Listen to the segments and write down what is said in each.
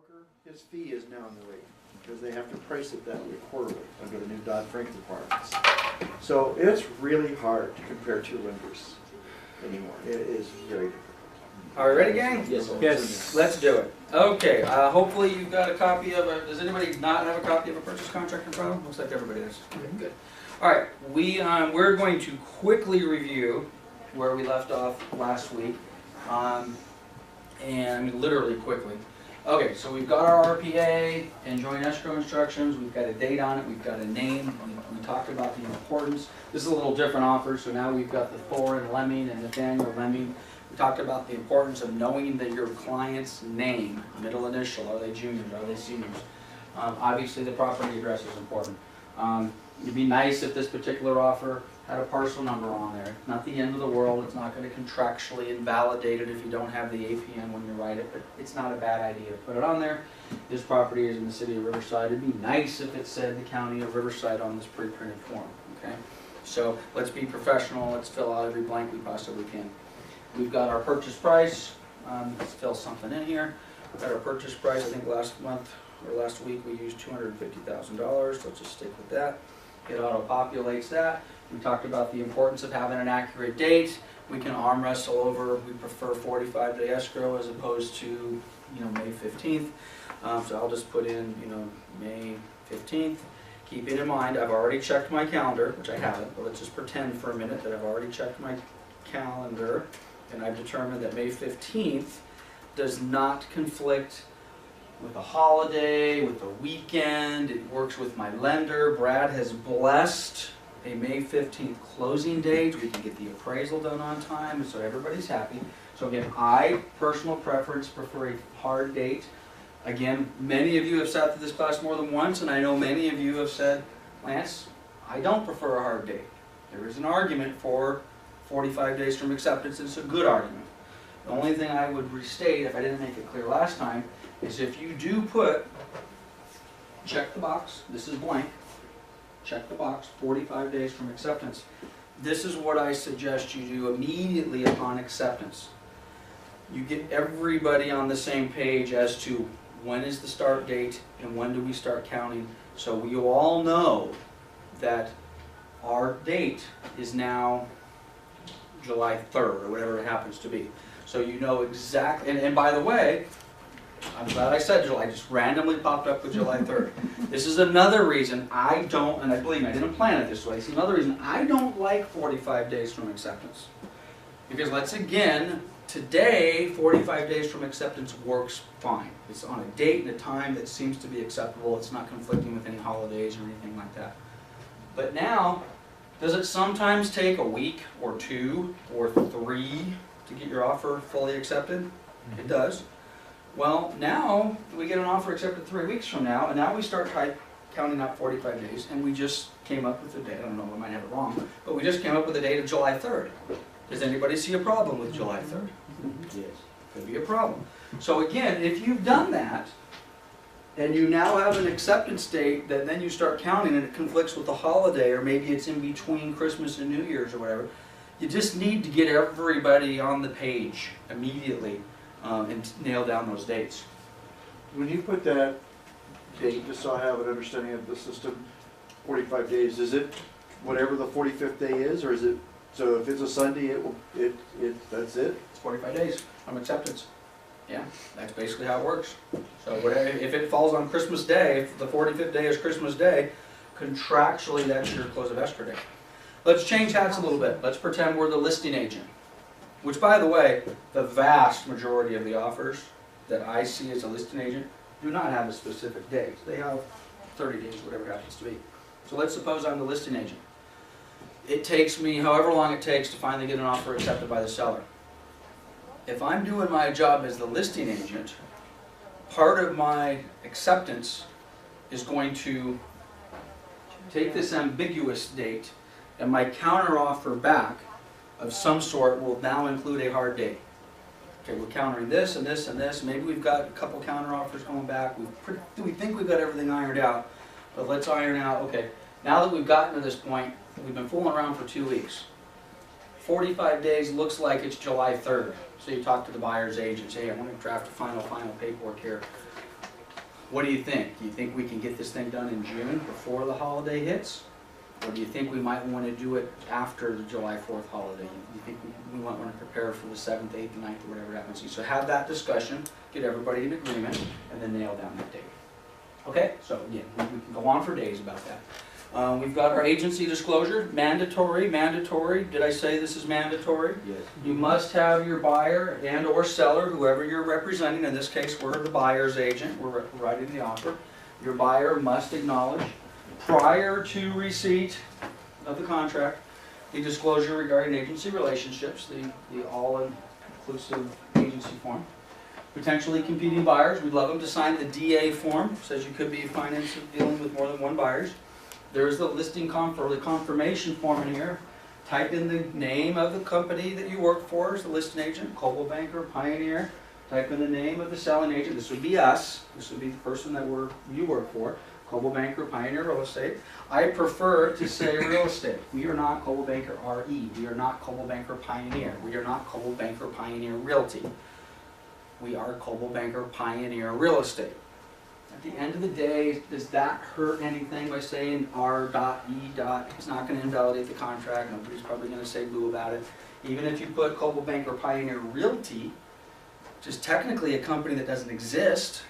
broker, his fee is now in the rate, because they have to price it that way quarterly under the new Dodd-Frank requirements. So it's really hard to compare two lenders anymore. It is very difficult. Are we ready, gang? Yes, sir. Yes. Let's do it. Okay, hopefully you've got a copy of a, does anybody not have a copy of a purchase contract in front of them? Looks like everybody does. Okay, good. All right, we're going to quickly review where we left off last week. And I mean, literally quickly. Okay, so we've got our RPA and joint escrow instructions. We've got a date on it. We've got a name. We talked about the importance. This is a little different offer, so now we've got the Thor and Lemming and Nathaniel Lemming. We talked about the importance of knowing that your client's name, middle initial, are they juniors, are they seniors? Obviously, the property address is important. It'd be nice if this particular offer had a parcel number on there. Not the end of the world. It's not going to contractually invalidate it if you don't have the APN when you write it, but it's not a bad idea to put it on there. This property is in the city of Riverside. It'd be nice if it said the county of Riverside on this pre-printed form, okay? So let's be professional. Let's fill out every blank we possibly can. We've got our purchase price. Let's fill something in here. We've got our purchase price. I think last month or last week we used $250,000. Let's just stick with that. It auto-populates that. We talked about the importance of having an accurate date. We can arm wrestle over, we prefer 45-day escrow as opposed to, May 15th. So I'll just put in, May 15th. Keep it in mind, I've already checked my calendar, which I haven't, but let's just pretend for a minute that I've already checked my calendar, and I've determined that May 15th does not conflict with a holiday, with a weekend. It works with my lender. Brad has blessed a May 15th closing date. We can get the appraisal done on time, so everybody's happy. So again, personal preference, prefer a hard date. Again, many of you have sat through this class more than once, and I know many of you have said, Lance, I don't prefer a hard date. There is an argument for 45 days from acceptance, and it's a good argument. The only thing I would restate, if I didn't make it clear last time, is if you do put, check the box, this is blank, check the box, 45 days from acceptance. This is what I suggest you do immediately upon acceptance. You get everybody on the same page as to when is the start date and when do we start counting, so we all know that our date is now July 3rd or whatever it happens to be. So you know exactly, and by the way, I'm glad I said July, I just randomly popped up with July 3rd. This is another reason I don't, and I believe me, I didn't plan it this way, it's another reason I don't like 45 days from acceptance. Because let's again, today, 45 days from acceptance works fine. It's on a date and a time that seems to be acceptable, it's not conflicting with any holidays or anything like that. But now, does it sometimes take a week or 2 or 3 to get your offer fully accepted? It does. Well, now we get an offer accepted 3 weeks from now, and now we start counting up 45 days, and we just came up with the date. I don't know, I might have it wrong, but we just came up with the date of July 3rd. Does anybody see a problem with July 3rd? Yes. Could be a problem. So again, if you've done that, and you now have an acceptance date that then you start counting and it conflicts with the holiday, or maybe it's in between Christmas and New Year's or whatever, you just need to get everybody on the page immediately. And nail down those dates. When you put that date, just so I have an understanding of the system, 45 days, is it whatever the 45th day is, or is it, so if it's a Sunday, that's it? It's 45 days from acceptance. Yeah, that's basically how it works. So whatever, if it falls on Christmas Day, if the 45th day is Christmas Day, contractually that's your close of escrow date. Let's change hats a little bit. Let's pretend we're the listing agent. Which, by the way, the vast majority of the offers that I see as a listing agent do not have a specific date. They have 30 days, whatever it happens to be. So let's suppose I'm the listing agent. It takes me however long it takes to finally get an offer accepted by the seller. If I'm doing my job as the listing agent, part of my acceptance is going to take this ambiguous date, and my counteroffer back of some sort will now include a hard date. Okay, we're countering this and this and this. Maybe we've got a couple counteroffers going back. We think we've got everything ironed out, but let's iron out, okay, now that we've gotten to this point, we've been fooling around for 2 weeks. 45 days looks like it's July 3rd. So you talk to the buyer's agent, say, hey, I want to draft a final paperwork here. What do you think? Do you think we can get this thing done in June before the holiday hits? Or do you think we might want to do it after the July 4th holiday? You think we might want to prepare for the 7th, 8th, 9th, or whatever happens? So have that discussion, get everybody in agreement, and then nail down that date. Okay, so again, we can go on for days about that. We've got our agency disclosure, mandatory. Did I say this is mandatory? Yes. You must have your buyer and or seller, whoever you're representing. In this case, we're the buyer's agent. We're writing the offer. Your buyer must acknowledge prior to receipt of the contract the disclosure regarding agency relationships, the all-inclusive agency form. Potentially competing buyers, we'd love them to sign the DA form, says you could be dealing with more than one buyers. There's the listing or the confirmation form in here. Type in the name of the company that you work for as the listing agent, Coldwell Banker, Pioneer. Type in the name of the selling agent. This would be us. This would be the person that you work for. Coldwell Banker, Pioneer Real Estate. I prefer to say real estate. We are not Coldwell Banker RE. We are not Coldwell Banker Pioneer. We are not Coldwell Banker Pioneer Realty. We are Coldwell Banker Pioneer Real Estate. At the end of the day, does that hurt anything by saying R.E. It's not going to invalidate the contract. Nobody's probably going to say boo about it. Even if you put Coldwell Banker Pioneer Realty, which is technically a company that doesn't exist,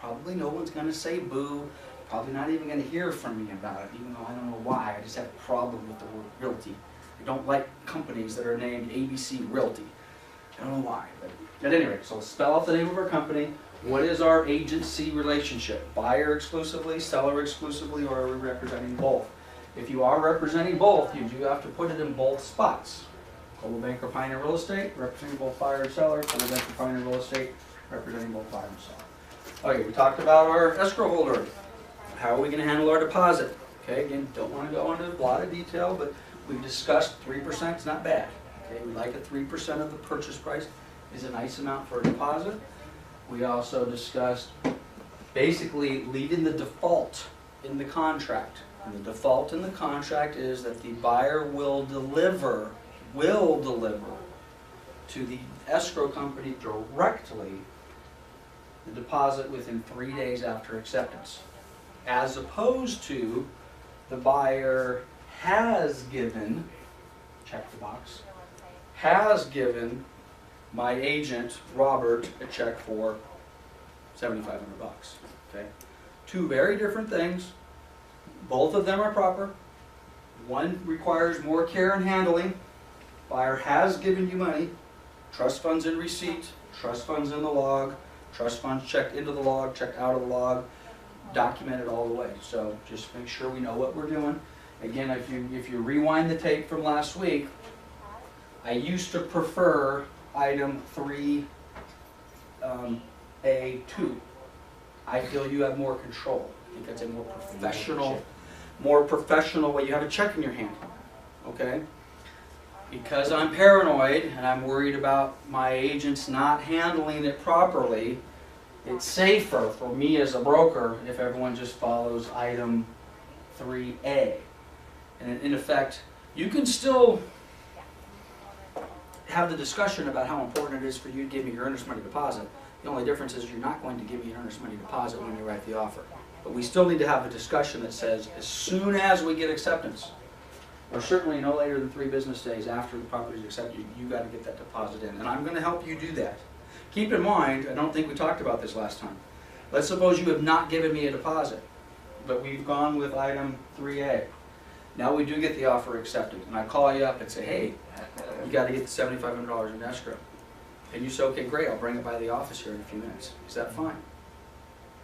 probably no one's going to say boo. Probably not even going to hear from me about it, even though I don't know why. I just have a problem with the word realty. I don't like companies that are named ABC Realty. I don't know why. But at any rate, so we'll spell out the name of our company. What is our agency relationship? Buyer exclusively, seller exclusively, or are we representing both? If you are representing both, you do have to put it in both spots. Coldwell Banker Pioneer Real Estate, representing both buyer and seller. Coldwell Banker Pioneer Real Estate, representing both buyer and seller. Okay, we talked about our escrow holder. How are we going to handle our deposit? Okay, again, don't want to go into a lot of detail, but we've discussed 3% is not bad. Okay, we like a 3% of the purchase price is a nice amount for a deposit. We also discussed basically leaving the default in the contract. And the default in the contract is that the buyer will deliver to the escrow company directly the deposit within 3 days after acceptance. As opposed to the buyer has given, check the box, has given my agent, Robert, a check for $7,500. Okay? Two very different things. Both of them are proper. One requires more care and handling. Buyer has given you money. Trust funds in receipt, trust funds in the log, trust funds checked into the log, checked out of the log, documented all the way. So just make sure we know what we're doing. Again, if you rewind the tape from last week, I used to prefer item 3A2. I feel you have more control. I think that's a more professional way. You have a check in your hand, okay? Because I'm paranoid and I'm worried about my agents not handling it properly, it's safer for me as a broker if everyone just follows item 3A. And in effect, you can still have the discussion about how important it is for you to give me your earnest money deposit. The only difference is you're not going to give me your earnest money deposit when you write the offer. But we still need to have a discussion that says as soon as we get acceptance, or certainly no later than 3 business days after the property is accepted, you got to get that deposit in. And I'm going to help you do that. Keep in mind, I don't think we talked about this last time. Let's suppose you have not given me a deposit, but we've gone with item 3A. Now we do get the offer accepted, and I call you up and say, hey, you got to get the $7,500 in escrow. And you say, okay, great, I'll bring it by the office here in a few minutes. Is that fine?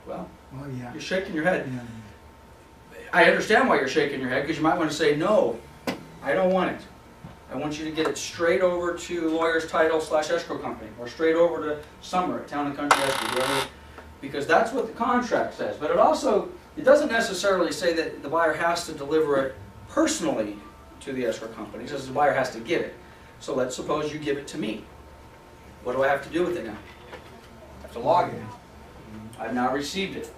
Well, yeah. You're shaking your head. Yeah. I understand why you're shaking your head, because you might want to say, no, I don't want it. I want you to get it straight over to Lawyer's Title / escrow company, or straight over to Summer at Town and Country Escrow, because that's what the contract says. But it doesn't necessarily say that the buyer has to deliver it personally to the escrow company. It says the buyer has to give it. So let's suppose you give it to me. What do I have to do with it now? I have to log it. I've now received it.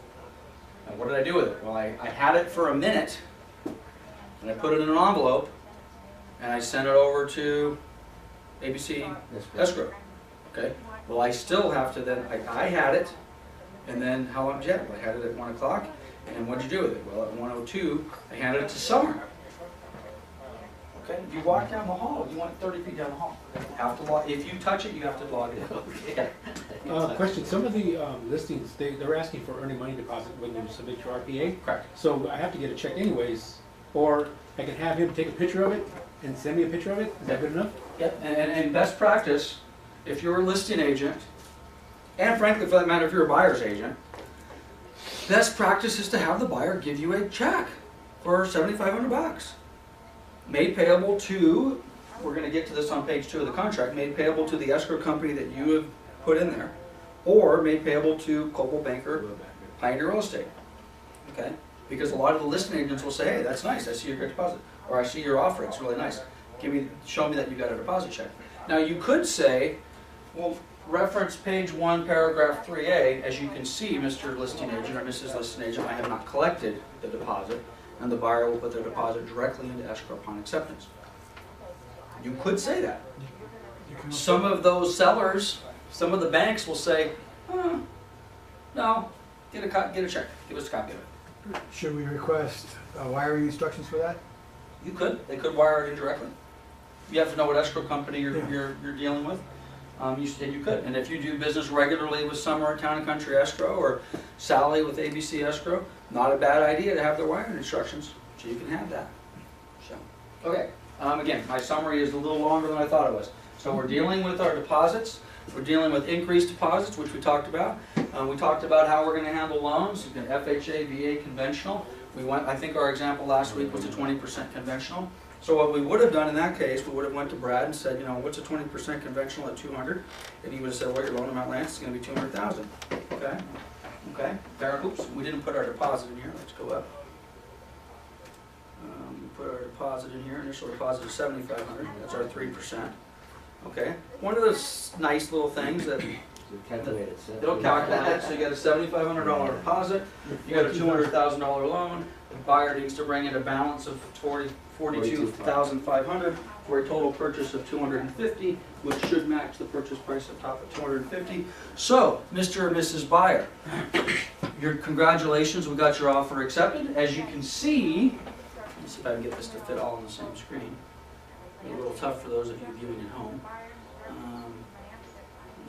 Now what did I do with it? Well, I had it for a minute, and I put it in an envelope, and I sent it over to ABC Escrow. Okay. Well, I still have to then, I had it, And then how long did you have it? I had it at 1 o'clock, and what'd you do with it? Well, at 1:02, I handed it to Summer. Okay, you walk down the hall, you want it 30 feet down the hall. You have to log, if you touch it, you have to log it in. Okay. Question, some of the listings, they're asking for earning money deposit when you submit your RPA. Correct. So I have to get a check anyways, or I can have him take a picture of it and send me a picture of it? Is that good enough? Yep, and best practice, if you're a listing agent, and frankly, for that matter, if you're a buyer's agent, best practice is to have the buyer give you a check for $7,500. Made payable to, we're going to get to this on page 2 of the contract, made payable to the escrow company that you have put in there, or made payable to Coldwell Banker Pioneer Real Estate. Okay? Because a lot of the listing agents will say, hey, that's nice, I see your good deposit, or I see your offer, it's really nice. Show me that you got a deposit check. Now you could say, well, reference page 1, paragraph 3A, as you can see, Mr. Listing Agent or Mrs. Listing Agent, I have not collected the deposit, and the buyer will put their deposit directly into escrow upon acceptance. You could say that. Some of those sellers, some of the banks will say, no, get a check, give us a copy of it. Should we request wiring instructions for that? You could, they could wire it in directly. You have to know what escrow company you're dealing with. You said you could, and if you do business regularly with Summer Town and Country Escrow or Sally with ABC Escrow, not a bad idea to have their wiring instructions, so you can have that. So, okay, again, my summary is a little longer than I thought it was. So we're dealing with our deposits, we're dealing with increased deposits, which we talked about. We talked about how we're going to handle loans. You can FHA, VA, conventional. I think our example last week was a 20% conventional. So what we would have done in that case, we would have went to Brad and said, you know, what's a 20% conventional at 200? And he would have said, well, your loan amount, Lance, is going to be 200,000. Okay? Okay? Fair. Oops, we didn't put our deposit in here. Let's go up. We put our deposit in here. Initial deposit is 7,500. That's our 3%. Okay? One of those nice little things that it'll calculate it. So you got a $7,500 deposit. You got a $200,000 loan. The buyer needs to bring in a balance of $42,500 for a total purchase of $250,000, which should match the purchase price up top at $250,000. So, Mr. or Mrs. Buyer, congratulations, we got your offer accepted. As you can see, let's see if I can get this to fit all on the same screen. A little tough for those of you viewing at home.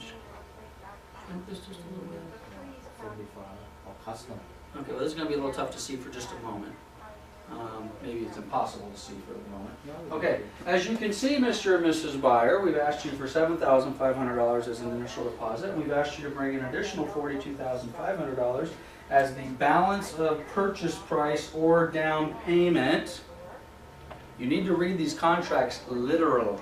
Shrink this just a little bit. Okay, well, this is going to be a little tough to see for just a moment. Maybe it's impossible to see for the moment. Okay, as you can see, Mr. and Mrs. Buyer, we've asked you for $7,500 as an initial deposit. We've asked you to bring an additional $42,500 as the balance of purchase price or down payment. You need to read these contracts literally,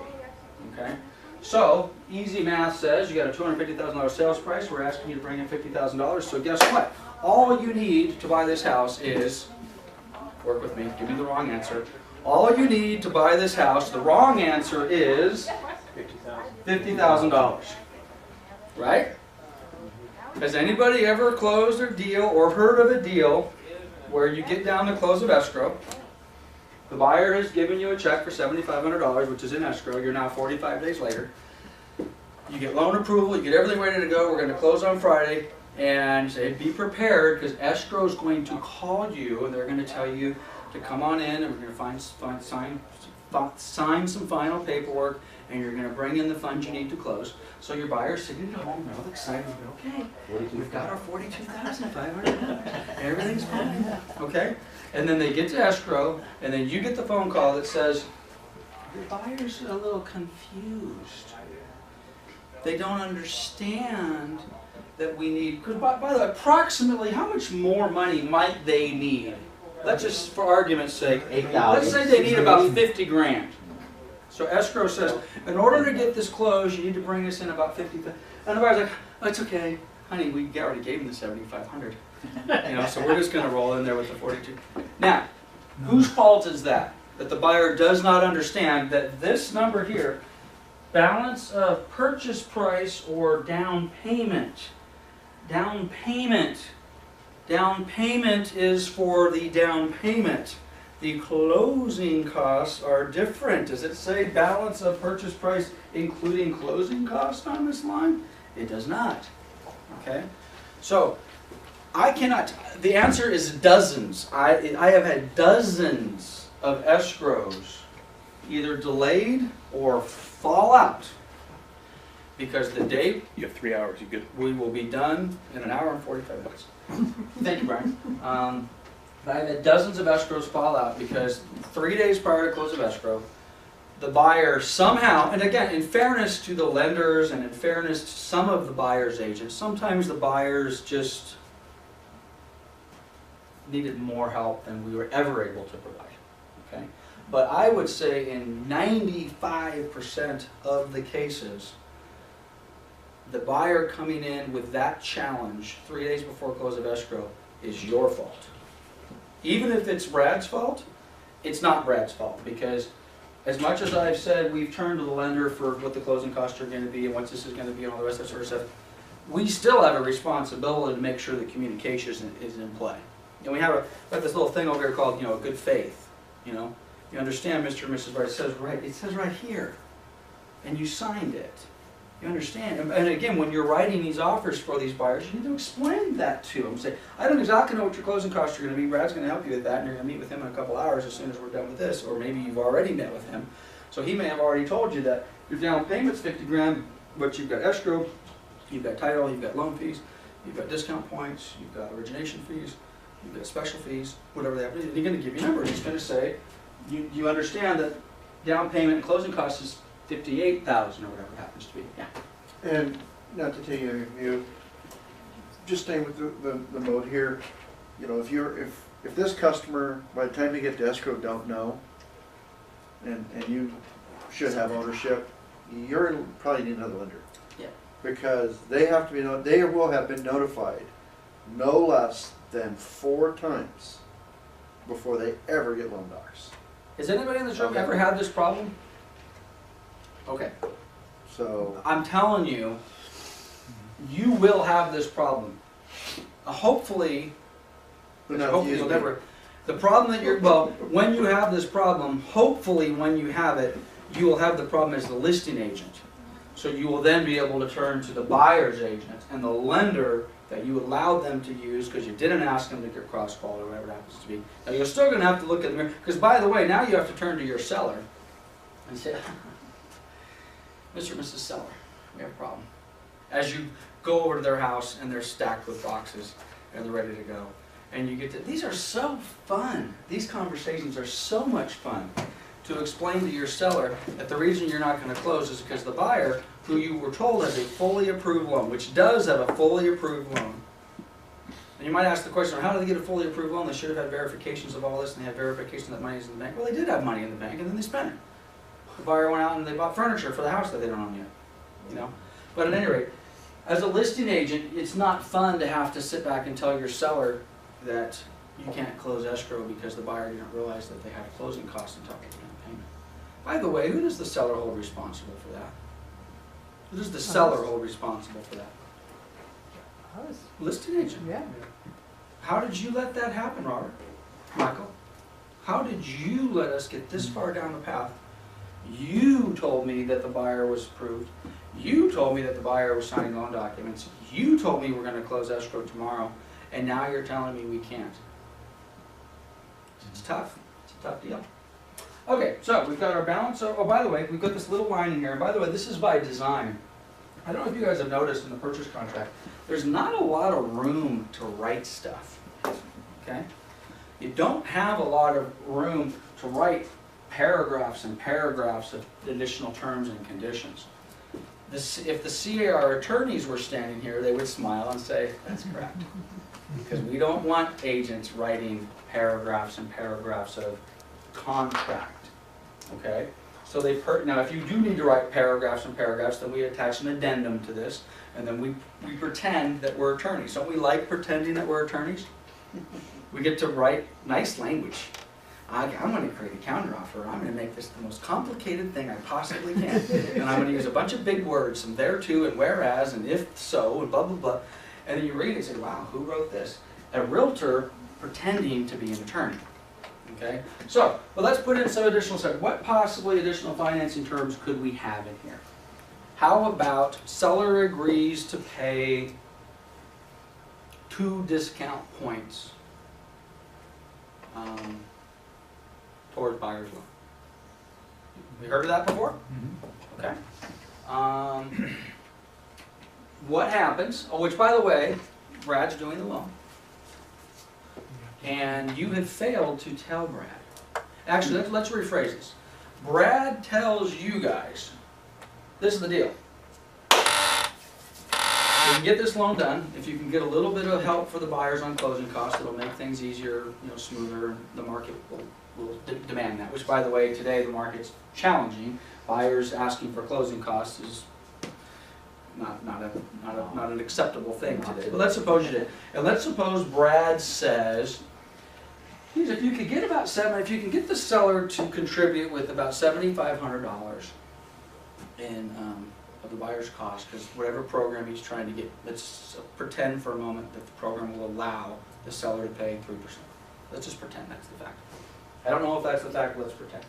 okay? So, easy math says you got a $250,000 sales price. We're asking you to bring in $50,000. So guess what? All you need to buy this house is, work with me, give me the wrong answer. All you need to buy this house, the wrong answer is $50,000. Right? Has anybody ever closed a deal or heard of a deal where you get down to close of escrow, the buyer has given you a check for $7,500, which is in escrow, you're now 45 days later, you get loan approval, you get everything ready to go, we're going to close on Friday, and you say, be prepared, because escrow is going to call you, and they're going to tell you to come on in, and we're going to sign some final paperwork, and you're going to bring in the funds you need to close. So your buyer's sitting at home, real excited, okay, we've got our $42,500, everything's fine, okay? And then they get to escrow, and then you get the phone call that says, your buyer's a little confused. They don't understand that we need, because by the way, approximately how much more money might they need? Let's just, for argument's sake, let's say they need about 50 grand. So escrow says, in order to get this closed, you need to bring us in about 50,000. And the buyer's like, oh, it's okay, honey, we already gave them the 7,500. You know, so we're just going to roll in there with the 42. Now, whose fault is that? That the buyer does not understand that this number here, balance of purchase price or down payment. Down payment is for the down payment. The closing costs are different. Does it say balance of purchase price including closing costs on this line? It does not. Okay? So, I cannot, the answer is dozens. I have had dozens of escrows either delayed or fall out because the date You have 3 hours, you get. we will be done in an hour and 45 minutes. Thank you, Brian. But I've had dozens of escrows fall out because 3 days prior to close of escrow, the buyer somehow, and again, in fairness to the lenders and in fairness to some of the buyer's agents, sometimes the buyers just needed more help than we were ever able to provide, okay? But I would say in 95% of the cases, the buyer coming in with that challenge 3 days before close of escrow is your fault. Even if it's Brad's fault, it's not Brad's fault, because as much as I've said we've turned to the lender for what the closing costs are going to be and what this is going to be and all the rest of that sort of stuff, we still have a responsibility to make sure that communication is in play. And we have this little thing over here called, you know, good faith. You know, you understand, Mr. and Mrs. Wright, it says right here, and you signed it. You understand? And again, when you're writing these offers for these buyers, you need to explain that to them. Say, I don't exactly know what your closing costs are going to be. Brad's going to help you with that, and you're going to meet with him in a couple hours as soon as we're done with this. Or maybe you've already met with him. So he may have already told you that your down payment's $50,000, but you've got escrow, you've got title, you've got loan fees, you've got discount points, you've got origination fees, you've got special fees, whatever they have. And he's going to give you a number. He's going to say, you understand that down payment and closing costs is $58,000 or whatever it happens to be. Yeah. And not to take any of you, just staying with the mode here, you know, if this customer, by the time they get to escrow, don't know, and you should have ownership, you're probably need another lender. Yeah. Because they have to be, they will have been notified no less than 4 times before they ever get loan docs. Has anybody in this room Okay. ever had this problem? Okay. So, I'm telling you, you will have this problem. Hopefully, but not hopefully use you'll me. never. The problem that you're, well, when you have this problem, hopefully when you have it, you will have the problem as the listing agent. So you will then be able to turn to the buyer's agent and the lender that you allowed them to use because you didn't ask them to get cross-called or whatever it happens to be. Now you're still going to have to look at the mirror, because by the way, now you have to turn to your seller and say, Mr. and Mrs. Seller, we have a problem. As you go over to their house and they're stacked with boxes and they're ready to go. And you get to, these are so fun. These conversations are so much fun to explain to your seller that the reason you're not going to close is because the buyer, who you were told has a fully approved loan, which does have a fully approved loan. And you might ask the question, how did they get a fully approved loan? They should have had verifications of all this and they had verification that money is in the bank. Well, they did have money in the bank and then they spent it. The buyer went out and they bought furniture for the house that they don't own yet. You know? But at any rate, as a listing agent, it's not fun to have to sit back and tell your seller that you can't close escrow because the buyer didn't realize that they had a closing cost on top of the down payment. By the way, who does the seller hold responsible for that? Who does the seller hold responsible for that? Listing agent. Yeah. How did you let that happen, Robert? Michael? How did you let us get this far down the path? You told me that the buyer was approved. You told me that the buyer was signing loan documents. You told me we're going to close escrow tomorrow. And now you're telling me we can't. It's tough. It's a tough deal. Okay, so we've got our balance. Oh, by the way, we've got this little line in here. And by the way, this is by design. I don't know if you guys have noticed in the purchase contract, there's not a lot of room to write stuff. Okay? You don't have a lot of room to write paragraphs and paragraphs of additional terms and conditions. If the CAR attorneys were standing here, they would smile and say, that's correct. Because we don't want agents writing paragraphs and paragraphs of contract, okay? So now if you do need to write paragraphs and paragraphs, then we attach an addendum to this, and then we pretend that we're attorneys. Don't we like pretending that we're attorneys? We get to write nice language. I'm going to create a counteroffer. I'm going to make this the most complicated thing I possibly can. And I'm going to use a bunch of big words, and there too, and whereas, and if so, and blah, blah, blah. And then you read it and say, wow, who wrote this? A realtor pretending to be an attorney. Okay? So, well, let's put in some additional stuff. What possibly additional financing terms could we have in here? How about seller agrees to pay 2 discount points towards buyer's loan. You heard of that before? Okay. What happens, oh, which by the way, Brad's doing the loan. And you had failed to tell Brad. Actually, let's rephrase this. Brad tells you guys, this is the deal. You can get this loan done if you can get a little bit of help for the buyers on closing costs. It'll make things easier, smoother. The market will demand that. Which, by the way, today the market's challenging. Buyers asking for closing costs is not an acceptable thing today. But let's suppose you did, and let's suppose Brad says, "Geez, if you could get if you can get the seller to contribute with about $7,500 in of the buyer's cost, because whatever program he's trying to get, let's pretend for a moment that the program will allow the seller to pay 3%. Let's just pretend that's the fact. I don't know if that's the fact, but let's pretend.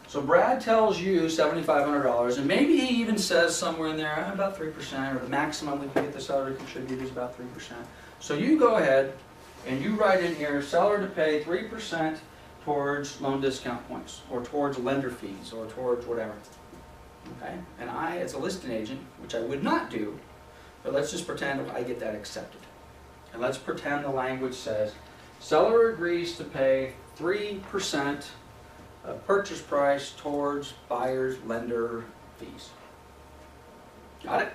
So Brad tells you $7,500, and maybe he even says somewhere in there about 3%, or the maximum we can get the seller to contribute is about 3%. So you go ahead and you write in here, seller to pay 3% towards loan discount points, or towards lender fees, or towards whatever. Okay? And I, as a listing agent, which I would not do, but let's just pretend I get that accepted. And let's pretend the language says, seller agrees to pay 3% of purchase price towards buyer's lender fees. Got it?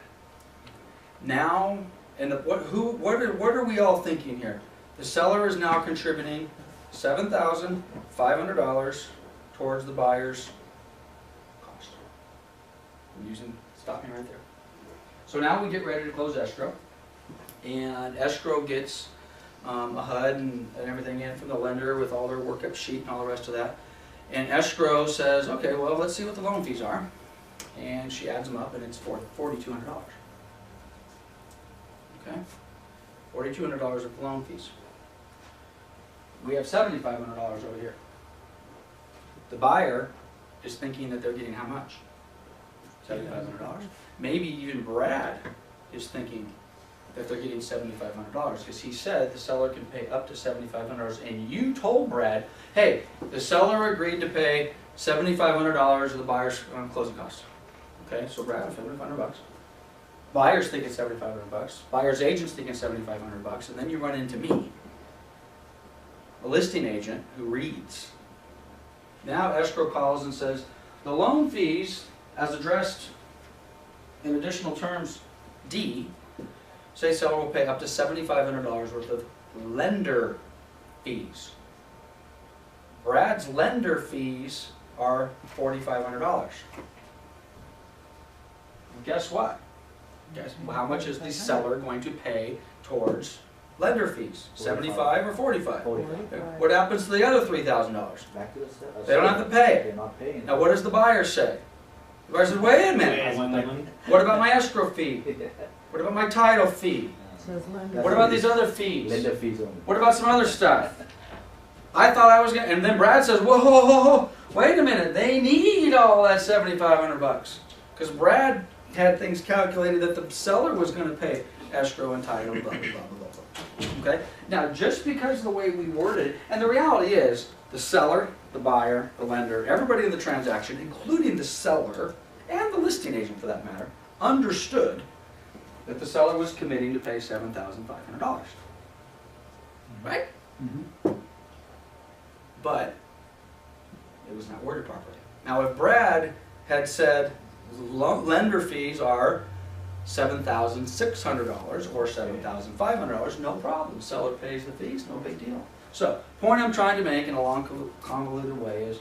Now, and what are we all thinking here? The seller is now contributing $7,500 towards the buyer's cost. Stop me right there. So now we get ready to close escrow, and escrow gets a HUD and everything in from the lender with all their workup sheet and all the rest of that. And escrow says, okay, well, let's see what the loan fees are. And she adds them up, and it's $4,200. Okay? $4,200 of loan fees. We have $7,500 over here. The buyer is thinking that they're getting how much? $7,500. Maybe even Brad is thinking that they're getting $7,500, because he said the seller can pay up to $7,500, and you told Brad, hey, the seller agreed to pay $7,500 of the buyer's closing costs. Okay, so Brad, $7,500. Buyer's thinking $7,500. Buyer's agent's thinking $7,500, and then you run into me, a listing agent who reads. Now escrow calls and says, the loan fees, as addressed in additional terms D, say seller will pay up to $7,500 worth of lender fees. Brad's lender fees are $4,500. Guess what? Guess how much is the seller going to pay towards lender fees? 75 or 45? 45. What happens to the other $3,000? Back to the seller. They don't have to pay it. They're not paying. Now what does the buyer say? The buyer says, wait a minute. What about my escrow fee? What about my title fee? Says lender. What about these other fees? Lender fees only. What about some other stuff? I thought I was going to, and then Brad says, whoa, whoa, whoa, whoa, wait a minute, they need all that $7,500. Because Brad had things calculated that the seller was going to pay escrow and title, blah, blah, blah, blah, blah. Okay? Now, just because of the way we worded it, and the reality is, the seller, the buyer, the lender, everybody in the transaction, including the seller, and the listing agent for that matter, understood that the seller was committing to pay $7,500. Right? Mm-hmm. But it was not worded properly. Now, if Brad had said lender fees are $7,600 or $7,500, no problem. Seller pays the fees, no big deal. So, point I'm trying to make in a long, convoluted way is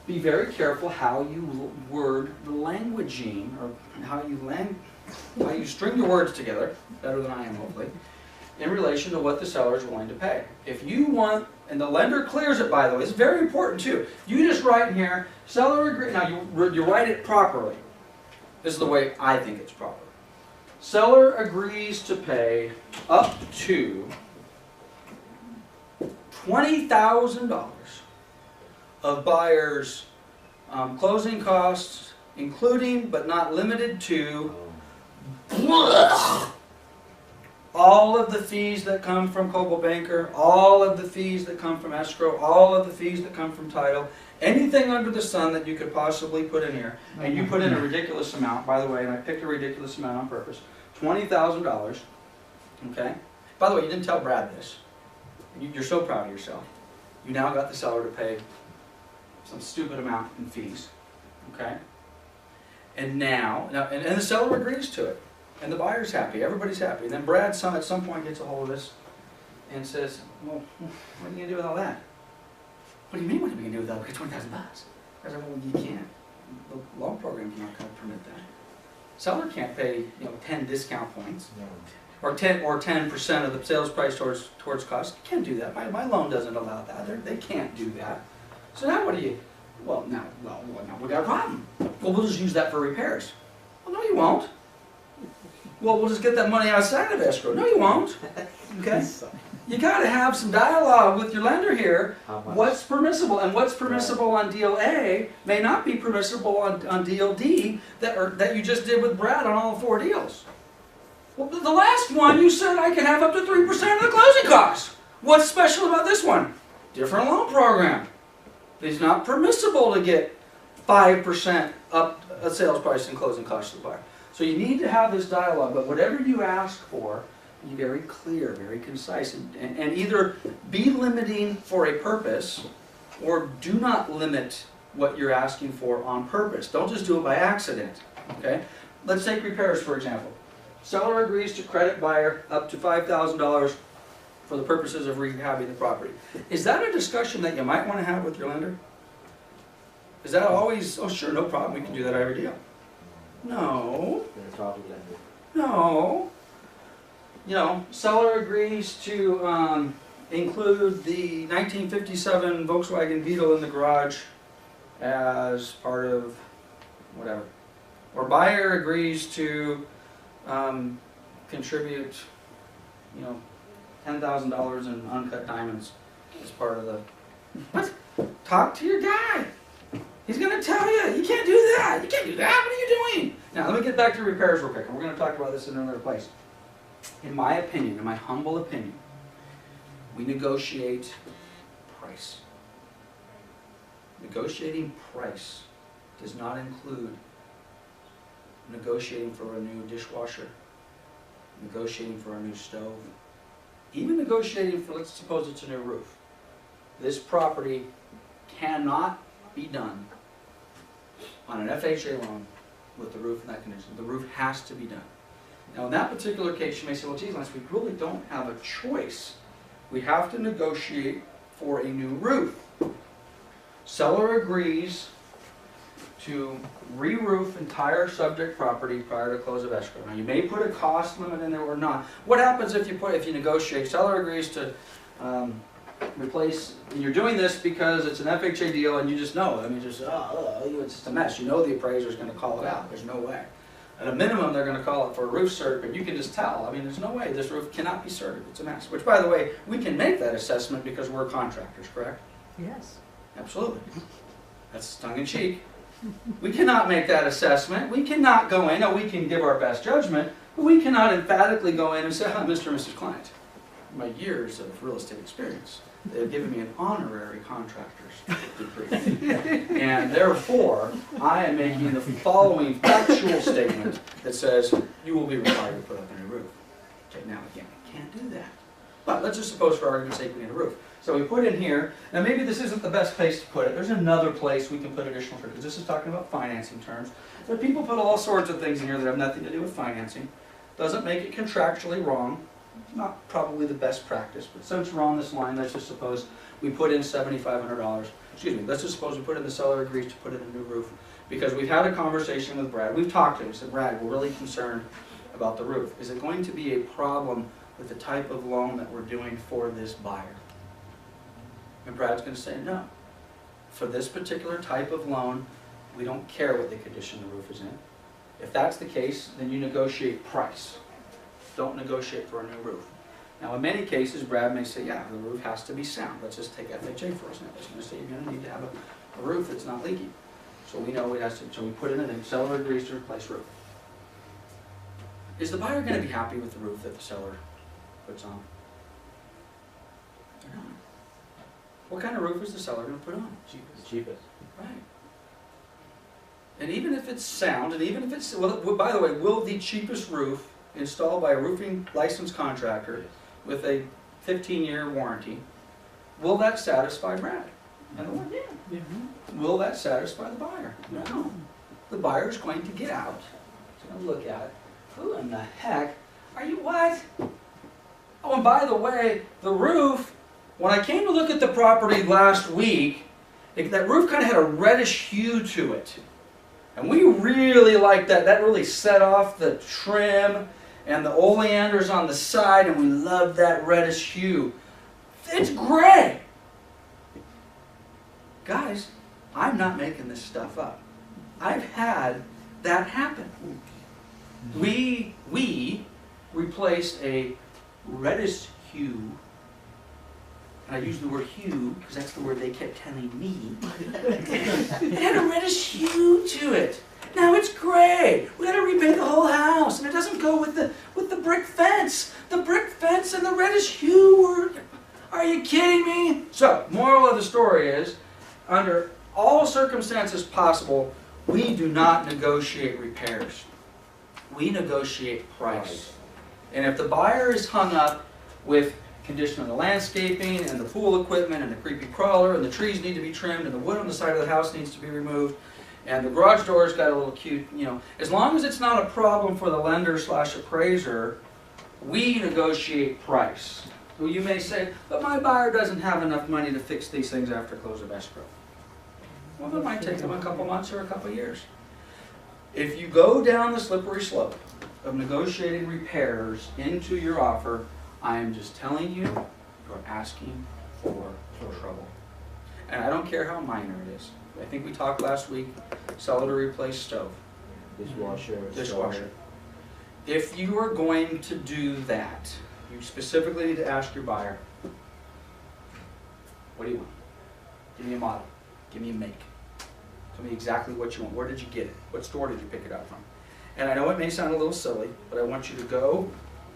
be very careful how you word the languaging, or how you string your words together, better than I am hopefully, in relation to what the seller is willing to pay. If you want, and the lender clears it, by the way, it's very important too. You just write in here, seller agree. Now you write it properly. This is the way I think it's proper. Seller agrees to pay up to $20,000 of buyer's closing costs, including but not limited to all all of the fees that come from Coldwell Banker, all of the fees that come from escrow, all of the fees that come from title, anything under the sun that you could possibly put in here, and you put in a ridiculous amount, by the way, and I picked a ridiculous amount on purpose, $20,000, okay? By the way, you didn't tell Brad this. You're so proud of yourself. You now got the seller to pay some stupid amount in fees, okay? And and the seller agrees to it. And the buyer's happy, everybody's happy. And then Brad at some point gets a hold of this and says, well, what are you gonna do with all that? What do you mean what are we gonna do with that? Okay, $20,000. I said, well, you can't. The loan program's not gonna permit that. Seller can't pay, 10 discount points. Or 10% of the sales price towards cost. You can't do that. My loan doesn't allow that. They can't do that. So now what do you? Well, now we got a problem. Well, we'll just use that for repairs. Well, no, you won't. Well, we'll just get that money outside of escrow. No, you won't. Okay. You got to have some dialogue with your lender here. What's permissible and what's permissible on deal A may not be permissible on deal D that you just did with Brad on all 4 deals. Well, the last one, you said I could have up to 3% of the closing costs. What's special about this one? Different loan program. It's not permissible to get 5% up a sales price and closing costs to the buyer. So you need to have this dialogue, but whatever you ask for, be very clear, very concise, and either be limiting for a purpose, or do not limit what you're asking for on purpose. Don't just do it by accident, okay? Let's take repairs, for example. Seller agrees to credit buyer up to $5,000 for the purposes of rehabbing the property. Is that a discussion that you might want to have with your lender? Is that always, oh sure, no problem, we can do that every deal? No. No. Seller agrees to include the 1957 Volkswagen Beetle in the garage as part of whatever. Or buyer agrees to contribute, $10,000 in uncut diamonds as part of the. What? Talk to your guy. He's going to tell you. You can't do that. You can't do that. What are you doing? Now, let me get back to repairs real quick, and we're going to talk about this in another place. In my opinion, in my humble opinion, we negotiate price. Negotiating price does not include negotiating for a new dishwasher, negotiating for a new stove, even negotiating for, let's suppose it's a new roof. This property cannot be done on an FHA loan with the roof in that condition. The roof has to be done. Now in that particular case, you may say, well, geez, Lance, we really don't have a choice. We have to negotiate for a new roof. Seller agrees to re-roof entire subject property prior to close of escrow. Now you may put a cost limit in there or not. What happens if you negotiate? Seller agrees to replace, and you're doing this because it's an FHA deal and you just know, it's just a mess. You know the appraiser's going to call it out. There's no way. At a minimum, they're going to call it for a roof cert, but you can just tell. There's no way. This roof cannot be certed. It's a mess. Which, by the way, we can make that assessment because we're contractors, correct? Yes. Absolutely. That's tongue-in-cheek. We cannot make that assessment. We cannot go in. We can give our best judgment, but we cannot emphatically go in and say, Mr. and Mrs. Client, my years of real estate experience, they've given me an honorary contractor's degree. And therefore, I am making the following factual statement that says, you will be required to put up a new roof. Okay, now again, I can't do that. But let's just suppose for argument's sake we need a roof. So we put in here, now maybe this isn't the best place to put it. There's another place we can put additional terms, because this is talking about financing terms. But people put all sorts of things in here that have nothing to do with financing. Doesn't make it contractually wrong. Not probably the best practice, but since we're on this line, let's just suppose we put in $7,500. Excuse me, let's just suppose we put in the seller agrees to put in a new roof. Because we've had a conversation with Brad. We've talked to him. We said, Brad, we're really concerned about the roof. Is it going to be a problem with the type of loan that we're doing for this buyer? And Brad's going to say, no. For this particular type of loan, we don't care what the condition the roof is in. If that's the case, then you negotiate price. Don't negotiate for a new roof. Now, in many cases, Brad may say, yeah, the roof has to be sound. Let's just take FHA for example. It's going to say you're going to need to have a roof that's not leaky. So we know it has to, so we put in a seller agrees to replace roof. Is the buyer going to be happy with the roof that the seller puts on. They're not. What kind of roof is the seller gonna put on? The cheapest. Right. And even if it's sound, and even if it's, well, by the way, will the cheapest roof installed by a roofing licensed contractor with a 15-year warranty, will that satisfy Brad? And the one, yeah. Will that satisfy the buyer? No. The buyer's going to get out, he's going to look at it. Who in the heck are you, what? Oh, and by the way, the roof, when I came to look at the property last week, that roof kind of had a reddish hue to it. And we really liked that. That really set off the trim and the oleanders on the side, and we loved that reddish hue. It's gray. Guys, I'm not making this stuff up. I've had that happen. We replaced a reddish hue, and I use the word hue because that's the word they kept telling me. It had a reddish hue to it. Now it's gray. We got to repaint the whole house, and it doesn't go with the brick fence. The brick fence and the reddish hue. Are you kidding me? So, moral of the story is, under all circumstances possible, we do not negotiate repairs. We negotiate price. And if the buyer is hung up with condition of the landscaping and the pool equipment and the creepy crawler and the trees need to be trimmed and the wood on the side of the house needs to be removed and the garage door's got a little cute, you know, as long as it's not a problem for the lender / appraiser, we negotiate price. So you may say, but my buyer doesn't have enough money to fix these things after close of escrow. Well, it might take them a couple months or a couple years. If you go down the slippery slope of negotiating repairs into your offer, I am just telling you, you're asking for trouble. And I don't care how minor it is. I think we talked last week, seller to replace stove. Dishwasher. If you are going to do that, you specifically need to ask your buyer, what do you want? Give me a model. Give me a make. Tell me exactly what you want. Where did you get it? What store did you pick it up from? And I know it may sound a little silly, but I want you to go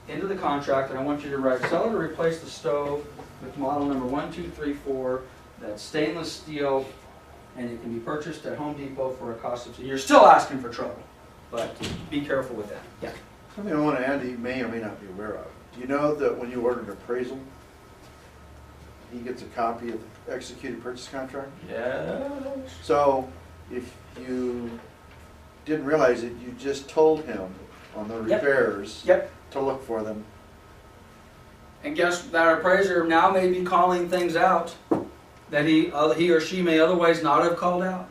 into the contract and I want you to write seller to replace the stove with model number 1234, that's stainless steel, and it can be purchased at Home Depot for a cost of, you're still asking for trouble, but be careful with that. Yeah. Something I want to add that you may or may not be aware of. Do you know that when you order an appraisal, he gets a copy of the executed purchase contract? Yes. So if you didn't realize it, you just told him on the repairs to look for them. And guess that appraiser now may be calling things out that he or she may otherwise not have called out.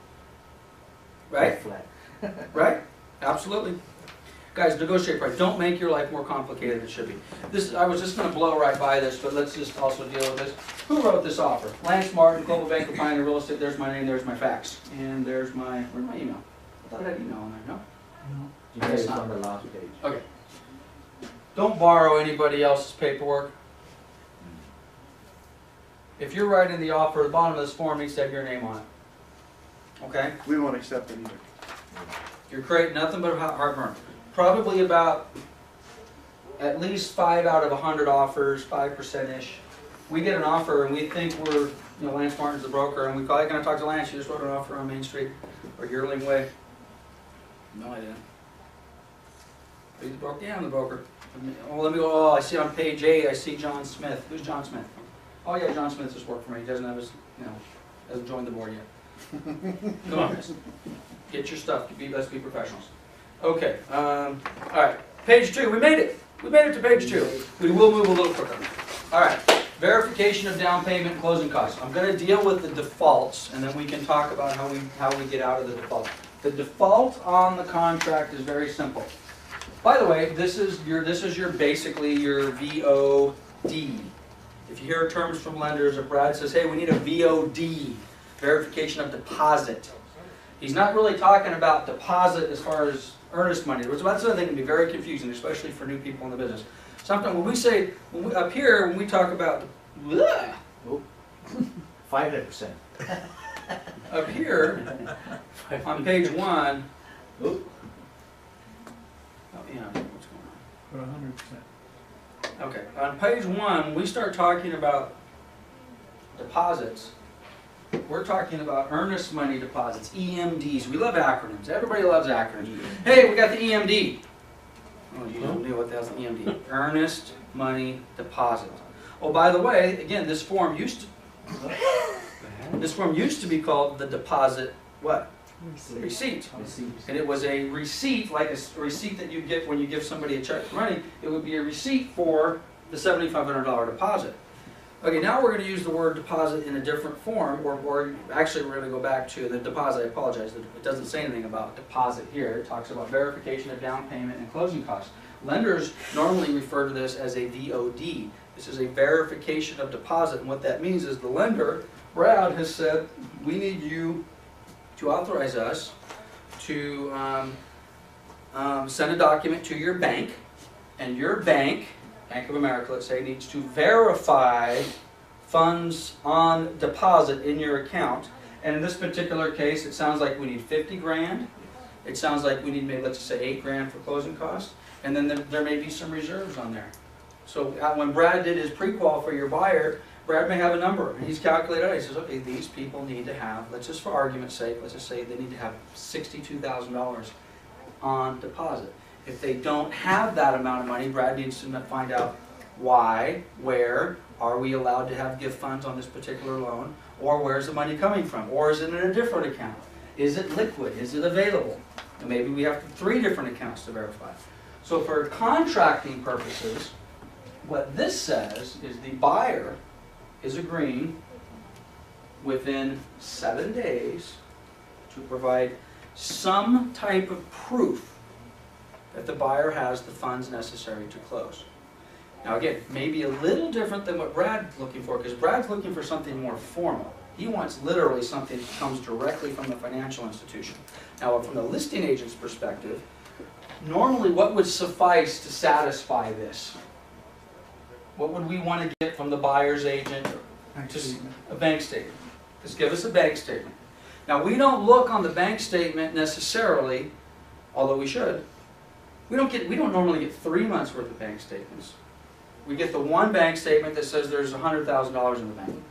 Right? Right? Absolutely. Guys, negotiate price. Don't make your life more complicated than it should be. This, I was just going to blow right by this, but let's just also deal with this. Who wrote this offer? Lance Martin, Coldwell Banker Town, Real Estate. There's my name, there's my fax. And there's my, where's my email? I thought I had email on there, no? No. It's on the last page. Okay. Don't borrow anybody else's paperwork. If you're writing the offer, the bottom of this form needs to have your name on it. Okay? We won't accept it either. You're creating nothing but heartburn. Probably about at least 5 out of 100 offers, 5%-ish. We get an offer and we think we're, you know, Lance Martin's the broker, and we call, hey, can I talk to Lance? You just wrote an offer on Main Street or Yearling Way. No, I didn't. Are you the broker? Yeah, I'm the broker. Oh, let me go. Oh, I see on page 8, I see John Smith. Who's John Smith? Oh yeah, John Smith just worked for me. He doesn't have his, you know, hasn't joined the board yet. Come on, guys. Get your stuff. Let's be professionals. Okay. All right. Page 2. We made it. We made it to page 2. We will move a little quicker. All right. Verification of down payment and closing costs. I'm going to deal with the defaults, and then we can talk about how we get out of the default. The default on the contract is very simple. By the way, this is your basically your VOD. If you hear terms from lenders, if Brad says, hey, we need a VOD, verification of deposit. He's not really talking about deposit as far as earnest money. That's another thing that can be very confusing, especially for new people in the business. Sometimes when we say, up here, when we talk about, 500%. up here, on page 1, oh yeah, what's going on? For 100%. Okay, on page 1, we start talking about deposits. We're talking about earnest money deposits, EMDs. We love acronyms. Everybody loves acronyms. Hey, we got the EMD. Oh, you don't know what the hell's the EMD. Earnest money deposit. Oh, by the way, again, this form used to be called the deposit what? Receipt. And it was a receipt, like a receipt that you get when you give somebody a check for money. It would be a receipt for the $7,500 deposit. Okay, now we're going to use the word deposit in a different form, or actually we're going to go back to the deposit. I apologize, it doesn't say anything about deposit here. It talks about verification of down payment and closing costs. Lenders normally refer to this as a VOD. This is a verification of deposit, and what that means is the lender, Brad, has said, we need you to authorize us to send a document to your bank, and your bank, Bank of America, let's say, needs to verify funds on deposit in your account. And in this particular case, it sounds like we need 50 grand. It sounds like we need maybe, let's just say, 8 grand for closing costs. And then there may be some reserves on there. So when Brad did his pre-qual for your buyer, Brad may have a number, and he's calculated out. He says, okay, these people need to have, let's just for argument's sake, let's just say they need to have $62,000 on deposit. If they don't have that amount of money, Brad needs to find out why, where, are we allowed to give funds on this particular loan, or where's the money coming from, or is it in a different account? Is it liquid? Is it available? And maybe we have 3 different accounts to verify. So for contracting purposes, what this says is the buyer is agreeing within 7 days to provide some type of proof that the buyer has the funds necessary to close. Now again, maybe a little different than what Brad's looking for, because Brad's looking for something more formal. He wants literally something that comes directly from the financial institution. Now from the listing agent's perspective, normally what would suffice to satisfy this? What would we want to get from the buyer's agent? Just a bank statement. Just give us a bank statement. Now we don't look on the bank statement necessarily, although we should. We don't normally get 3 months worth of bank statements. We get the one bank statement that says there's $100,000 in the bank.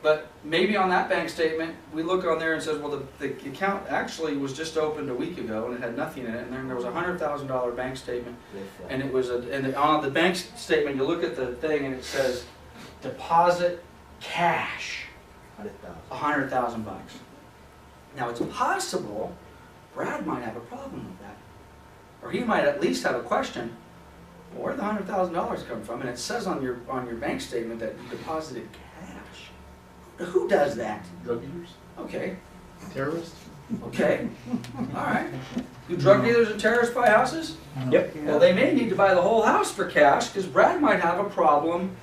But maybe on that bank statement, we look on there and says, well, the account actually was just opened a week ago and it had nothing in it, and then there was a $100,000 bank statement, and it was on the bank statement you look at the thing and it says deposit cash, $100,000 bucks. Now it's possible Brad might have a problem with that, or he might at least have a question. Well, where did the $100,000 come from? And it says on your bank statement that you deposited cash. Who does that? Drug dealers? Okay. Terrorists? Okay. All right. Do drug dealers and terrorists buy houses? Yep. Well, they may need to buy the whole house for cash, because Brad might have a problem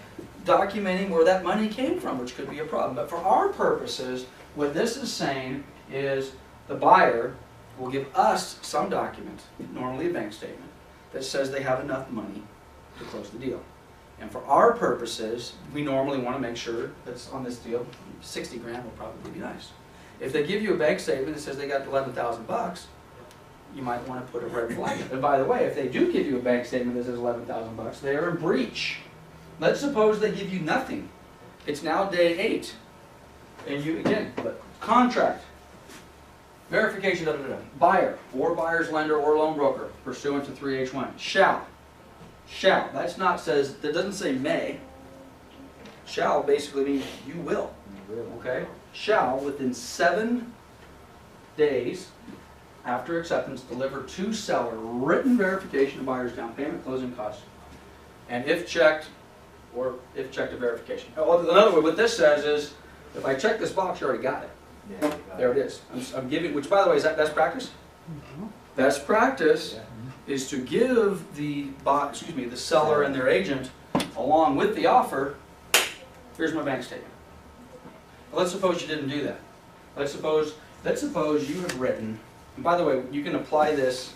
documenting where that money came from, which could be a problem. But for our purposes, what this is saying is the buyer will give us some document, normally a bank statement, that says they have enough money to close the deal. And for our purposes, we normally want to make sure that's on this deal, 60 grand will probably be nice. If they give you a bank statement that says they got 11,000 bucks, you might want to put a red flag. And by the way, if they do give you a bank statement that says 11,000 bucks, they are in breach. Let's suppose they give you nothing. It's now day 8. And you, again, contract, verification, buyer, or buyer's lender or loan broker, pursuant to 3H1, shall. That's not says, that doesn't say may. Shall basically means you will. Okay? Shall, within 7 days after acceptance, deliver to seller written verification of buyer's down payment, closing costs. And if checked, or if checked, a verification. Another way, what this says is, if I check this box, you already got it. Yeah, There it is. I'm giving, which by the way, is that best practice? Best practice is to give the seller and their agent, along with the offer, here's my bank statement. Well, let's suppose you didn't do that. Let's suppose you have written, and by the way, you can apply this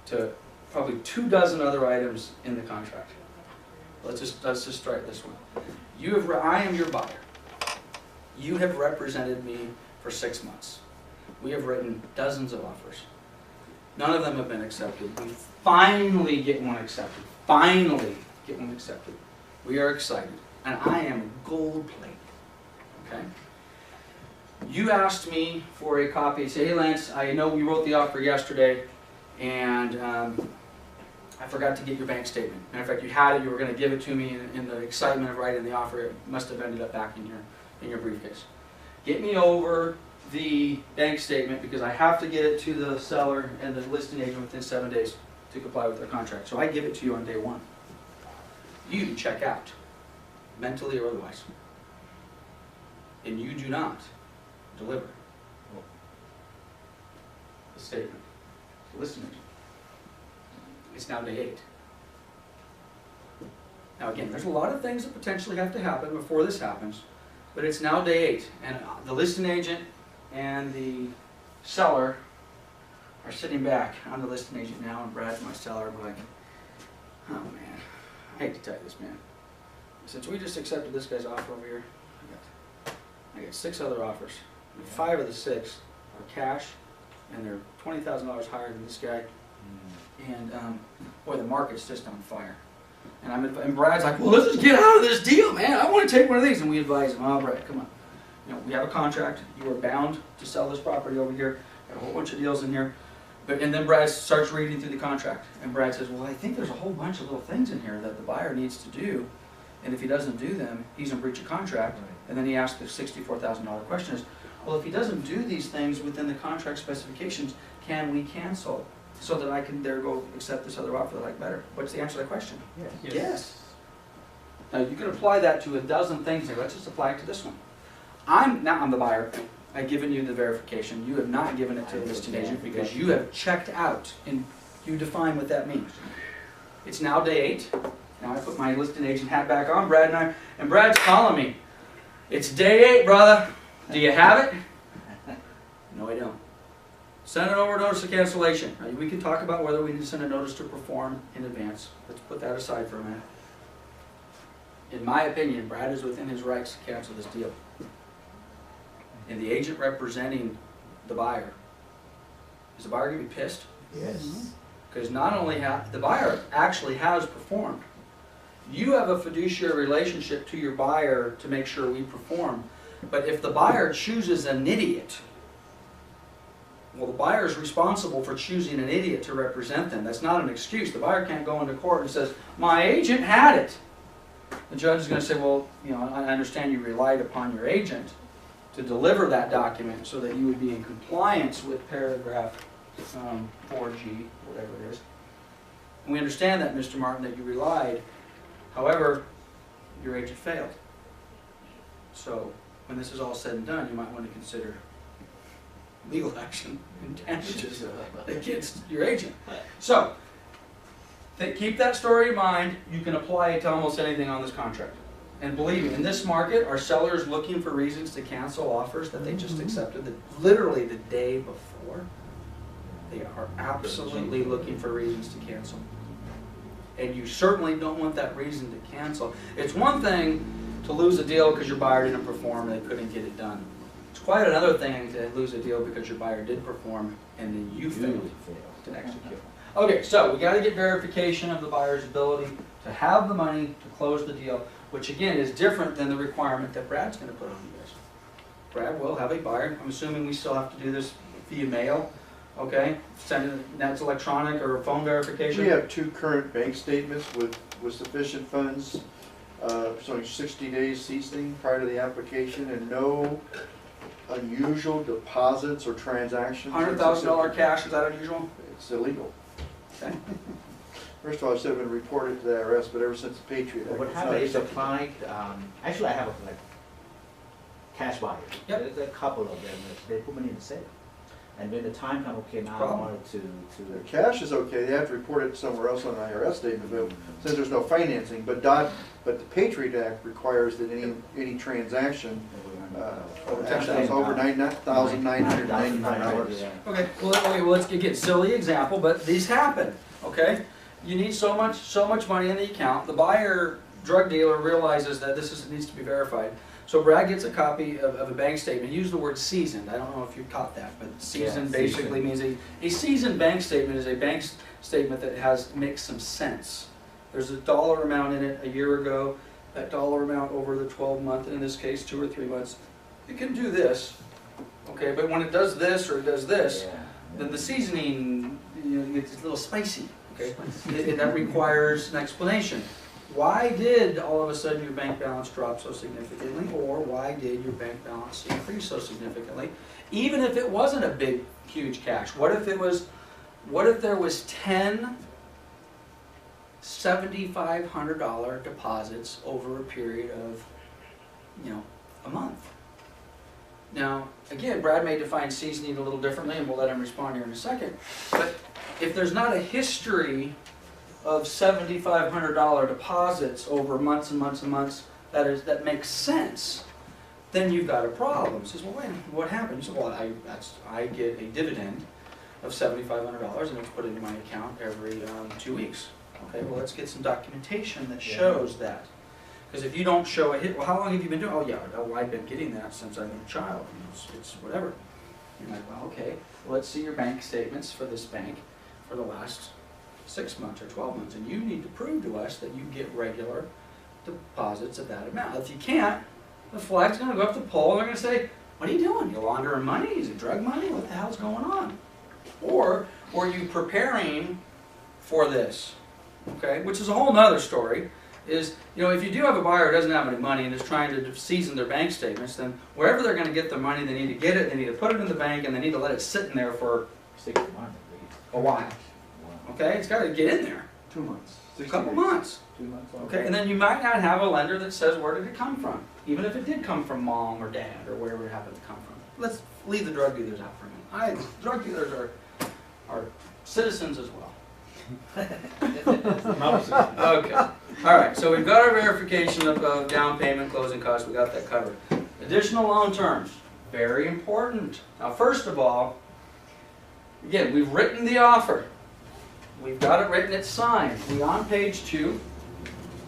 to probably 24 other items in the contract. Let's just start this one. I am your buyer. You have represented me for 6 months. We have written dozens of offers. None of them have been accepted. We finally get one accepted. Finally. get one accepted. We are excited, and I am gold plated, okay? You asked me for a copy, say, hey Lance, I know we wrote the offer yesterday, and I forgot to get your bank statement. Matter of fact, you had it, you were going to give it to me in the excitement of writing the offer. It must have ended up back in your briefcase. Get me over the bank statement because I have to get it to the seller and the listing agent within 7 days to comply with their contract. So I give it to you on day one. You check out, mentally or otherwise. And you do not deliver the statement to the listing agent. It's now day 8. Now again, there's a lot of things that potentially have to happen before this happens, but it's now day 8, and the listing agent and the seller are sitting back. I'm the listing agent now, and Brad's my seller. We're like, oh man, I hate to tell you this, man. Since we just accepted this guy's offer over here, I got 6 other offers. And 5 of the 6 are cash, and they're $20,000 higher than this guy. And boy, the market's just on fire. And Brad's like, well, let's just get out of this deal, man. I want to take one of these. And we advise him, oh, Brad, come on. You know, we have a contract. You are bound to sell this property over here. Got a whole bunch of deals in here. And then Brad starts reading through the contract. And Brad says, well, I think there's a whole bunch of little things in here that the buyer needs to do. And if he doesn't do them, he's in breach of contract. And then he asks the $64,000 question is, well, if he doesn't do these things within the contract specifications, can we cancel so that I can there go accept this other offer that I like better? What's the answer to that question? Yes. Yes. Now you can apply that to a dozen things here. Let's just apply it to this one. I'm the buyer. I've given you the verification. You have not given it to the listing agent because you have checked out, and you define what that means. It's now day 8. Now I put my listing agent hat back on, Brad and Brad's calling me. It's day 8, brother. Do you have it? No, I don't. Send it over notice of cancellation. Now, we can talk about whether we need to send a notice to perform in advance. Let's put that aside for a minute. In my opinion, Brad is within his rights to cancel this deal. And the agent representing the buyer, is the buyer going to be pissed? Yes. Because not only the buyer actually has performed. You have a fiduciary relationship to your buyer to make sure we perform. But if the buyer chooses an idiot, well, the buyer is responsible for choosing an idiot to represent them. That's not an excuse. The buyer can't go into court and says, my agent had it. The judge is going to say, well, you know, I understand you relied upon your agent to deliver that document so that you would be in compliance with paragraph 4G, whatever it is. And we understand that, Mr. Martin, that you relied. However, your agent failed. So when this is all said and done, you might want to consider legal action and damages against your agent. So, keep that story in mind. You can apply it to almost anything on this contract. And believe me, in this market, are sellers looking for reasons to cancel offers that they just accepted literally the day before? They are absolutely looking for reasons to cancel. And you certainly don't want that reason to cancel. It's one thing to lose a deal because your buyer didn't perform and they couldn't get it done. It's quite another thing to lose a deal because your buyer did perform and then you failed to execute. Okay, so we got to get verification of the buyer's ability to have the money to close the deal, which again is different than the requirement that Brad's going to put on you guys. Brad will have a buyer. I'm assuming we still have to do this via mail. Okay, send it, that's electronic or phone verification. We have 2 current bank statements with sufficient funds, so 60 days ceasing prior to the application, and no unusual deposits or transactions. $100,000 cash, is that unusual? It's illegal. Okay. First of all, it should have been reported to the IRS, but ever since the Patriot Act, But what it's not happened is the acceptable. client, actually I have like cash buyers. Yep. There's a couple of them, they put money in the safe. And when the time comes, okay, now I Problem. wanted The to. cash is okay, they have to report it somewhere else on an IRS statement, but since there's no financing, but the Patriot Act requires that any transaction over $9,999. Yeah. Okay, well let's get a silly example, but these happen, okay? You need so much money in the account. The buyer, drug dealer, realizes that needs to be verified. So Brad gets a copy of a bank statement. He used the word seasoned. I don't know if you caught that, but seasoned basically means a seasoned bank statement is a bank statement that makes some sense. There's a dollar amount in it a year ago. That dollar amount over the 12-month, in this case 2 or 3 months, it can do this. Okay, but when it does this or it does this, then the seasoning, you know, it's a little spicy. Okay, that requires an explanation. Why did all of a sudden your bank balance drop so significantly, or why did your bank balance increase so significantly? Even if it wasn't a big, huge cash, what if there was 10 $7,500 deposits over a period of, you know, a month? Now, again, Brad may define seasoning a little differently, and we'll let him respond here in a second. But if there's not a history of $7,500 deposits over months and months and months that makes sense, then you've got a problem. He says, well, wait, what happened? He says, well, I get a dividend of $7,500 and it's put into my account every 2 weeks. Okay, well, let's get some documentation that shows that. Because if you don't show a hit, well, how long have you been doing? Oh, yeah, I've been getting that since I've been a child. You know, it's whatever. You're like, well, okay, well, let's see your bank statements for this bank for the last 6 months or 12 months, and you need to prove to us that you get regular deposits of that amount. If you can't, the flag's going to go up the pole, and they're going to say, what are you doing? You're laundering money? Is it drug money? What the hell's going on? Or are you preparing for this? Okay, which is a whole nother story. Is, you know, if you do have a buyer who doesn't have any money and is trying to season their bank statements, then wherever they're going to get their money, they need to get it, they need to put it in the bank, and they need to let it sit in there for 6 months at least. a while. Okay, it's got to get in there. 2 months. A couple months. 2 months. Okay, and then you might not have a lender that says where did it come from, even if it did come from mom or dad or wherever it happened to come from. Let's leave the drug dealers out for a minute. Drug dealers are citizens as well. Okay. All right. So we've got our verification of down payment, closing costs. We got that covered. Additional loan terms, very important. Now, first of all, again, we've written the offer. We've got it written. It's signed. We on page 2,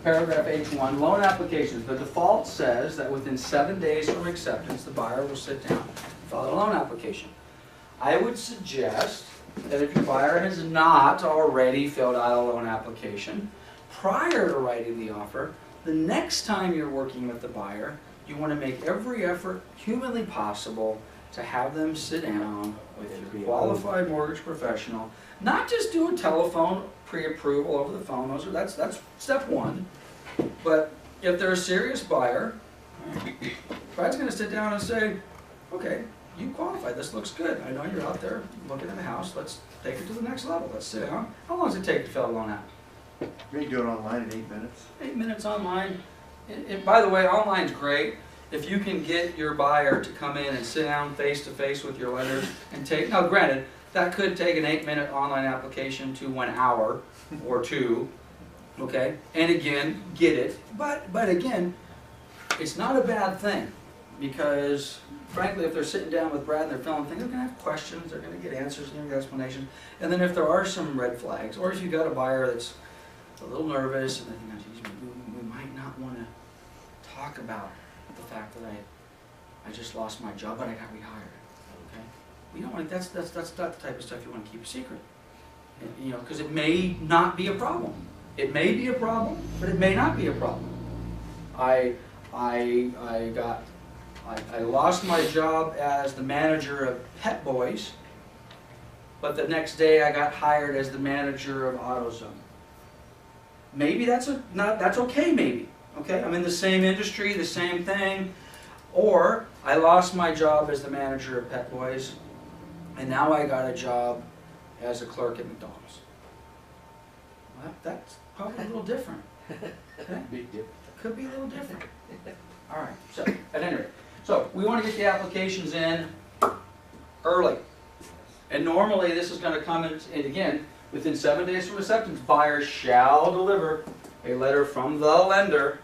paragraph H1, loan applications. The default says that within 7 days from acceptance, the buyer will sit down and file a loan application. I would suggest that if your buyer has not already filled out a loan application prior to writing the offer, the next time you're working with the buyer, you want to make every effort humanly possible to have them sit down with your qualified mortgage professional. Not just do a telephone pre-approval over the phone. That's step one. But if they're a serious buyer, Brad's going to sit down and say, okay, you qualify, this looks good. I know you're out there looking at a house, let's take it to the next level. Let's sit down. How long does it take to fill a loan out? You can do it online in 8 minutes. 8 minutes online. By the way, online's great. If you can get your buyer to come in and sit down face to face with your lender and take, now granted, that could take an 8-minute online application to 1 hour or 2, okay? And again, get it. But again, it's not a bad thing, because frankly, if they're sitting down with Brad and they're filling things, they're going to have questions, they're going to get answers, they're going to get explanations. And then if there are some red flags, or if you've got a buyer that's a little nervous, and then, you know, geez, we might not want to talk about the fact that I just lost my job, but I got rehired. Okay, we don't want, that's not the type of stuff you want to keep a secret. And, you know, because it may not be a problem. It may be a problem, but it may not be a problem. I lost my job as the manager of Pet Boys, but the next day I got hired as the manager of AutoZone. Maybe that's okay, maybe. Okay, I'm in the same industry, the same thing. Or I lost my job as the manager of Pet Boys, and now I got a job as a clerk at McDonald's. Well, that's probably a little different. Okay? Big dip. Could be a little different. All right, so at any rate. So we want to get the applications in early. And normally this is going to come in, and again, within 7 days from acceptance, buyers shall deliver a letter from the lender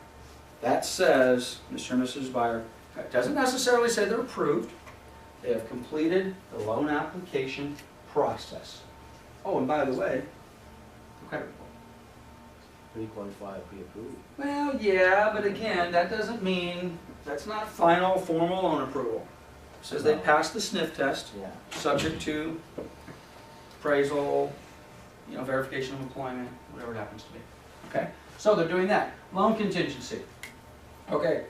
that says, Mr. and Mrs. Buyer, it doesn't necessarily say they're approved. They have completed the loan application process. Oh, and by the way, the credit report. Pre-qualified, pre-approved. Well, yeah, but again, that doesn't mean, that's not final formal loan approval. It says they passed the sniff test, Yeah. subject to appraisal, you know, verification of employment, whatever it happens to be. Okay, so they're doing that. Loan contingency. Okay,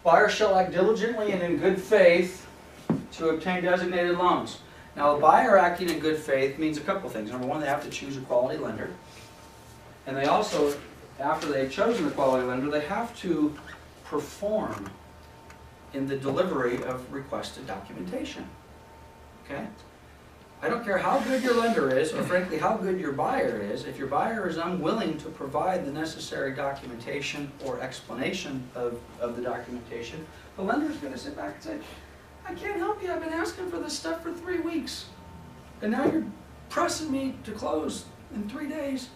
buyers shall act diligently and in good faith to obtain designated loans. Now, a buyer acting in good faith means a couple things. Number one, they have to choose a quality lender. And they also, after they've chosen the quality lender, they have to perform in the delivery of requested documentation. Okay? I don't care how good your lender is, or frankly how good your buyer is, if your buyer is unwilling to provide the necessary documentation or explanation of the documentation, the lender is going to sit back and say, I can't help you, I've been asking for this stuff for 3 weeks. And now you're pressing me to close in 3 days.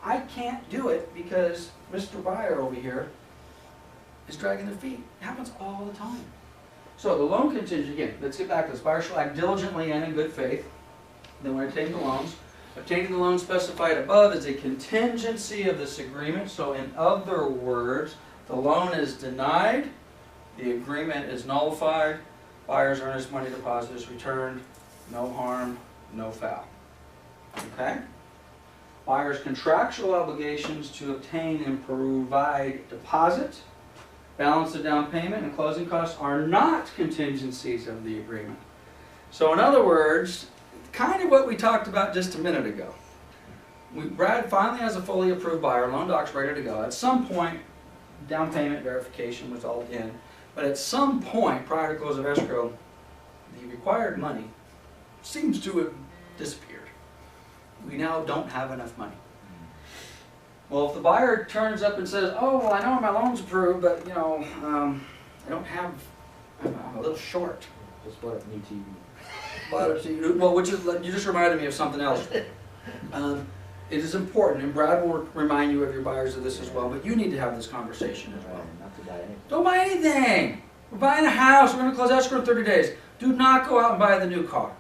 I can't do it because Mr. Buyer over here is dragging their feet. It happens all the time. So the loan contingency, again, let's get back to this. Buyer shall act diligently and in good faith. Then we're obtaining the loans. Obtaining the loan specified above is a contingency of this agreement. So in other words, the loan is denied, the agreement is nullified, buyer's earnest money deposit is returned, no harm, no foul. Okay? Buyer's contractual obligations to obtain and provide deposit, balance of down payment, and closing costs are not contingencies of the agreement. So in other words, kind of what we talked about just a minute ago. Brad finally has a fully approved buyer, loan doc's ready to go. At some point, down payment verification was all in, but at some point prior to close of escrow, the required money seems to have disappeared. We now don't have enough money. Well, if the buyer turns up and says, oh, well, I know my loan's approved, but, you know, I don't have, I'm a little short. Just bought a new TV. Well, which is, you just reminded me of something else. It is important, and Brad will remind you of your buyers of this as well, but you need to have this conversation as well. Not to buy anything. Don't buy anything. We're buying a house. We're going to close escrow in 30 days. Do not go out and buy the new car.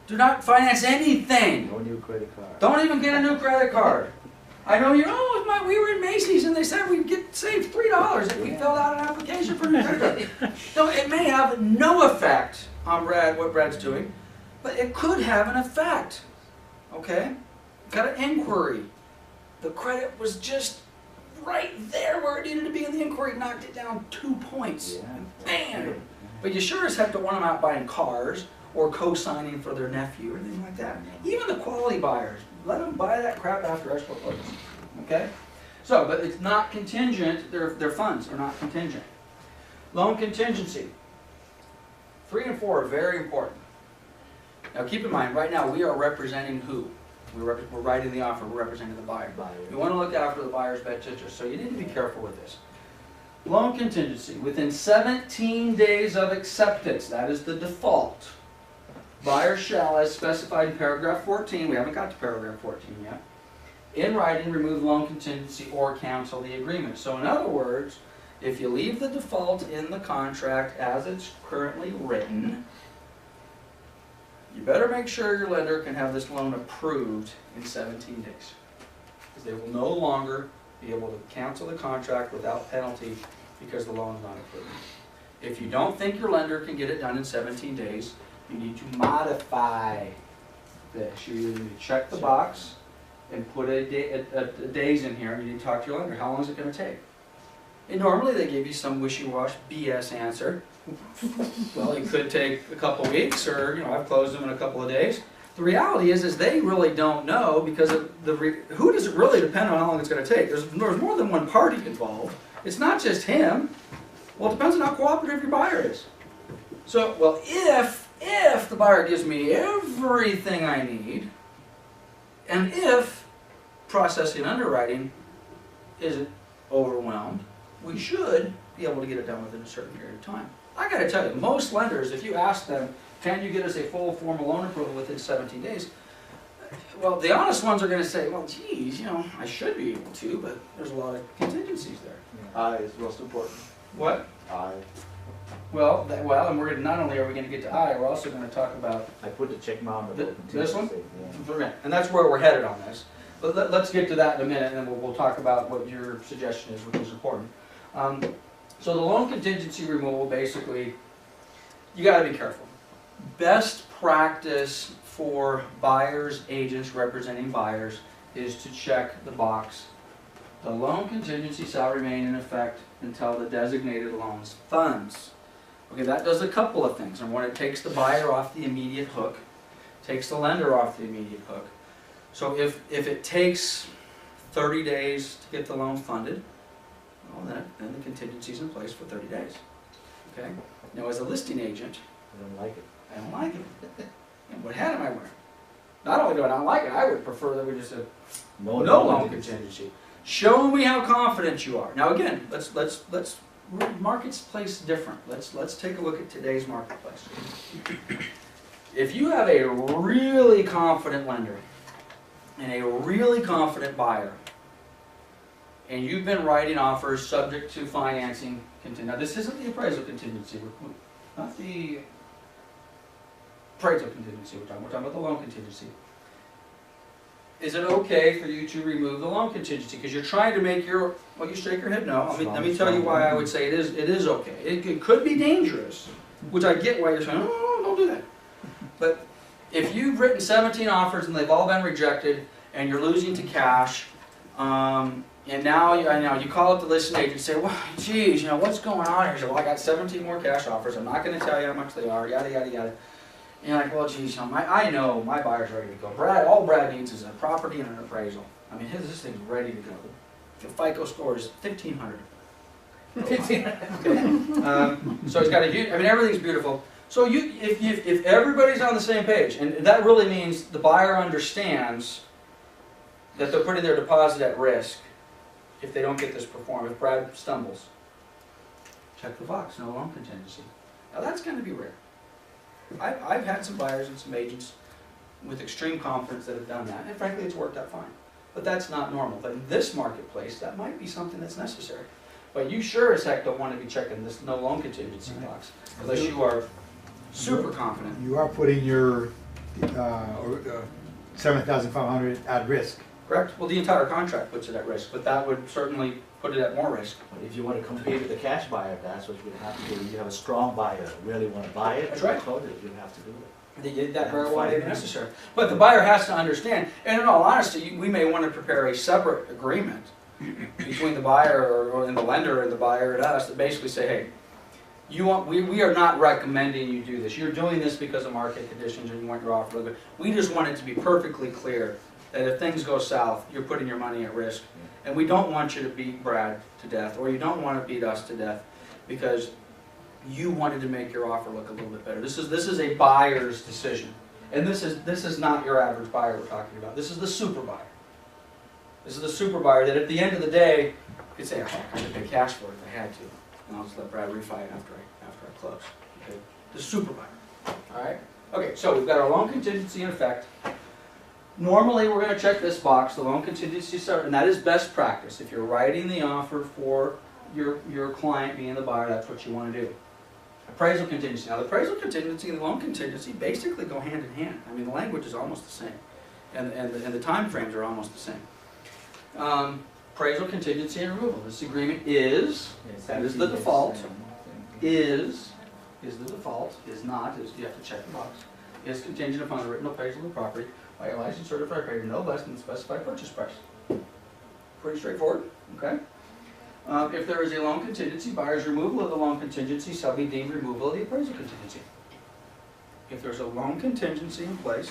Do not finance anything. No new credit card. Don't even get a new credit card. I know we were in Macy's and they said we'd get saved $3 if we filled out an application for a new credit card. So it may have no effect on what Brad's doing, but it could have an effect. Okay? Got an inquiry. The credit was just right there where it needed to be in the inquiry, knocked it down 2 points. Yeah. Bam! But you sure as heck don't want them out buying cars or co-signing for their nephew or anything like that. Even the quality buyers, let them buy that crap after escrow closes. Okay? So, but it's not contingent, their funds are not contingent. Loan contingency. 3 and 4 are very important. Now keep in mind, right now we are representing who? We're writing the offer, we're representing the buyer. We want to look after the buyer's best interest, so you need to be careful with this. Loan contingency, within 17 days of acceptance, that is the default. Buyer shall, as specified in paragraph 14, we haven't got to paragraph 14 yet, in writing remove loan contingency or cancel the agreement. So in other words, if you leave the default in the contract as it's currently written, you better make sure your lender can have this loan approved in 17 days. Because they will no longer be able to cancel the contract without penalty because the loan is not approved. If you don't think your lender can get it done in 17 days, you need to modify this. You either need to check the box and put a days in here, and you need to talk to your lender. How long is it going to take? And normally they give you some wishy-washy BS answer. Well, it could take a couple weeks, or I've closed them in a couple of days. The reality is they really don't know, because who does it really depend on how long it's going to take? There's more than one party involved. It's not just him. Well, it depends on how cooperative your buyer is. So, well, if the buyer gives me everything I need, and if processing and underwriting isn't overwhelmed, we should be able to get it done within a certain period of time. I got to tell you, most lenders, if you ask them, can you get us a full formal loan approval within 17 days? Well, the honest ones are going to say, well, geez, I should be able to, but there's a lot of contingencies there. I is most important. What? I. Well, and we're not only are we going to get to I, we're also going to talk about I put the check mark on the this one? Yeah. And that's where we're headed on this. But let's get to that in a minute, and then we'll talk about what your suggestion is, which is important. So the loan contingency removal, basically, you got to be careful. Best practice for buyers, agents representing buyers, is to check the box. The loan contingency shall remain in effect until the designated loan's funds. Okay, that does a couple of things. And one, it takes the buyer off the immediate hook, takes the lender off the immediate hook. So if it takes 30 days to get the loan funded, well, then the contingency's in place for 30 days. Okay? Now, as a listing agent, I don't like it. I don't like it. And what hat am I wearing? Not only do I not like it, I would prefer that we just said no loan contingency. Show me how confident you are. Now again, let's markets place different. Let's take a look at today's marketplace. If you have a really confident lender and a really confident buyer, and you've been writing offers subject to financing, now this isn't the appraisal contingency, not the appraisal contingency we're talking about the loan contingency. Is it okay for you to remove the loan contingency? Because you're trying to make your, well, you shake your head no. Let me tell you why I would say it is okay. It could be dangerous, which I get why you're saying, oh, don't do that. But if you've written 17 offers and they've all been rejected and you're losing to cash, and now you call up the listing agent and say, well, geez, what's going on here? He said, well, I got 17 more cash offers. I'm not going to tell you how much they are, yada, yada, yada. And you're like, well, geez, I know my buyer's ready to go. all Brad needs is a property and an appraisal. I mean, this thing's ready to go. The FICO score is 1,500. 1,500. Okay. So he's got a huge, everything's beautiful. So if everybody's on the same page, and that really means the buyer understands that they're putting their deposit at risk if they don't get this performed. If Brad stumbles, check the box, no loan contingency. Now that's going to be rare. I've had some buyers and some agents with extreme confidence that have done that, and frankly it's worked out fine. But that's not normal. But in this marketplace, that might be something that's necessary. But you sure as heck don't want to be checking this no loan contingency box unless you are super confident. You are putting your 7,500 at risk. Correct? Well, the entire contract puts it at risk, but that would certainly put it at more risk. But if you want to compete with the cash buyer, that's what you have to do. You have a strong buyer, really want to buy it, that's right. You have to do it. That very well may be necessary. But the buyer has to understand, and in all honesty, we may want to prepare a separate agreement between the buyer or the lender and the buyer and us that basically say, hey, we are not recommending you do this. You're doing this because of market conditions and you want your offer a little bit. We just want it to be perfectly clear that if things go south, you're putting your money at risk. And we don't want you to beat Brad to death, or you don't want to beat us to death because you wanted to make your offer look a little bit better. This is a buyer's decision. And this is not your average buyer we're talking about. This is the super buyer. This is the super buyer that at the end of the day could say, oh, I could pay cash for it if I had to. And I'll just let Brad refi it after I close. Okay? The super buyer. Alright? Okay, so we've got our loan contingency in effect. Normally we're going to check this box, the loan contingency, and that is best practice. If you're writing the offer for your client being the buyer, that's what you want to do. Appraisal contingency. Now the appraisal contingency and the loan contingency basically go hand in hand. I mean the language is almost the same. And the time frames are almost the same. Appraisal contingency and removal. This agreement is, that is the default, is the default, is not, you have to check the box, is contingent upon the written appraisal of the property by a licensed certified appraiser no less than the specified purchase price. Pretty straightforward, okay? If there is a loan contingency, buyer's removal of the loan contingency shall be deemed removal of the appraisal contingency. If there's a loan contingency in place,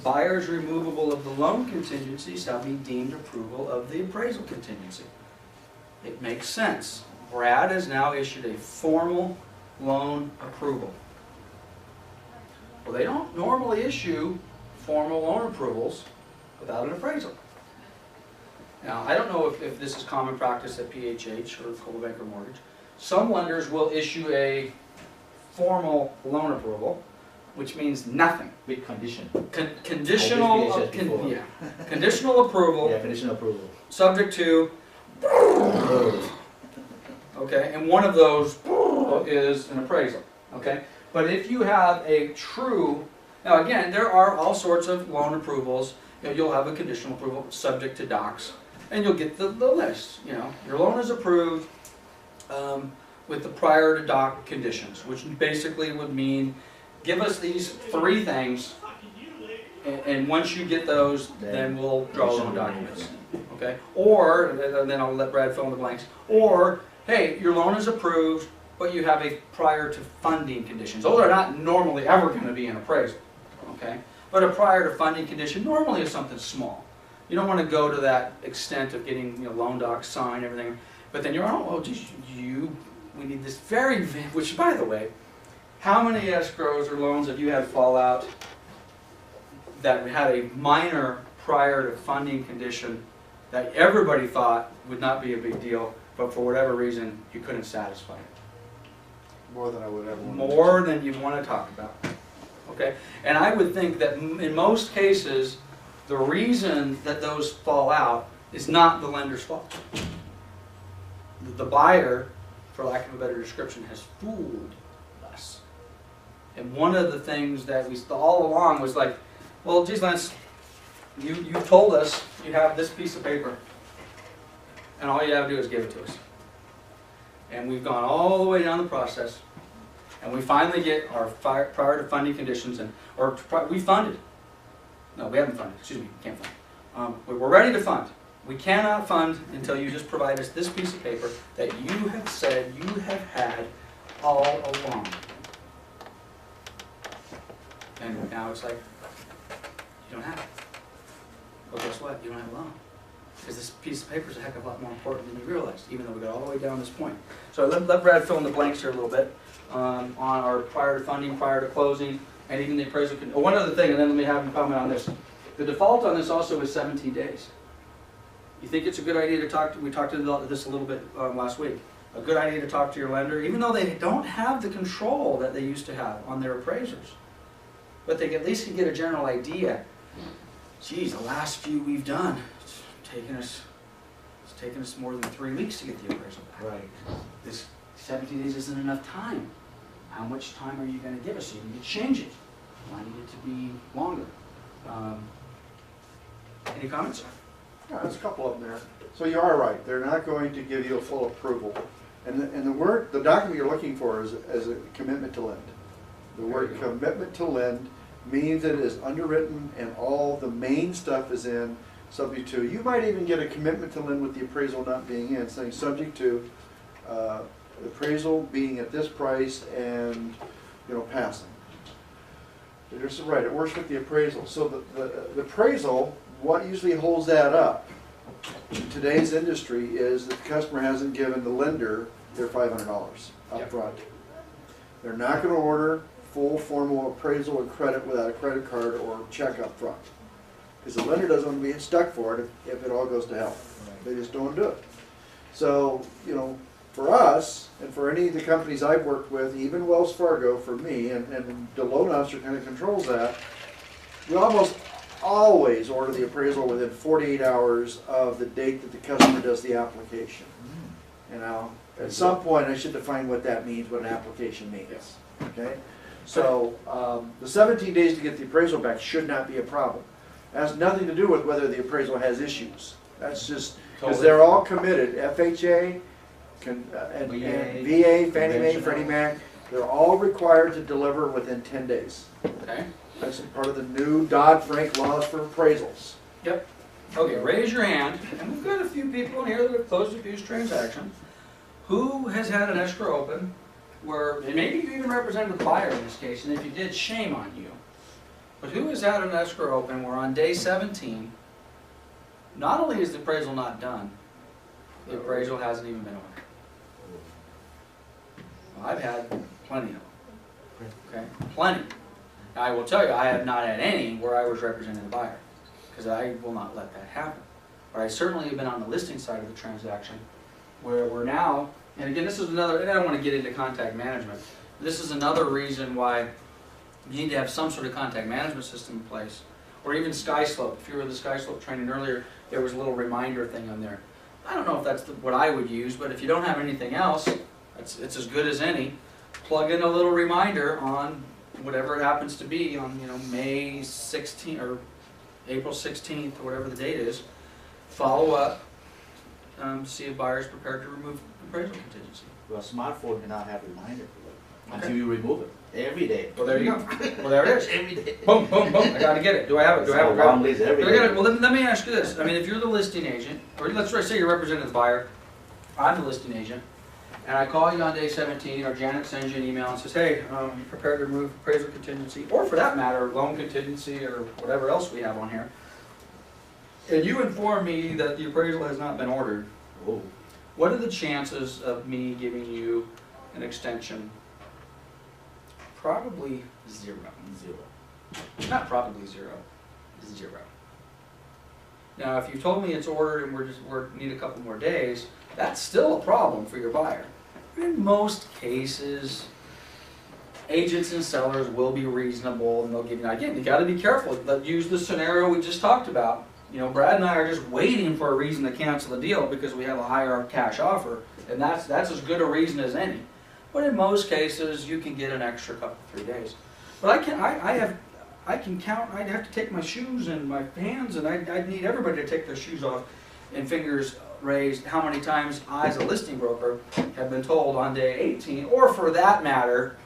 buyer's removable of the loan contingency shall be deemed approval of the appraisal contingency. It makes sense. Brad has now issued a formal loan approval. Well, they don't normally issue formal loan approvals without an appraisal. Now, I don't know if this is common practice at PHH or Coldwell Banker Mortgage. Some lenders will issue a formal loan approval, which means nothing. With condition. Conditional approval. Yeah, conditional approval. Subject to. Okay, and one of those is an appraisal. Okay, but if you have a true, now again, there are all sorts of loan approvals. You'll have a conditional approval subject to docs, and you'll get the list. Your loan is approved with the prior to doc conditions, which basically would mean give us these 3 things, And once you get those, then we'll draw loan documents, okay? Or, and then I'll let Brad fill in the blanks, or, hey, your loan is approved, but you have a prior to funding conditions. Those are not normally ever gonna be an appraisal, okay? But a prior to funding condition normally is something small. You don't wanna go to that extent of getting, loan docs signed, everything, but then you're, oh, geez, we need this which by the way, how many escrows or loans have you had fall out that had a minor prior to funding condition that everybody thought would not be a big deal, but for whatever reason, you couldn't satisfy it? More than I would ever want. More than you want to talk about, okay? And I would think that in most cases, the reason that those fall out is not the lender's fault. The buyer, for lack of a better description, has fooled us. And one of the things that we all along was like, well, geez, Lance, you told us you have this piece of paper, and all you have to do is give it to us. And we've gone all the way down the process, and we finally get our prior to funding conditions, we funded. No, we haven't funded, excuse me, we can't fund. We're ready to fund. We cannot fund until you just provide us this piece of paper that you have said you have had all along. And now it's like, you don't have it. Well, guess what? You don't have a loan. Because this piece of paper is a heck of a lot more important than you realized, even though we got all the way down this point. So let Brad fill in the blanks here a little bit on our prior to funding, prior to closing, and even the appraisal. One other thing, and then let me have him comment on this. The default on this also is 17 days. You think it's a good idea to talk to, we talked about this a little bit last week, a good idea to talk to your lender, even though they don't have the control that they used to have on their appraisers. But they at least can get a general idea. Geez, the last few we've done, it's taken us more than 3 weeks to get the appraisal back. Right. This 17 days isn't enough time. How much time are you going to give us so you can change it? I need it to be longer. Any comments? Yeah, there's a couple of them there. So you are right, they're not going to give you a full approval. And the document you're looking for is a commitment to lend. The word commitment to lend means it is underwritten and all the main stuff is in, subject to. You might even get a commitment to lend with the appraisal not being in, saying subject to appraisal being at this price and, passing. You're so right, it works with the appraisal. So the appraisal, what usually holds that up in today's industry is that the customer hasn't given the lender their $500 up front. They're not going to order full formal appraisal and credit without a credit card or check up front. Because the lender doesn't want to be stuck for it if it all goes to hell. They just don't do it. So, for us, and for any of the companies I've worked with, even Wells Fargo for me, and the loan officer kind of controls that, we almost always order the appraisal within 48 hours of the date that the customer does the application. At some point I should define what that means, what an application means. Okay? So the 17 days to get the appraisal back should not be a problem. It has nothing to do with whether the appraisal has issues. That's just because they're all committed. FHA, and VA, Fannie Mae, Freddie Mac, they're all required to deliver within 10 days. Okay. That's part of the new Dodd-Frank laws for appraisals. Yep. Okay, raise your hand, and we've got a few people in here that have closed a few transactions. Who has had an escrow open where, and maybe you even represented the buyer in this case, and if you did, shame on you. But who has had an escrow open where on day 17, not only is the appraisal not done, the appraisal hasn't even been ordered? Well, I've had plenty of them. Okay, plenty. Now, I will tell you, I have not had any where I was representing the buyer, because I will not let that happen. But I certainly have been on the listing side of the transaction, where we're now, and again, this is another, and I don't want to get into contact management, this is another reason why you need to have some sort of contact management system in place, or even SkySlope. If you were the SkySlope training earlier, there was a little reminder thing on there. I don't know if that's what I would use, but if you don't have anything else, it's as good as any. Plug in a little reminder on whatever it happens to be on, May 16th or April 16th or whatever the date is. Follow up, see if buyer's prepared to remove appraisal contingency. Well, a smartphone can now have a reminder for until you remove it, every day. Well, there you go. Well, there it is. Every day. Boom, boom, boom. I gotta get it. Do I have it? Do I have it? Long list every Do I get day. it? Well, let me ask you this. I mean, if you're the listing agent, or let's say you're representing the buyer, I'm the listing agent, and I call you on day 17, or Janet sends you an email and says, hey, you prepared to remove appraisal contingency, or for that matter, loan contingency, or whatever else we have on here, and you inform me that the appraisal has not been ordered, Oh, what are the chances of me giving you an extension? Probably zero. zero. Not probably zero, zero. Now, if you told me it's ordered and we need a couple more days, that's still a problem for your buyer. In most cases, agents and sellers will be reasonable and they'll give you, again, you gotta be careful. Use the scenario we just talked about. You know, Brad and I are just waiting for a reason to cancel the deal because we have a higher cash offer, and that's as good a reason as any. But in most cases, you can get an extra couple, 3 days. But I can count, I'd have to take my shoes and my hands, and I'd need everybody to take their shoes off and fingers raised how many times I, as a listing broker, have been told on day 18, or for that matter,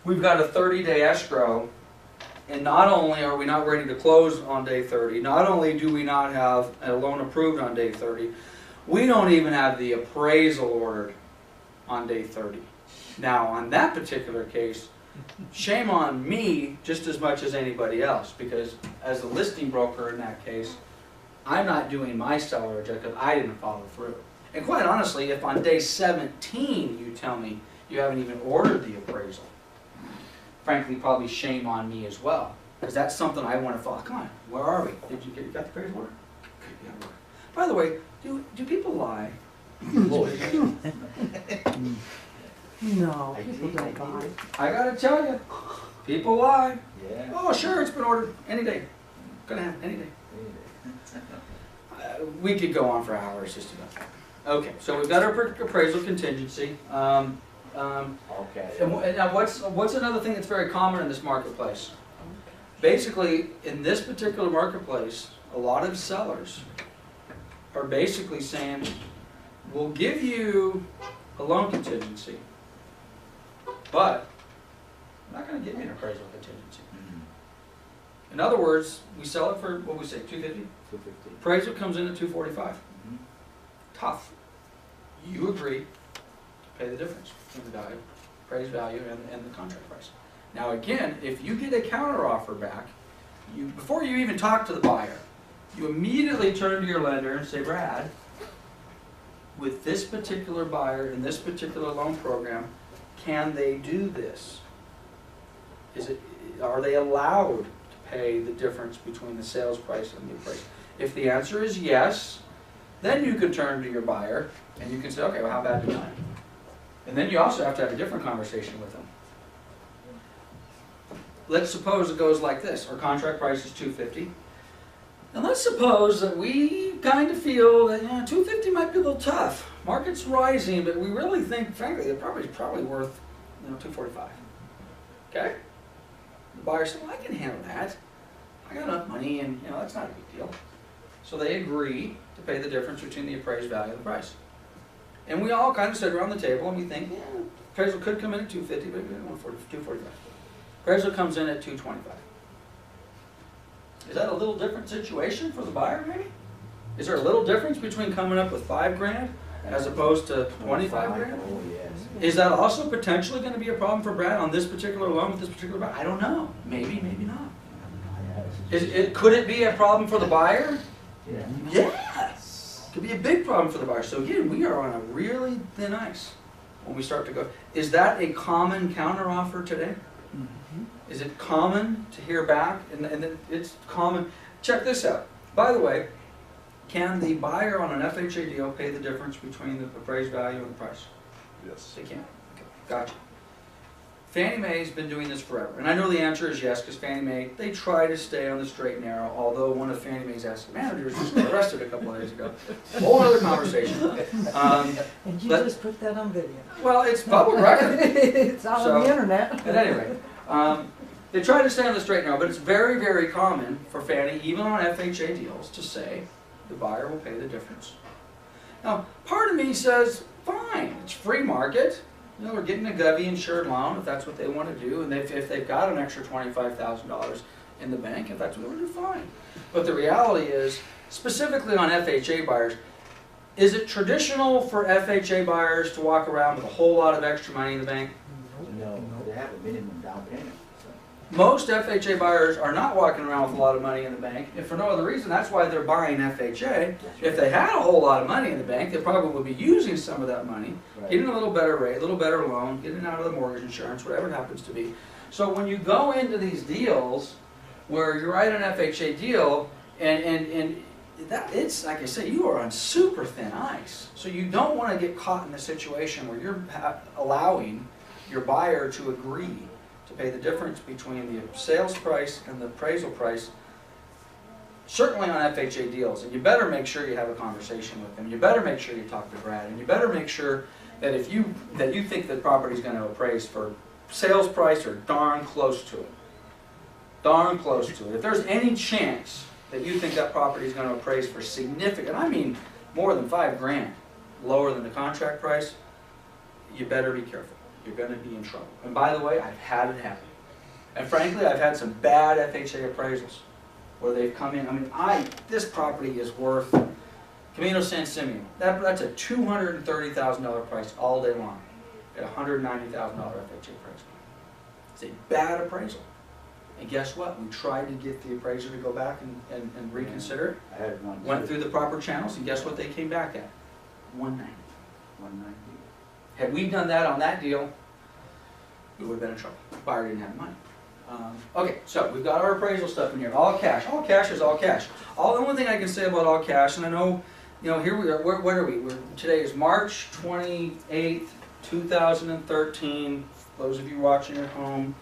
we've got a 30-day escrow, and not only are we not ready to close on day 30, not only do we not have a loan approved on day 30, we don't even have the appraisal ordered on day 30. Now, on that particular case, shame on me just as much as anybody else, because as a listing broker in that case, I'm not doing my seller a job because I didn't follow through. And quite honestly, if on day 17 you tell me you haven't even ordered the appraisal, frankly, probably shame on me as well, because that's something I want to follow. Come on, where are we? Did you got the appraisal order? Okay, yeah. By the way, do people lie? No, people don't buy. I gotta tell you, people lie. Yeah. Oh, sure, it's been ordered any day. Gonna happen any day. We could go on for hours just about that. Okay, so we've got our appraisal contingency. Okay. And now what's another thing that's very common in this marketplace? Basically, in this particular marketplace, a lot of sellers are basically saying, we'll give you a loan contingency, but I'm not going to give you an appraisal contingency. In other words, we sell it for, what we say, $250? 250. Appraisal comes in at $245. Mhm. Tough. You agree to pay the difference between the value, appraised value, and the contract price. Now again, if you get a counter offer back, before you even talk to the buyer, you immediately turn to your lender and say, Brad, with this particular buyer in this particular loan program, can they do this? Are they allowed to pay the difference between the sales price and the appraisal? If the answer is yes, then you can turn to your buyer and you can say, okay, well, how bad did I? And then you also have to have a different conversation with them. Let's suppose it goes like this. Our contract price is $250. And let's suppose that we kind of feel that $250 might be a little tough. Market's rising, but we really think, frankly, it's probably worth $245. Okay? The buyer said, well, I can handle that. I got enough money, and that's not a big deal. So they agree to pay the difference between the appraised value and the price. And we all kind of sit around the table and we think, appraisal could come in at $250, but we don't want $245. Appraisal comes in at $225. Is that a little different situation for the buyer, maybe? Is there a little difference between coming up with $5,000 as opposed to $25,000? Oh, yes. Is that also potentially going to be a problem for Brad on this particular loan with this particular buyer? I don't know. Maybe, maybe not. Could it be a problem for the buyer? Yeah. Yes. Could be a big problem for the buyer. So again, we are on a really thin ice when we start to go. Is that a common counteroffer today? Is it common to hear back? And it's common. Check this out. By the way, can the buyer on an FHA deal pay the difference between the appraised value and the price? Yes. They can. Okay. Gotcha. Fannie Mae's been doing this forever. And I know the answer is yes, because Fannie Mae, they try to stay on the straight and narrow, although one of Fannie Mae's asset managers just got arrested a couple of days ago. Whole other conversation. And you just put that on video. Well, it's public record. It's out on the internet. At any rate, they try to stay on the straight and narrow, but it's very, very common for Fannie, even on FHA deals, to say the buyer will pay the difference. Now, part of me says, fine, it's free market. You know, they're getting a Govy insured loan if that's what they want to do, and if they've got an extra $25,000 in the bank, if that's what they want to do, fine. But the reality is, specifically on FHA buyers, is it traditional for FHA buyers to walk around with a whole lot of extra money in the bank? No, they have a minimum down payment, so. Most FHA buyers are not walking around with a lot of money in the bank, and for no other reason, that's why they're buying FHA. If they had a whole lot of money in the bank, they probably would be using some of that money, Right. getting a little better rate, a little better loan, getting out of the mortgage insurance, whatever it happens to be. So when you go into these deals where you write an FHA deal, and that, it's like I say, you are on super thin ice. So you don't want to get caught in a situation where you're allowing your buyer to agree to pay the difference between the sales price and the appraisal price, certainly on FHA deals. And you better make sure you have a conversation with them. You better make sure you talk to Brad, and you better make sure that if you think the property is going to appraise for sales price or darn close to it. Darn close to it. If there's any chance that you think that property is going to appraise for significant, I mean more than $5,000 lower than the contract price, you better be careful. You're going to be in trouble. And by the way, I've had it happen. And frankly, I've had some bad FHA appraisals where they've come in. I mean, this property is worth, Camino San Simeon, that's a $230,000 price all day long at a $190,000 FHA price. It's a bad appraisal. And guess what? We tried to get the appraiser to go back and reconsider it. I had one. Went through the proper channels, and guess what they came back at? 190. 190. Had we done that on that deal, we would have been in trouble. The buyer didn't have the money. Okay, so we've got our appraisal stuff in here. All cash. All cash is all cash. The only thing I can say about all cash, and I know, you know, here we are. What are we? Today is March 28th, 2013. Those of you watching at home,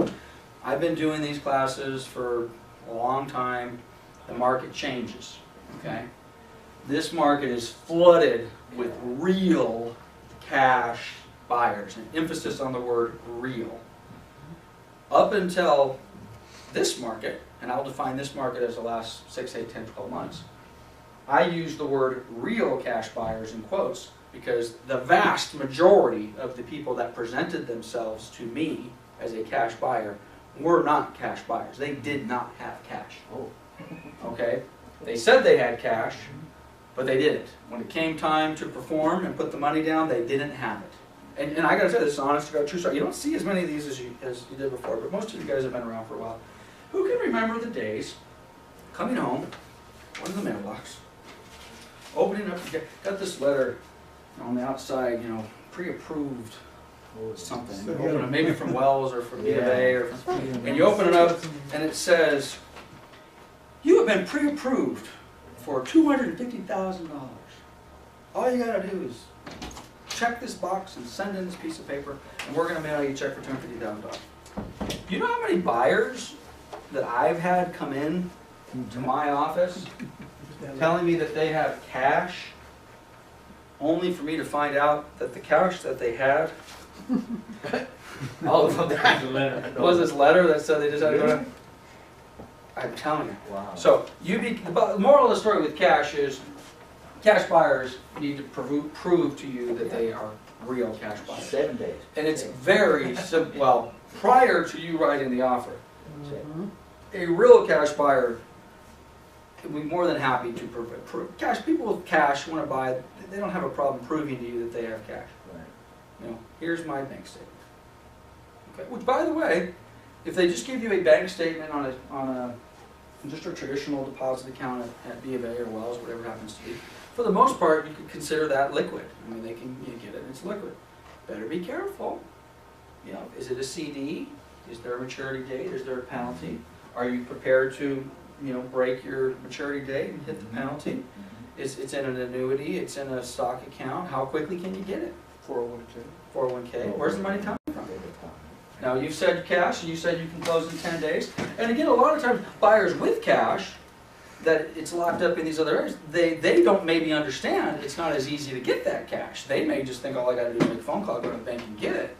I've been doing these classes for a long time. The market changes, okay? This market is flooded with real cash buyers, an emphasis on the word real. Up until this market, and I'll define this market as the last 6, 8, 10, 12 months, I use the word real cash buyers in quotes because the vast majority of the people that presented themselves to me as a cash buyer were not cash buyers. They did not have cash. Oh. Okay? They said they had cash, but they didn't. When it came time to perform and put the money down, they didn't have it. And I gotta say, this is honest to God, true story. You don't see as many of these as you did before, but most of you guys have been around for a while. Who can remember the days coming home, going to the mailbox, opening up, got this letter on the outside, you know, pre-approved something. You open it, maybe from Wells or from B of A, or from, and you open it up and it says, you have been pre-approved for $250,000. All you gotta do is check this box and send in this piece of paper, and we're gonna mail you a check for $250,000. You know how many buyers that I've had come in to my office telling me that they have cash, only for me to find out that the cash that they had, all of them, was this letter that said they just had to go to. I'm telling you. Wow. So the moral of the story with cash is, cash buyers need to prove to you that they are real cash buyers. 7 days. And it's very simple. Well, prior to you writing the offer, a real cash buyer can be more than happy to prove. Cash, people with cash want to buy, they don't have a problem proving to you that they have cash. Right. You know, here's my bank statement. Okay. Which, by the way, if they just give you a bank statement on a just a traditional deposit account at B of A or Wells, whatever it happens to be, for the most part, you could consider that liquid. I mean, you get it, it's liquid. Better be careful. You know, is it a CD? Is there a maturity date? Is there a penalty? Are you prepared to, you know, break your maturity date and hit the penalty? It's in an annuity, it's in a stock account. How quickly can you get it? 401k. Where's the money coming from? Now, you've said cash, and you said you can close in 10 days. And again, a lot of times, buyers with cash, that it's locked up in these other areas, they don't maybe understand it's not as easy to get that cash. They may just think all I got to do is make a phone call, go to the bank and get it.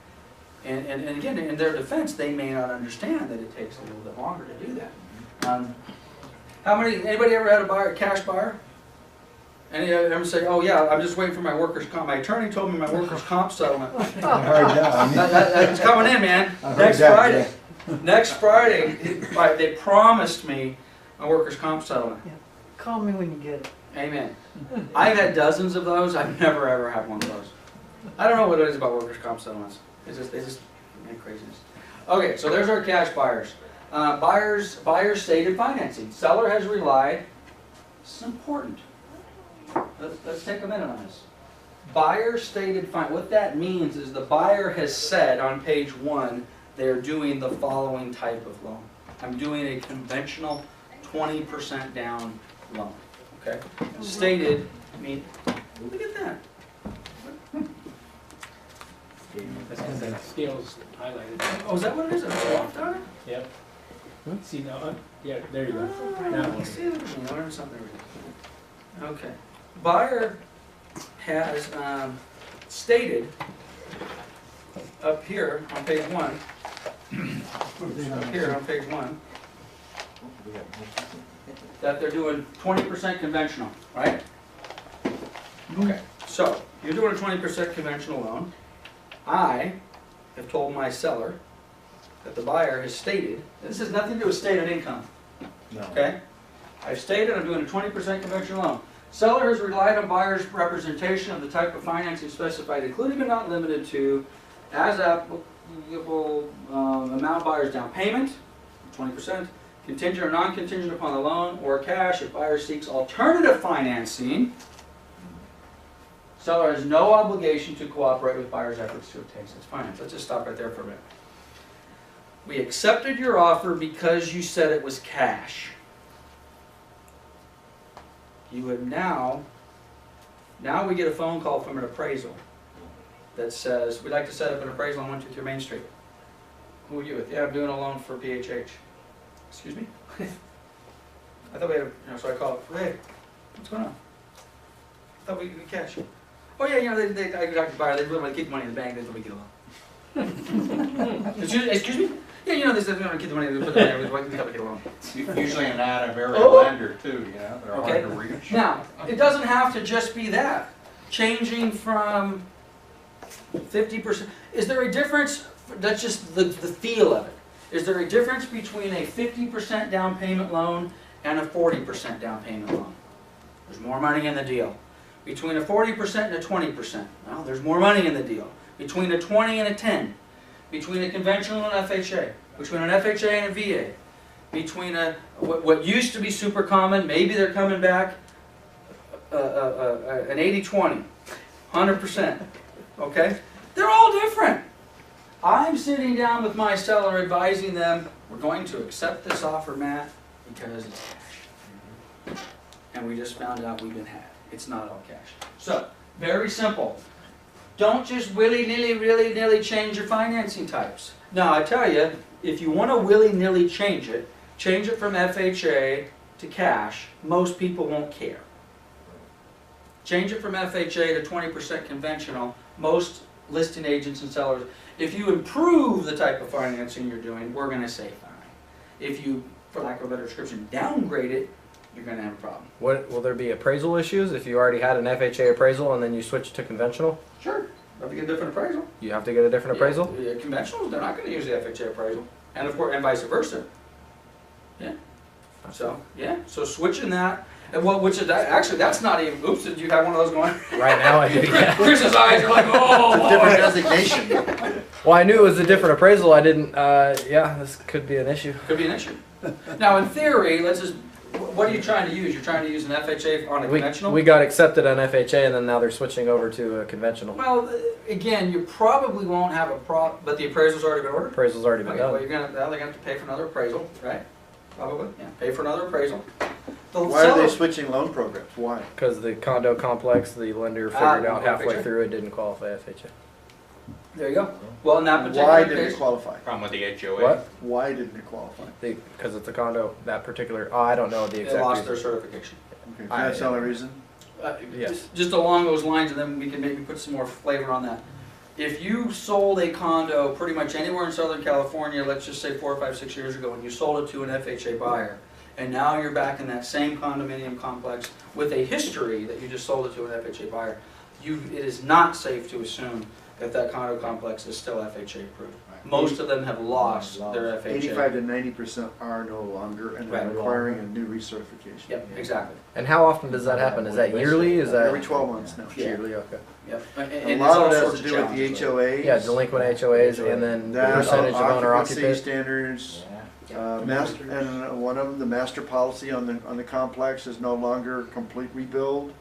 And again, in their defense, they may not understand that it takes a little bit longer to do that. Anybody ever had a cash buyer? Any of them say, oh yeah, I'm just waiting for my workers' comp. My attorney told me my workers' comp settlement. I heard that. It's coming in, man. I heard Next that, Friday. Next Friday, they promised me a workers' comp settlement. Call me when you get it. Amen. I've had dozens of those. I've never ever had one of those. I don't know what it is about workers' comp settlements. They just make craziness. Okay, so there's our cash buyers. Buyers stated financing. Seller has relied. This is important. Let's take a minute on this. Buyer stated financing. What that means is the buyer has said on page 1 they're doing the following type of loan. I'm doing a conventional 20% down loan. Okay? Stated, I mean, look at that. That's because the scale's highlighted. Oh, is that what it is? It's off down there? Yep. See now, yeah, there you go. Now, Now, I see what you mean. I learned something. Okay. Buyer has stated up here on page 1, up here on page 1, that they're doing 20% conventional, right? Okay, so you're doing a 20% conventional loan. I have told my seller that the buyer has stated, this has nothing to do with stated income, No. okay? I've stated I'm doing a 20% conventional loan. Seller has relied on buyer's representation of the type of financing specified, including but not limited to, as applicable, amount buyer's down payment, 20%, contingent or non-contingent upon the loan, or cash if buyer seeks alternative financing. Seller has no obligation to cooperate with buyer's efforts to obtain such finance. Let's just stop right there for a minute. We accepted your offer because you said it was cash. You would now we get a phone call from an appraisal that says, we'd like to set up an appraisal on 123 Main Street. Who are you with? Yeah, I'm doing a loan for PHH. Excuse me? I thought we had so I call it, hey, what's going on? I thought we could cash. Oh yeah, I talked to the buyer, they really want to keep the money in the bank, they thought we get a loan. Excuse me? Yeah, they said they want to keep the money, they put the money, we thought we get a loan. Usually an out of area Oh. lender too, you know, they're Okay. hard to reach. Now, it doesn't have to just be that. Changing from 50%, is there a difference, that's just the feel of it. Is there a difference between a 50% down payment loan and a 40% down payment loan? There's more money in the deal. Between a 40% and a 20%, well, there's more money in the deal. Between a 20 and a 10. Between a conventional and FHA. Between an FHA and a VA. Between what used to be super common, maybe they're coming back, an 80-20, 100%, okay? They're all different. I'm sitting down with my seller advising them, we're going to accept this offer, Matt, because it's cash. And we just found out we've been had. It's not all cash. So, very simple. Don't just willy-nilly change your financing types. Now, I tell you, if you want to willy-nilly change it from FHA to cash, most people won't care. Change it from FHA to 20% conventional, most listing agents and sellers, if you improve the type of financing you're doing, we're going to say fine. If you, for lack of a better description, downgrade it, you're going to have a problem. What, will there be appraisal issues if you already had an FHA appraisal and then you switch to conventional? Sure. You have to get a different appraisal. You have to get a different appraisal? Yeah, conventionals, they're not going to use the FHA appraisal. And of course, and vice versa. Yeah. So, yeah. So switching that, and well, which is actually, that's not even, oops, did you have one of those going? Right now I do, yeah. Chris's eyes are like, oh, Different Lord. designation. Well, I knew it was a different appraisal. I didn't, yeah, this could be an issue. Could be an issue. Now, in theory, let's just, what are you trying to use? You're trying to use an FHA on a conventional? We got accepted on FHA and then now they're switching over to a conventional. Well, again, you probably won't have a but the appraisal's already been ordered? Appraisal's already been Okay, well, done. you're gonna, now they're gonna have to pay for another appraisal, right? Probably, yeah, pay for another appraisal. The Why are they seller- switching loan programs? Why? Because the condo complex, the lender figured out halfway FHA. through it didn't qualify FHA. There you go. Well, in that particular Why case. didn't it qualify? Problem with the HOA. What? Why didn't it qualify? Because it's a condo, that particular, oh, I don't know the They exact lost their reason. certification. Okay, that's the only reason? Yes. Just along those lines, and then we can maybe put some more flavor on that. If you sold a condo pretty much anywhere in Southern California, let's just say 4, 5, 6 years ago, and you sold it to an FHA buyer, and now you're back in that same condominium complex with a history that you just sold it to an FHA buyer, it is not safe to assume that that condo complex is still FHA approved. Most of them have lost their FHA. 85 to 90% are no longer, and they're Right. requiring a new recertification. Yep, exactly. And how often does that happen? Is that yearly? Is that Every 12 months now. yearly? Okay. Yep. And A there's lot all of it has sorts to of do with the challenges. HOAs. Yeah, delinquent HOAs, and then the That, percentage of owner occupancy occupant. standards, Yeah. master, and one of them, the master policy on the complex is no longer complete rebuild.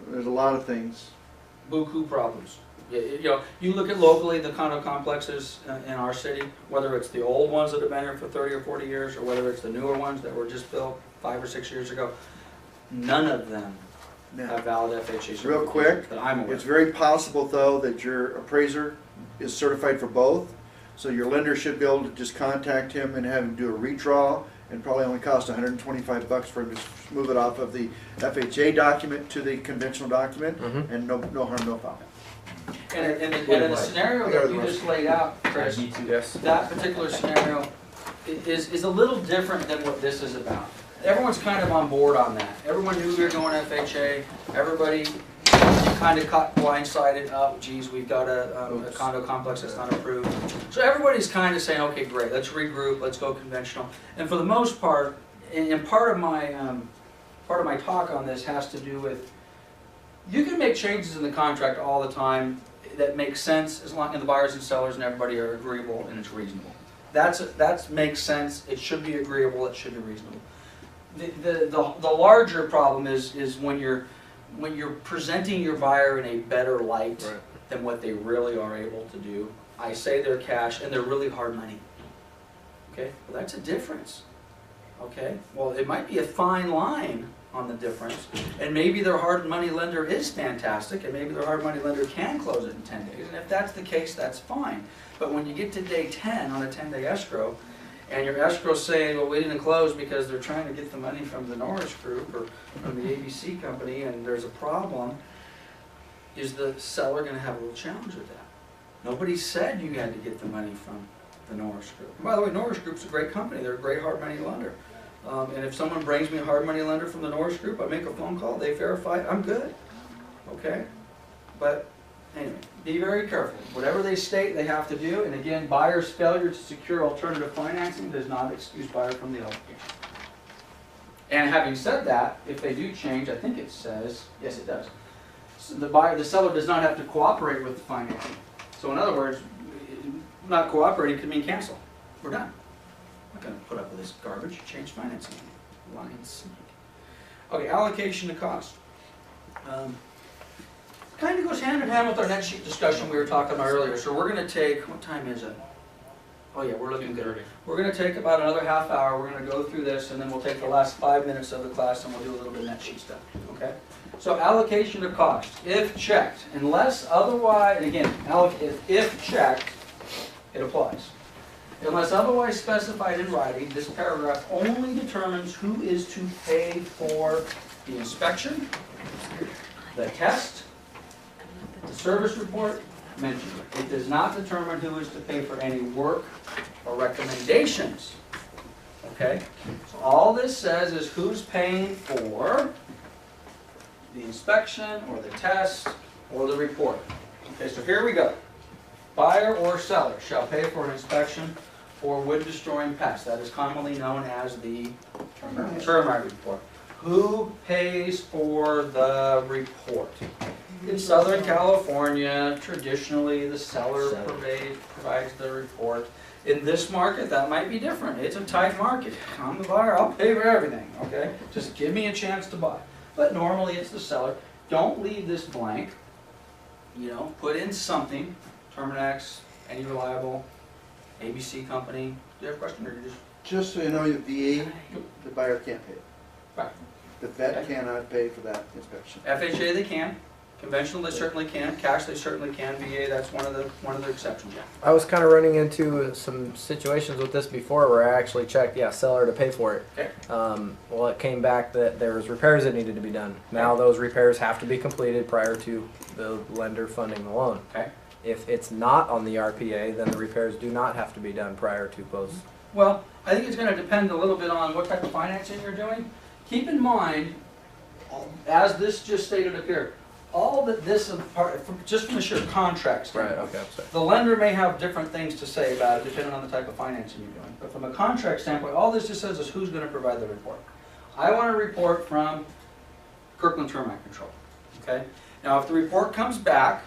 There's a lot of things. Buku problems. You know, you look at locally the condo complexes in our city, whether it's the old ones that have been here for 30 or 40 years, or whether it's the newer ones that were just built 5 or 6 years ago, none of them Now, have valid FHA certification. real quick, that I'm aware it's of. very possible though that your appraiser is certified for both. So your lender should be able to just contact him and have him do a redraw, and probably only cost $125 for him to move it off of the FHA document to the conventional document, Mhm. and no harm, no foul. And in the scenario that you just laid out, Chris, Yes. that particular scenario is a little different than what this is about. Everyone's kind of on board on that. Everyone knew we were going FHA. Everybody kind of caught blindsided. Oh, geez, we've got a condo complex that's not approved. So everybody's kind of saying, okay, great, let's regroup, let's go conventional. And for the most part, and part of my talk on this has to do with, you can make changes in the contract all the time that make sense as long as the buyers and sellers and everybody are agreeable and it's reasonable. That makes sense. It should be agreeable. It should be reasonable. The larger problem is when you're presenting your buyer in a better light Right. than what they really are able to do. I say they're cash and they're really hard money. Okay, well that's a difference. Okay, well it might be a fine line on the difference, and maybe their hard money lender is fantastic, and maybe their hard money lender can close it in 10 days, and if that's the case, that's fine. But when you get to day 10 on a 10-day escrow, and your escrow's saying, well, we didn't close because they're trying to get the money from the Norris Group or from the ABC company, and there's a problem, is the seller going to have a little challenge with that? Nobody said you had to get the money from the Norris Group. And by the way, Norris Group's a great company. They're a great hard money lender. And if someone brings me a hard money lender from the Norris Group, I make a phone call, they verify, I'm good. Okay? But anyway, be very careful. Whatever they state they have to do, and again, buyer's failure to secure alternative financing does not excuse buyer from the obligation. And having said that, if they do change, I think it says, yes it does, so the seller does not have to cooperate with the financing. So in other words, not cooperating could mean cancel. We're done. I'm not going to put up with this garbage. Change financing. Lines. Okay, allocation to cost. Kind of goes hand in hand with our net sheet discussion we were talking about earlier. So we're going to take, what time is it? Oh yeah, we're looking good. We're going to take about another half hour. We're going to go through this, and then we'll take the last 5 minutes of the class and we'll do a little bit of net sheet stuff. Okay? So allocation to cost, if checked, unless otherwise, and again, if checked, it applies. Unless otherwise specified in writing, this paragraph only determines who is to pay for the inspection, the test, the service report, mentioned. It does not determine who is to pay for any work or recommendations. Okay? So all this says is who's paying for the inspection or the test or the report. Okay, so here we go. Buyer or seller shall pay for an inspection or wood destroying pest. That is commonly known as the termite report. Who pays for the report? In Southern California, traditionally the seller provides the report. In this market, that might be different. It's a tight market. I'm the buyer, I'll pay for everything, okay? Just give me a chance to buy. But normally it's the seller. Don't leave this blank. You know, put in something. Terminex, any reliable, ABC company. Do you have a question or you just? Just so you know, the VA, the buyer can't pay it. Right. The vet Okay. cannot pay for that inspection. FHA they can. Conventional they certainly can. Cash they certainly can. VA that's one of the exceptions. I was kind of running into some situations with this before where I actually checked, yeah, seller to pay for it. Okay. Well, it came back that there was repairs that needed to be done. Now those repairs have to be completed prior to the lender funding the loan. Okay. If it's not on the RPA, then the repairs do not have to be done prior to close Well, I think it's gonna depend a little bit on what type of financing you're doing. Keep in mind, as this just stated up here, all that this, just from the sheer contract Right, standpoint. okay, I'm sorry. The lender may have different things to say about it depending on the type of financing you're doing. But from a contract standpoint, all this just says is who's gonna provide the report. I want a report from Kirkland Termite Control, okay? Now, if the report comes back,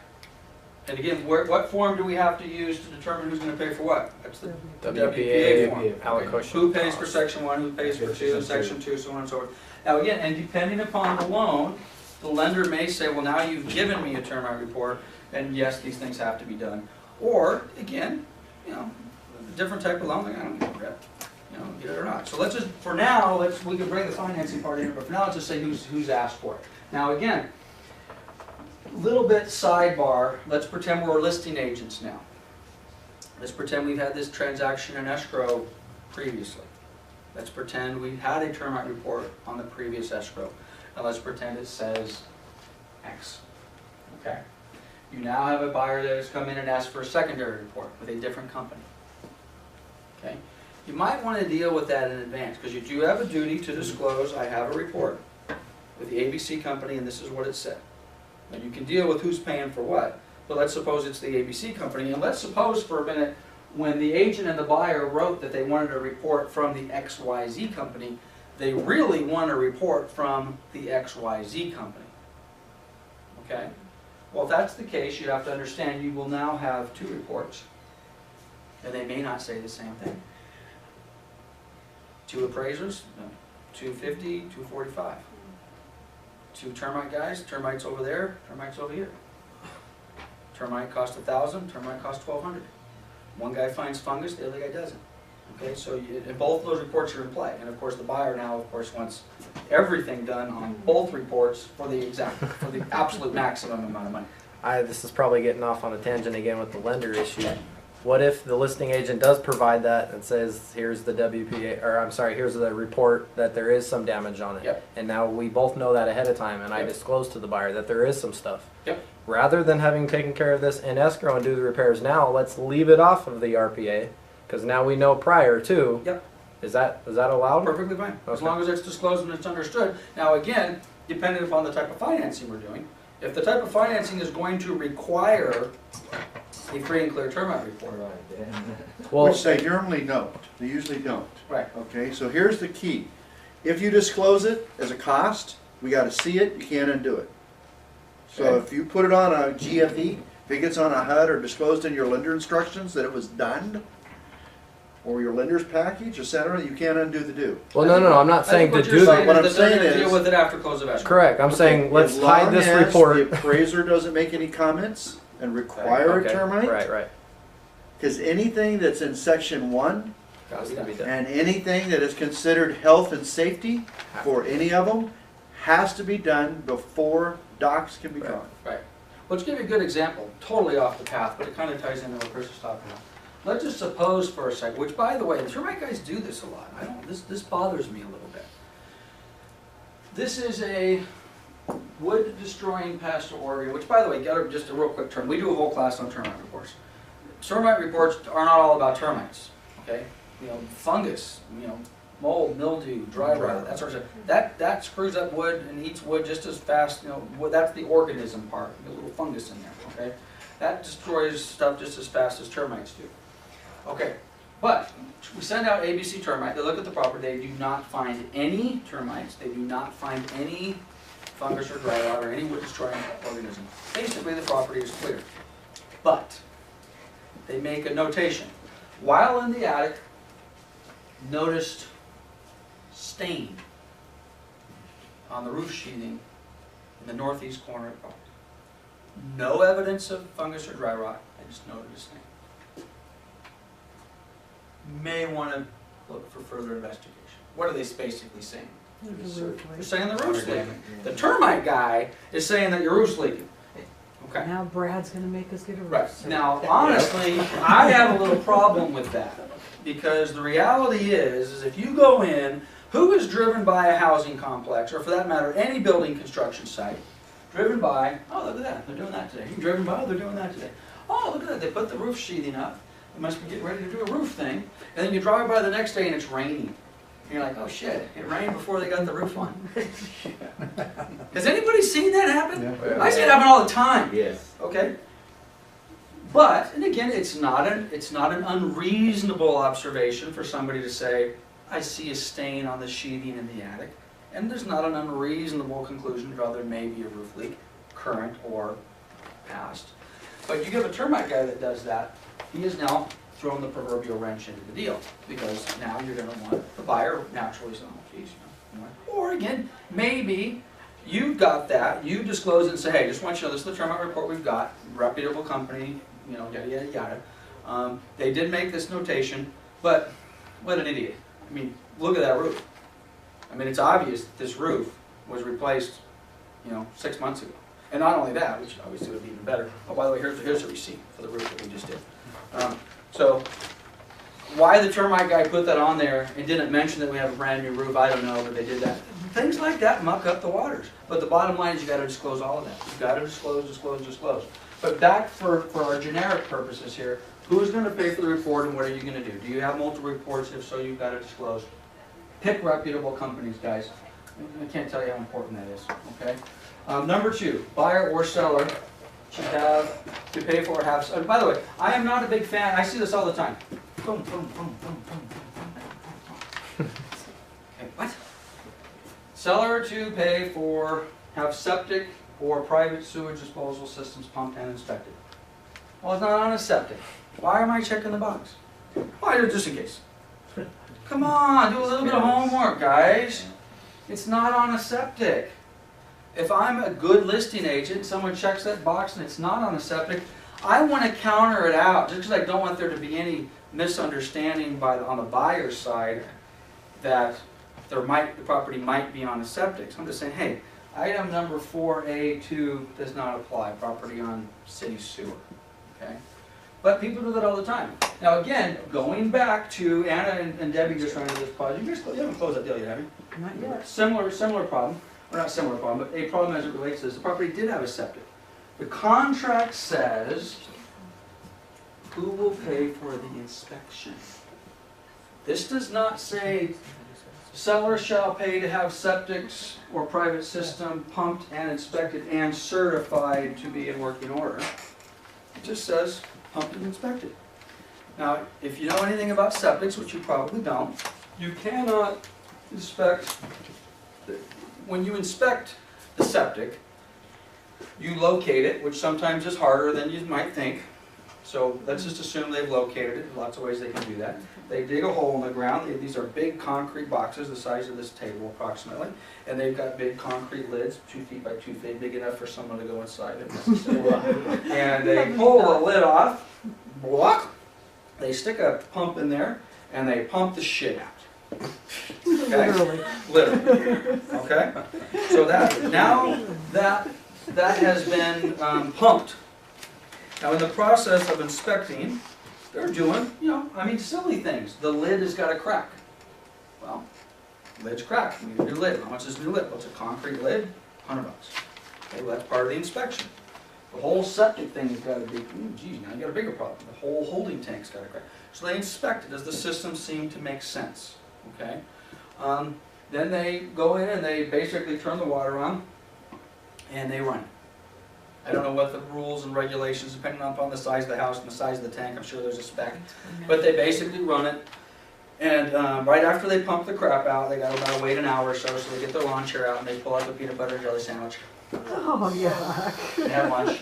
and again, what form do we have to use to determine who's gonna pay for what? That's the WPA form. allocation. Who pays for section 1, who pays for 2, section 2, so on and so forth. Now again, and depending upon the loan, the lender may say, well, now you've given me a termite report, and yes, these things have to be done. Or, again, you know, a different type of loan, like, I don't give a crap, you know, get it or not. So let's just, for now, we can bring the financing part in, but for now, let's just say who's asked for it. Now again, little bit sidebar, let's pretend we're listing agents now. Let's pretend we've had this transaction in escrow previously. Let's pretend we had a termite report on the previous escrow. And let's pretend it says X. Okay? You now have a buyer that has come in and asked for a secondary report with a different company. Okay? You might want to deal with that in advance because you do have a duty to disclose, I have a report with the ABC company and this is what it said. And you can deal with who's paying for what. But let's suppose it's the ABC company, and let's suppose for a minute when the agent and the buyer wrote that they wanted a report from the XYZ company, they really want a report from the XYZ company. Okay? Well, if that's the case, you have to understand you will now have two reports, and they may not say the same thing. Two appraisers, no, 250, 245. Two termite guys, termites over there, termites over here. Termite cost 1,000, termite cost 1,200. One guy finds fungus, the other guy doesn't. Okay, so and both of those reports are in play. And of course the buyer now, of course, wants everything done on both reports for the absolute maximum amount of money. This is probably getting off on a tangent again with the lender issue. What if the listing agent does provide that and says, here's the WPA, or I'm sorry, here's the report that there is some damage on it. Yep. And now we both know that ahead of time and I Yep. disclose to the buyer that there is some stuff. Yep. Rather than having taken care of this in escrow and do the repairs now, let's leave it off of the RPA because now we know prior to. Yep. Is that allowed? Perfectly fine, as Okay. long as it's disclosed and it's understood. Now again, depending upon the type of financing we're doing, if the type of financing is going to require a free and clear termite report. Well, Which they normally don't, they usually don't. Right. Okay, so here's the key. If you disclose it as a cost, we gotta see it, you can't undo it. So Okay. if you put it on a GFE, if it gets on a HUD or disclosed in your lender instructions that it was done, or your lender's package, etc., you can't undo the do. well, no, I'm not saying to what do you're that. saying What I'm is that they're saying gonna deal is- with it after close of escrow. Correct. I'm saying let's As hide long this as report. the appraiser doesn't make any comments and require a Okay, termite, Right. because anything that's in section 1 Has to be done. and anything that is considered health and safety for any of them has to be done before docs can be Right. drawn. Right. Let's give you a good example, totally off the path, but it kind of ties into what Chris is talking about. Let's just suppose for a second, which by the way, the termite guys do this a lot. This bothers me a little bit. This is a wood destroying pest or Oregon, which by the way, just a real quick term. We do a whole class on termite reports. Termite reports are not all about termites, okay? You know, fungus, you know, mold, mildew, dry rot, that sort of stuff. That screws up wood and eats wood just as fast, you know, that's the organism part, the little fungus in there, okay? That destroys stuff just as fast as termites do. Okay, but we send out ABC termite, they look at the property, they do not find any termites, they do not find any fungus or dry rot or any wood destroying organism. Basically the property is clear. But they make a notation. While in the attic, noticed stain on the roof sheathing in the northeast corner of the property. No evidence of fungus or dry rot, I just noted a stain. May want to look for further investigation. What are they basically saying? They're saying the roof's leaking. The termite guy is saying that your roof's leaking. Okay. Now Brad's gonna make us get a Right. roof. Now, honestly, I have a little problem with that. Because the reality is if you go in, who is driven by a housing complex, or for that matter, any building construction site, driven by, oh, look at that, they're doing that today. You driven by, oh, they're doing that today. Oh, look at that, they put the roof sheathing up. They must be getting ready to do a roof thing. And then you drive by the next day and it's raining. And you're like, oh shit, it rained before they got the roof on. Has anybody seen that happen? I see it happen all the time. Yes. Okay? But, and again, it's not an unreasonable observation for somebody to say, I see a stain on the sheathing in the attic. And there's not an unreasonable conclusion to draw there may be a roof leak, current or past. But you give a termite guy that does that, he is now throwing the proverbial wrench into the deal. Because now you're going to want the buyer naturally saying, oh geez, you know. Or again, maybe you've got that, you disclose it and say, hey, just want you to know, this is the termite report we've got, reputable company, you know, yada yada yada. They did make this notation, but what an idiot. I mean, look at that roof. I mean, it's obvious that this roof was replaced, you know, 6 months ago. And not only that, which obviously would be even better. Oh, by the way, here's the receipt for the roof that we just did. So, why the termite guy put that on there and didn't mention that we have a brand new roof, I don't know, but they did that. Things like that muck up the waters. But the bottom line is you got to disclose all of that. You've got to disclose, disclose, disclose. But back for our generic purposes here, who's going to pay for the report and what are you going to do? Do you have multiple reports? If so, you've got to disclose. Pick reputable companies, guys. I can't tell you how important that is, okay? Number 2, buyer or seller should have to pay for or have. By the way, I am not a big fan. I see this all the time. Boom, boom, boom, boom, boom, boom, boom. Okay, what? Seller to pay for, have septic or private sewage disposal systems pumped and inspected. Well, it's not on a septic. Why am I checking the box? Why, just in case. Come on, do a little bit of homework, guys. It's not on a septic. If I'm a good listing agent, someone checks that box and it's not on a septic, I want to counter it out, just because I don't want there to be any misunderstanding on the buyer's side that the property might be on a septic. So I'm just saying, hey, item number 4A2 does not apply, property on city sewer, okay? But people do that all the time. Now again, going back to Anna and Debbie just running this project, you haven't closed that deal yet, have you? Not yet. Similar problem, or not similar problem, but a problem as it relates to this. The property did have a septic. The contract says, who will pay for the inspection? This does not say, seller shall pay to have septics or private system pumped and inspected and certified to be in working order. It just says, pumped and inspected. Now, if you know anything about septics, which you probably don't, you cannot inspect, when you inspect the septic, you locate it, which sometimes is harder than you might think. So let's just assume they've located it. There's lots of ways they can do that. They dig a hole in the ground. These are big concrete boxes the size of this table approximately. And they've got big concrete lids, 2 feet by 2 feet, big enough for someone to go inside it. And they pull the lid off, block. They stick a pump in there, and they pump the shit out. Okay? Literally. Okay? So that has been pumped. Now in the process of inspecting, they're doing, silly things. The lid has got a crack. Well, lid's cracked. We need a new lid. How much is a new lid? Well, it's a concrete lid, $100. Okay, well, that's part of the inspection. The whole septic thing has got a big, geez, now you got a bigger problem. The whole holding tank's got a crack. So they inspect it. Does the system seem to make sense? Okay. Then they go in and they basically turn the water on and they run it. I don't know what the rules and regulations, depending upon the size of the house and the size of the tank, I'm sure there's a spec. But they basically run it, and right after they pump the crap out, they got about to wait an hour or so they get their lawn chair out and they pull out the peanut butter and jelly sandwich. Oh, yeah. They have lunch,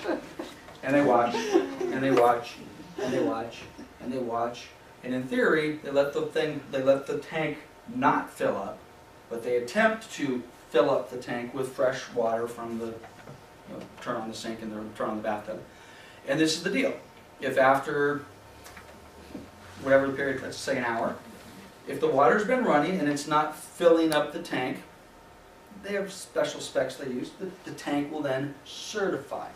and they watch, and they watch, and they watch, and they watch. And in theory, they let the tank not fill up, but they attempt to fill up the tank with fresh water from the turn on the sink and turn on the bathtub. And this is the deal. If after whatever the period, let's say an hour, if the water's been running and it's not filling up the tank, they have special specs they use. The tank will then certify.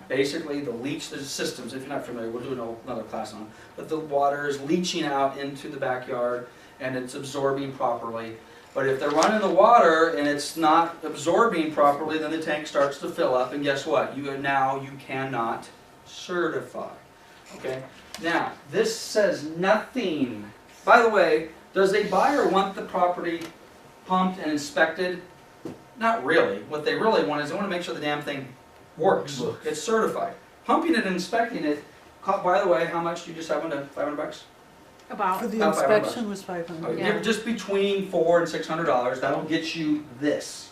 Basically, the systems, if you're not familiar, we'll do another class on it, but the water is leaching out into the backyard and it's absorbing properly. But if they're running the water and it's not absorbing properly, then the tank starts to fill up, and guess what? You cannot certify. Okay, now, this says nothing. By the way, does a buyer want the property pumped and inspected? Not really. What they really want is they want to make sure the damn thing works. It's certified. Pumping it and inspecting it, by the way, how much do you just have on it? $500? For the About 500 inspection was 500. Okay, just between $400 and $600, that'll get you this.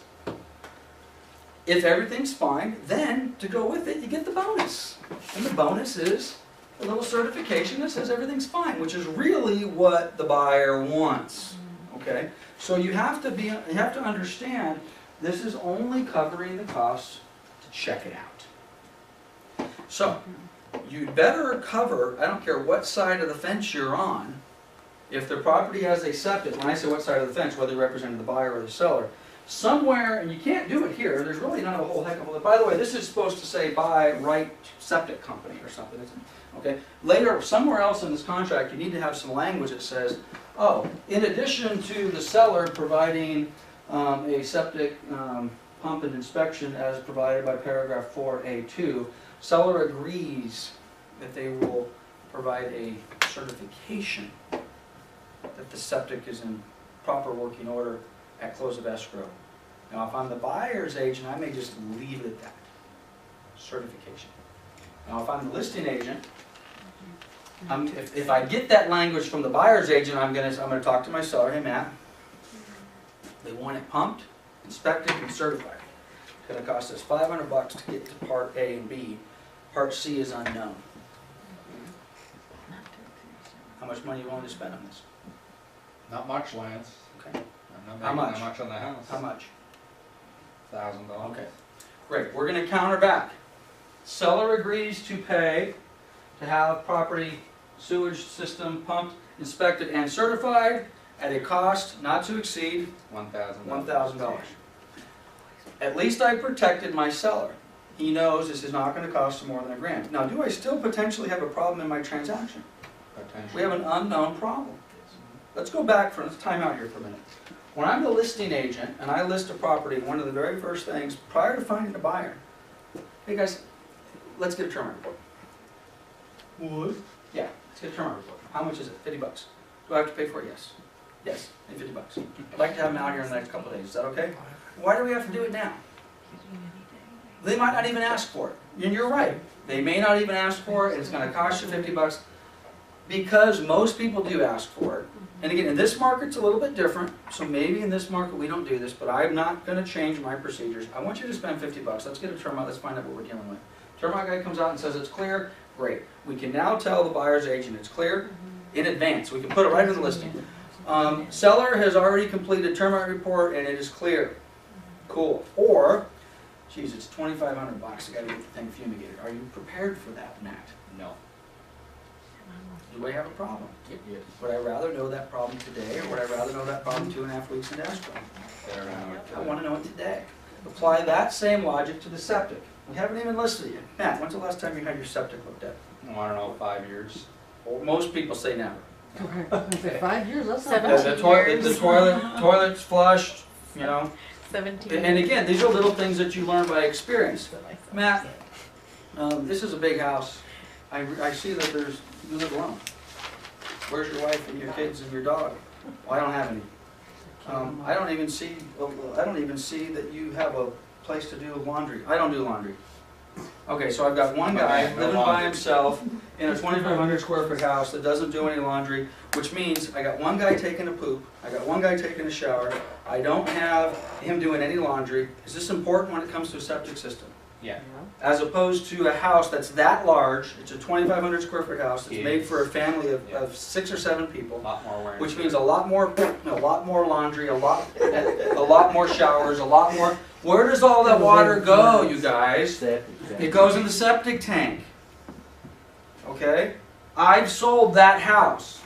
If everything's fine, then to go with it, you get the bonus. And the bonus is a little certification that says everything's fine, which is really what the buyer wants. Okay? So you have to understand this is only covering the costs to check it out. So, you'd better cover, I don't care what side of the fence you're on, if the property has a septic, when I say what side of the fence, whether you represent the buyer or the seller, somewhere, and you can't do it here, there's really not a whole heck of a lot. By the way, this is supposed to say by right septic company or something, isn't it? Okay? Later, somewhere else in this contract, you need to have some language that says, oh, in addition to the seller providing a septic pump and inspection as provided by paragraph 4A2, seller agrees that they will provide a certification that the septic is in proper working order at close of escrow. Now, if I'm the buyer's agent, I may just leave it at that. Certification. Now, if I'm the listing agent, if I get that language from the buyer's agent, I'm gonna talk to my seller. Hey, Matt, they want it pumped, inspected, and certified. It's gonna cost us $500 to get to part A and B. Part C is unknown. How much money are you willing to spend on this? Not much, Lance. Okay. I'm not How making much? that much on the house. How much? $1,000. Okay. Great. We're gonna counter back. Seller agrees to pay to have property sewage system pumped, inspected, and certified at a cost not to exceed $1,000. At least I protected my seller. He knows this is not going to cost him more than $1,000. Now, do I still potentially have a problem in my transaction? We have an unknown problem. Let's go back let's time out here for a minute. When I'm the listing agent and I list a property, one of the very first things prior to finding a buyer, hey guys, let's get a termite report. What? Yeah, let's get a termite report. How much is it? $50. Do I have to pay for it? Yes. Yes, $50. I'd like to have them out here in the next couple of days. Is that okay? Why do we have to do it now? They might not even ask for it. And you're right. They may not even ask for it. It's going to cost you $50 because most people do ask for it. And again, in this market, it's a little bit different. So maybe in this market we don't do this, but I'm not going to change my procedures. I want you to spend $50. Let's get a termite. Let's find out what we're dealing with. Termite guy comes out and says it's clear. Great. We can now tell the buyer's agent it's clear in advance. We can put it right in the listing. Seller has already completed termite report and it is clear. Cool. Or, geez, it's $2,500. I got to get the thing fumigated. Are you prepared for that, Matt? No. Do I have a problem? Yes. Would I rather know that problem today, or would I rather know that problem 2.5 weeks into escrow? I want to know it today. Apply that same logic to the septic. We haven't even listed it yet. Matt, when's the last time you had your septic looked at? I don't know, 5 years. Well, most people say never. Okay. 5 years, that's not The, bad. the toilet's flushed, you know. 17. And again, these are little things that you learn by experience. Matt, this is a big house. I see that you live alone. Where's your wife and your kids and your dog? Well, I don't have any. I don't even see that you have a place to do laundry. I don't do laundry. Okay, so I've got one guy living by himself in a 2,500 square foot house that doesn't do any laundry, which means I got one guy taking a poop, I got one guy taking a shower, I don't have him doing any laundry. Is this important when it comes to a septic system? Yeah. As opposed to a house that's that large, it's a 2,500 square foot house, it's Yes. made for a family of 6 or 7 people, A lot more wearing. which means a lot more laundry, a lot more showers, a lot more. Where does all that water go, you guys? It goes in the septic tank. Okay? I've sold that house.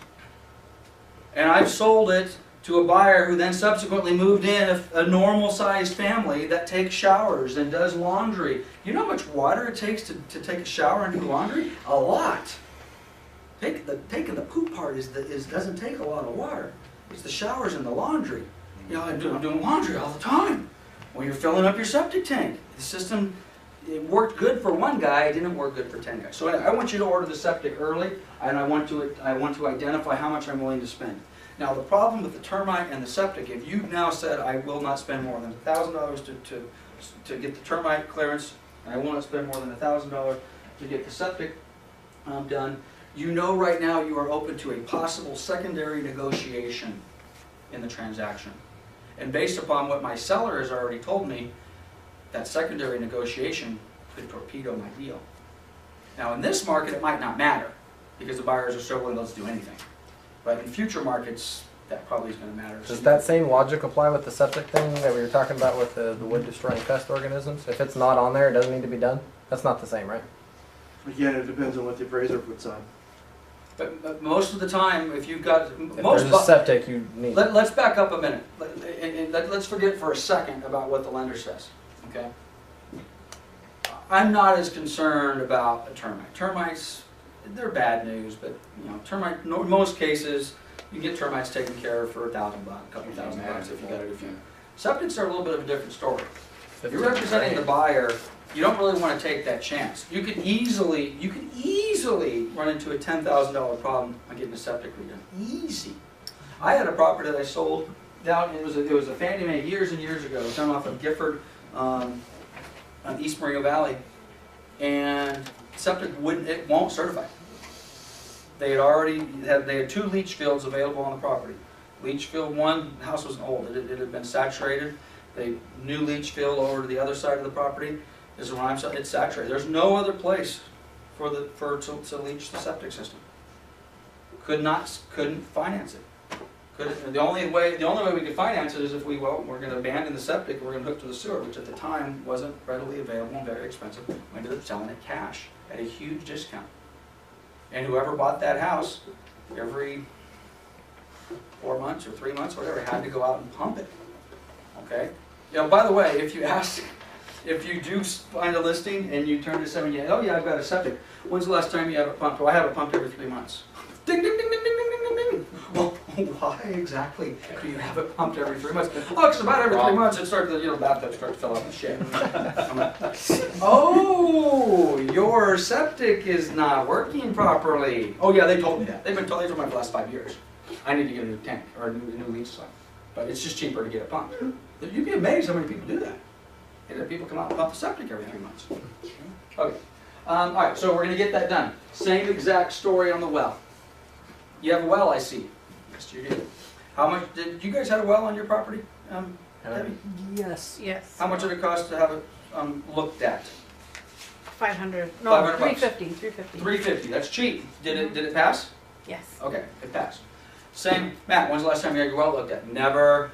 And I've sold it to a buyer who then subsequently moved in a normal sized family that takes showers and does laundry. You know how much water it takes to take a shower and do laundry? A lot. Taking the poop part doesn't take a lot of water. It's the showers and the laundry. You know, I'm doing laundry all the time. When you're filling up your septic tank, the system it worked good for one guy, it didn't work good for 10 guys. So I want you to order the septic early, and I want to identify how much I'm willing to spend. Now the problem with the termite and the septic, if you've now said I will not spend more than $1,000 to get the termite clearance, and I will not spend more than $1,000 to get the septic done, you know right now you are open to a possible secondary negotiation in the transaction. And based upon what my seller has already told me, that secondary negotiation could torpedo my deal. Now in this market it might not matter because the buyers are so willing to do anything. But in future markets, that probably is going to matter. Does that same logic apply with the septic thing that we were talking about with the wood destroying pest organisms? If it's not on there, it doesn't need to be done? That's not the same, right? Again, it depends on what the appraiser puts on. But most of the time, if you've got If there's a septic, you need. Let's back up a minute. Let's forget for a second about what the lender says. Okay. I'm not as concerned about a termite. Termites, they're bad news, but you know, termite. In most cases, you get termites taken care of for $1,000, a couple $1,000 if you got it. If you septics are a little bit of a different story. If you're representing the buyer, you don't really want to take that chance. You could easily run into a $10,000 problem on getting a septic redone. Easy. I had a property that I sold down. It was a Fannie Mae years and years ago, down off of Gifford, on East Moreno Valley, and septic won't certify. They had 2 leach fields available on the property. Leach field 1, the house was old. It had been saturated. They new leach field over to the other side of the property. This is when I'm saying it's saturated. There's no other place to leach the septic system. Couldn't finance it. The only way we could finance it is if we're going to abandon the septic and we're going to hook to the sewer, which at the time wasn't readily available and very expensive. We ended up selling it cash at a huge discount. And whoever bought that house, every 4 months or 3 months, whatever, had to go out and pump it. Okay? You know, by the way, if you do find a listing and you turn to somebody, oh yeah, I've got a septic. When's the last time you have it pumped? Oh, I have it pumped every 3 months. Ding, ding, ding, ding, ding, ding, ding, ding. Well, why exactly do you have it pumped every 3 months? Oh, because about every 3 months it starts to, the bathtub starts to fill up with shit. I'm like, oh, your septic is not working properly. Oh yeah, they told me that. They told me for the last 5 years. I need to get a new tank or a new leach line. But it's just cheaper to get it pumped. You'd be amazed how many people do that. And people come out and pump the septic every 3 months. Okay. All right, so we're going to get that done. Same exact story on the well. You have a well, I see. Yes, you do. How much did you guys have a well on your property, Debbie? Yes. Yes. How much did it cost to have it looked at? 500. No, 500 bucks. 350. $350. That's cheap. Did it pass? Yes. Okay, it passed. Same, Matt. When's the last time you had your well looked at? Never.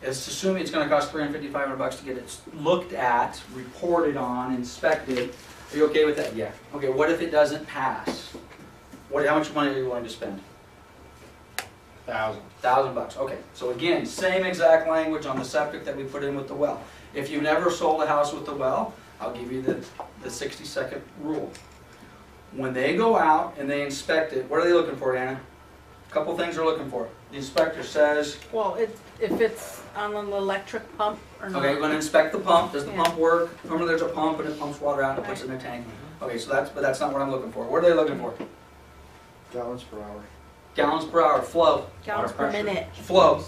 It's assuming it's going to cost $350, $500 to get it looked at, reported on, inspected. Are you okay with that? Yeah. Okay. What if it doesn't pass? How much money are you willing to spend? $1,000. $1,000. Okay. So again, same exact language on the septic that we put in with the well. If you've never sold a house with the well, I'll give you the 60-second rule. When they go out and they inspect it, what are they looking for, Anna? A couple things they're looking for. The inspector says, Well, if it's on an electric pump or not. okay, we're going to inspect the pump. Does the Yeah. pump work? Remember, there's a pump and it pumps water out and it puts it in a tank. Okay, so that's not what I'm looking for. What are they looking for? Gallons per hour. Gallons per hour, flow. Gallons per minute. Flow.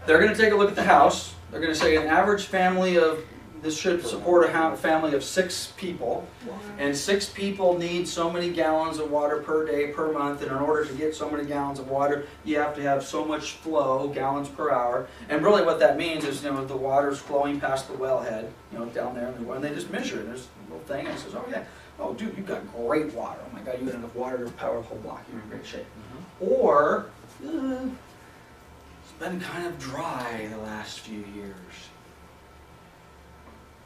They're going to take a look at the house. They're going to say an average family of, this should support a family of 6 people. And 6 people need so many gallons of water per day, per month. And in order to get so many gallons of water, you have to have so much flow, gallons per hour. And really what that means is, the water's flowing past the wellhead, down there. And they just measure it. There's a little thing and it says, oh yeah, oh dude, you've got great water. Oh my God, you got enough water to power a whole block. You're in great shape. Or, it's been kind of dry the last few years.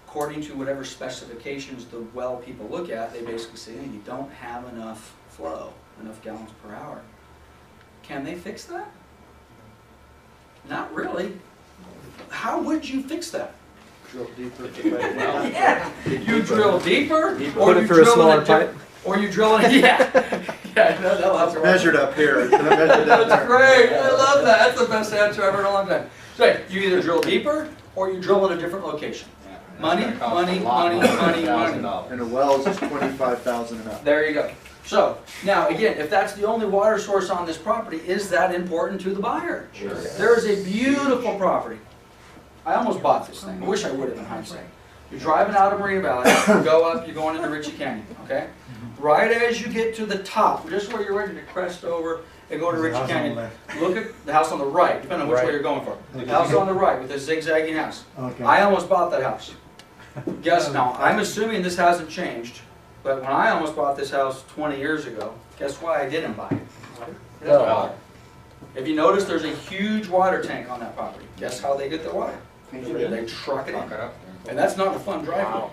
According to whatever specifications the well people look at, they basically say, hey, you don't have enough flow, enough gallons per hour. Can they fix that? Not really. How would you fix that? Drill deeper. Yeah, you drill deeper, or Put it you through a drill smaller in a pipe. or you drill in that'll have to work. Measured up here. Measured down That's there. great. I love that. That's the best answer I've heard in a long time. So you either drill deeper or you drill in a different location. Money, money, money, money, money. And a well is just 25,000 and up. There you go. So, now again, if that's the only water source on this property, is that important to the buyer? Sure. There is a beautiful property. I almost bought this thing. I wish I would have in hindsight. You're driving out of Moreno Valley, you go up, you're going into Ritchie Canyon, okay? Right as you get to the top, just where you're ready to crest over and go to Ritchie Canyon, look at the house on the right, depending on which way you're going for. The house on the right with the zigzagging house. Okay. I almost bought that house. Guess now, I'm assuming this hasn't changed, but when I almost bought this house 20 years ago, guess why I didn't buy it? It has water. If you notice, there's a huge water tank on that property. Guess how they get their water? They truck it in. And that's not a fun driveway.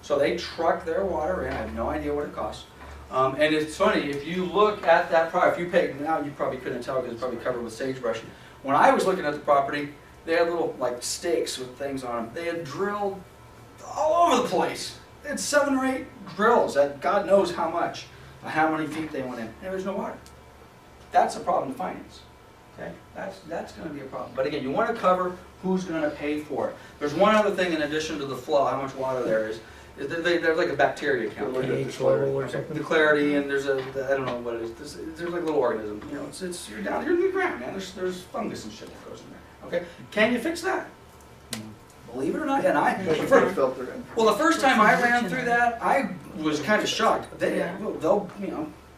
So they truck their water in. I have no idea what it costs. And it's funny, if you look at that property, if you pay, now you probably couldn't tell because it's probably covered with sagebrush. When I was looking at the property, they had little like stakes with things on them. They had drilled all over the place. They had 7 or 8 drills at God knows how much, how many feet they went in. And there was no water. That's a problem to finance. Okay, that's going to be a problem. But again, you want to cover who's going to pay for it. There's one other thing in addition to the flow, how much water there is there's like a bacteria count. pH level or something. The clarity, and there's a, I don't know what it is, there's like a little organism. You know, it's you're down here in the ground, man. There's fungus and shit that goes in there. Okay, can you fix that? Believe it or not, and Filter in. well, the first time I ran through that, I was kind of shocked. They'll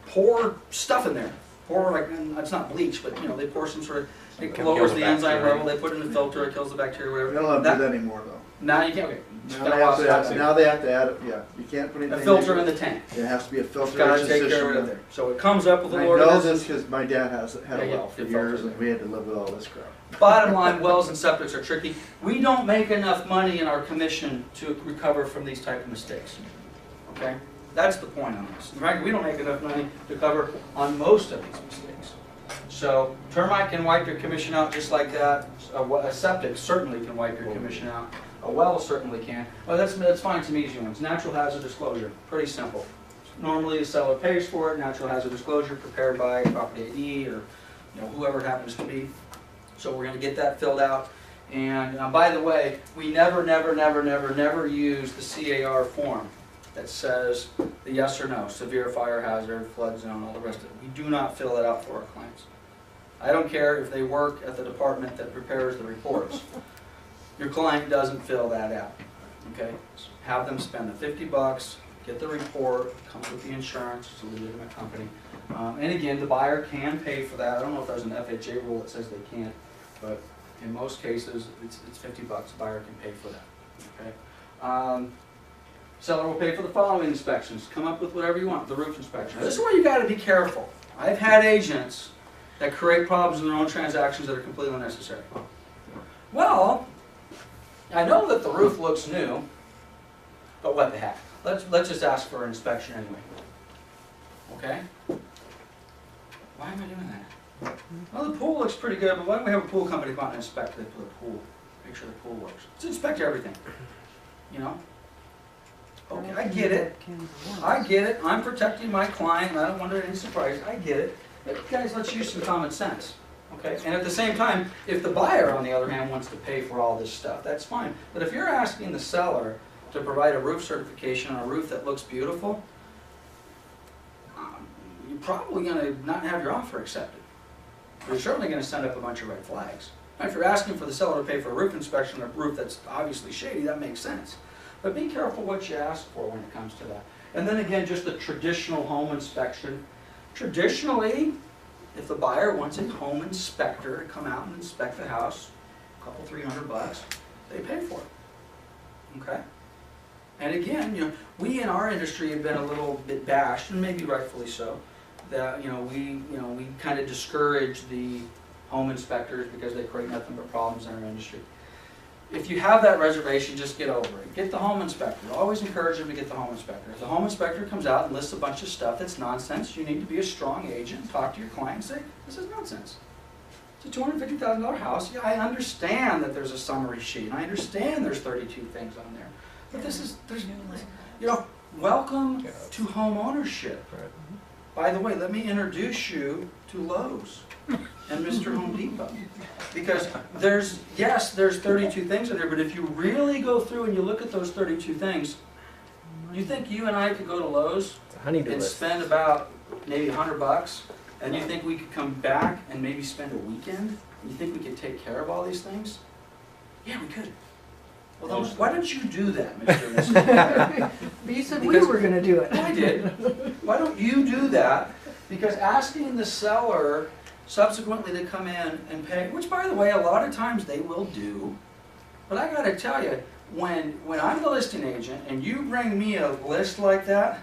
pour stuff in there. Pour like, it's not bleach, but they pour some sort of, it lowers the enzyme level, they put it in the filter, it kills the bacteria, We whatever. don't have to do that anymore though. Now you can't, okay. Now they have to add it, yeah. You can't put anything A filter in the tank. It has to be a It's filtration gotta take care system. of it there. So it comes up with a I little know organism. this because my dad had a Yeah, well for it years filters and we had to live with all this crap. Bottom line, wells and septics are tricky. We don't make enough money in our commission to recover from these type of mistakes. Okay? That's the point on this. In fact, we don't make enough money to cover on most of these mistakes. So termite can wipe your commission out just like that. A septic certainly can wipe your commission out. A well certainly can. Well, that's fine to me, ones. Natural hazard disclosure, pretty simple. Normally the seller pays for it. Natural hazard disclosure prepared by property AD or whoever it happens to be. So we're going to get that filled out. And by the way, we never use the CAR form that says the yes or no, severe fire hazard, flood zone, all the rest of it. We do not fill that out for our clients. I don't care if they work at the department that prepares the reports. Your client doesn't fill that out. Okay? Have them spend the $50, get the report, comes with the insurance, it's a legitimate company. And again, the buyer can pay for that. I don't know if there's an FHA rule that says they can't, but in most cases, it's $50. The buyer can pay for that. Okay? Seller will pay for the following inspections. Come up with whatever you want. The roof inspection. This is where you got to be careful. I've had agents that create problems in their own transactions that are completely unnecessary. Well, I know that the roof looks new, but what the heck? Let's just ask for an inspection anyway. Okay? Why am I doing that? Well, the pool looks pretty good, but why don't we have a pool company come out and inspect the pool? Make sure the pool works. Let's inspect everything. Okay, I get it. I get it. I'm protecting my client, and I don't want any surprise. I get it. But guys, let's use some common sense. Okay? And at the same time, if the buyer, on the other hand, wants to pay for all this stuff, that's fine. But if you're asking the seller to provide a roof certification on a roof that looks beautiful, you're probably going to not have your offer accepted. You're certainly going to send up a bunch of red flags. Now, if you're asking for the seller to pay for a roof inspection on a roof that's obviously shady, that makes sense. But be careful what you ask for when it comes to that. And then again, just the traditional home inspection. Traditionally, if the buyer wants a home inspector to come out and inspect the house, a couple $300, they pay for it. Okay? And again, we in our industry have been a little bit bashed, and maybe rightfully so, that we kind of discourage the home inspectors because they create nothing but problems in our industry. If you have that reservation, just get over it. Get the home inspector. Always encourage them to get the home inspector. If the home inspector comes out and lists a bunch of stuff that's nonsense, you need to be a strong agent, talk to your client and say, this is nonsense. It's a $250,000 house. Yeah, I understand that there's a summary sheet, and I understand there's 32 things on there. But welcome to home ownership. by the way, let me introduce you to Lowe's and Mr. Home Depot. Because there's 32 things in there, but if you really go through and you look at those 32 things, you think you and I could go to Lowe's It's a honeydew and list. spend about maybe $100, and you think we could come back and maybe spend a weekend? You think we could take care of all these things? Yeah, we could. Well, then, why don't you do that, Mr. and Mrs. But you said Because- we were gonna do it. I did. Why don't you do that? Because asking the seller subsequently to come in and pay, which by the way, a lot of times they will do, but I gotta tell you, when I'm the listing agent and you bring me a list like that,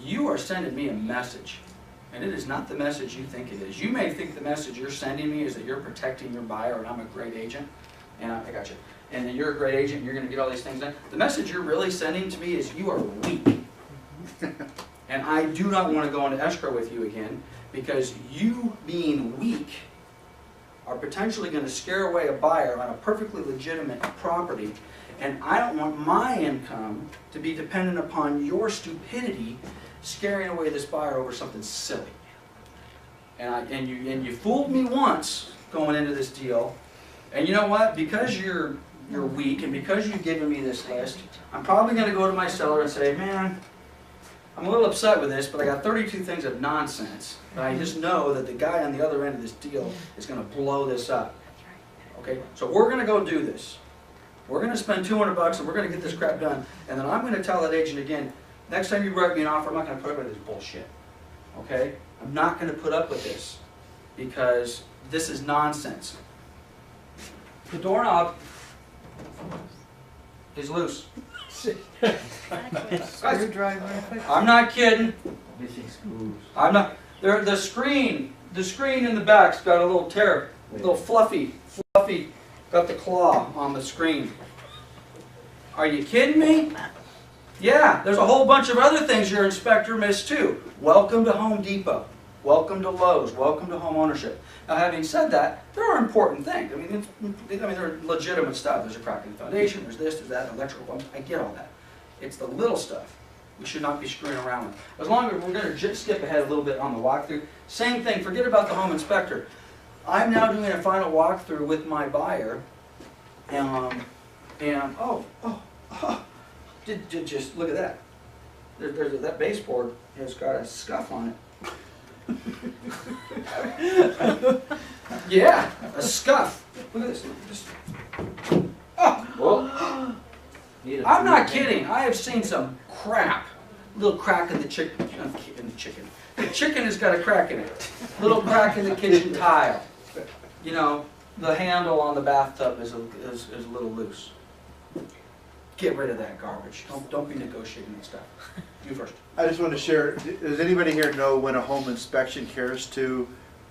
you are sending me a message. And it is not the message you think it is. You may think the message you're sending me is that you're protecting your buyer and I'm a great agent. And I got you. And then you're a great agent and you're going to get all these things done. The message you're really sending to me is you are weak. And I do not want to go into escrow with you again because you being weak are potentially going to scare away a buyer on a perfectly legitimate property. And I don't want my income to be dependent upon your stupidity scaring away this buyer over something silly. And you fooled me once going into this deal. And you know what? Because you're weak and because you've given me this list, I'm probably going to go to my seller and say, man, I'm a little upset with this, but I got 32 things of nonsense. And I just know that the guy on the other end of this deal is going to blow this up. Okay? So we're going to go do this. We're going to spend $200 and we're going to get this crap done. And then I'm going to tell that agent again, next time you write me an offer, I'm not going to put up with this bullshit. Okay? I'm not going to put up with this because this is nonsense. The doorknob is loose. I'm not kidding. I'm not. The screen in the back's got a little tear, little fluffy, got the claw on the screen. Are you kidding me? Yeah, there's a whole bunch of other things your inspector missed too. Welcome to Home Depot. Welcome to Lowe's. Welcome to home ownership. Now, having said that, there are important things. I mean, there are legitimate stuff. There's a crack in the foundation. There's this. There's that. Electrical problems. I get all that. It's the little stuff we should not be screwing around with. As long as we're going to just skip ahead a little bit on the walkthrough. Same thing. Forget about the home inspector. I'm now doing a final walkthrough with my buyer, and just look at that. That baseboard has got a scuff on it. Yeah, a scuff. Look at this. Just, oh. I'm not kidding. I have seen some crap. Little crack in the chicken. The chicken has got a crack in it. Little crack in the kitchen tile. You know, the handle on the bathtub is a little loose. Get rid of that garbage. Don't be negotiating that stuff. You first. I just want to share, does anybody here know when a home inspection cares to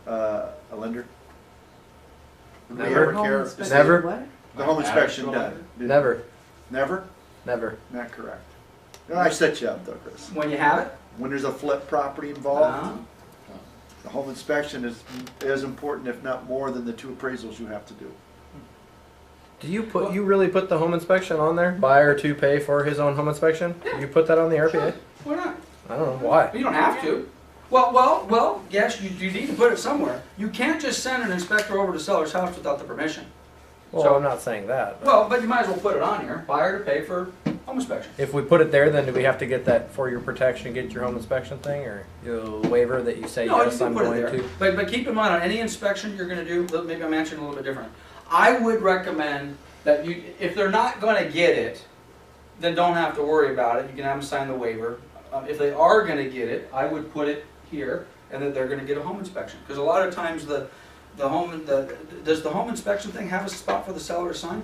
a lender? Do we Never. ever care? Never. The home inspection done? Never. Never? Never. Not correct. No, I set you up though, Chris. When you have it. When there's a flip property involved, the home inspection is as important, if not more, than the 2 appraisals you have to do. Do you really put the home inspection on there? Buyer to pay for his own home inspection? Yeah. You put that on the RPA? Sure. Why not? I don't know why. You don't have to. Well, yes, you need to put it somewhere. You can't just send an inspector over to seller's house without the permission. Well, So- I'm not saying that. But Well, but you might as well put it on here. Buyer to pay for home inspection. if we put it there, then do we have to get that for your protection, get your home inspection thing, or a waiver that you say No, you yes, can I'm put it going there. to? But keep in mind, on any inspection you're going to do, maybe I'm answering a little bit different. I would recommend that you, if they're not going to get it, then don't have to worry about it. You can have them sign the waiver. If they are going to get it, I would put it here, and that they're going to get a home inspection. Because a lot of times does the home inspection thing have a spot for the seller to sign?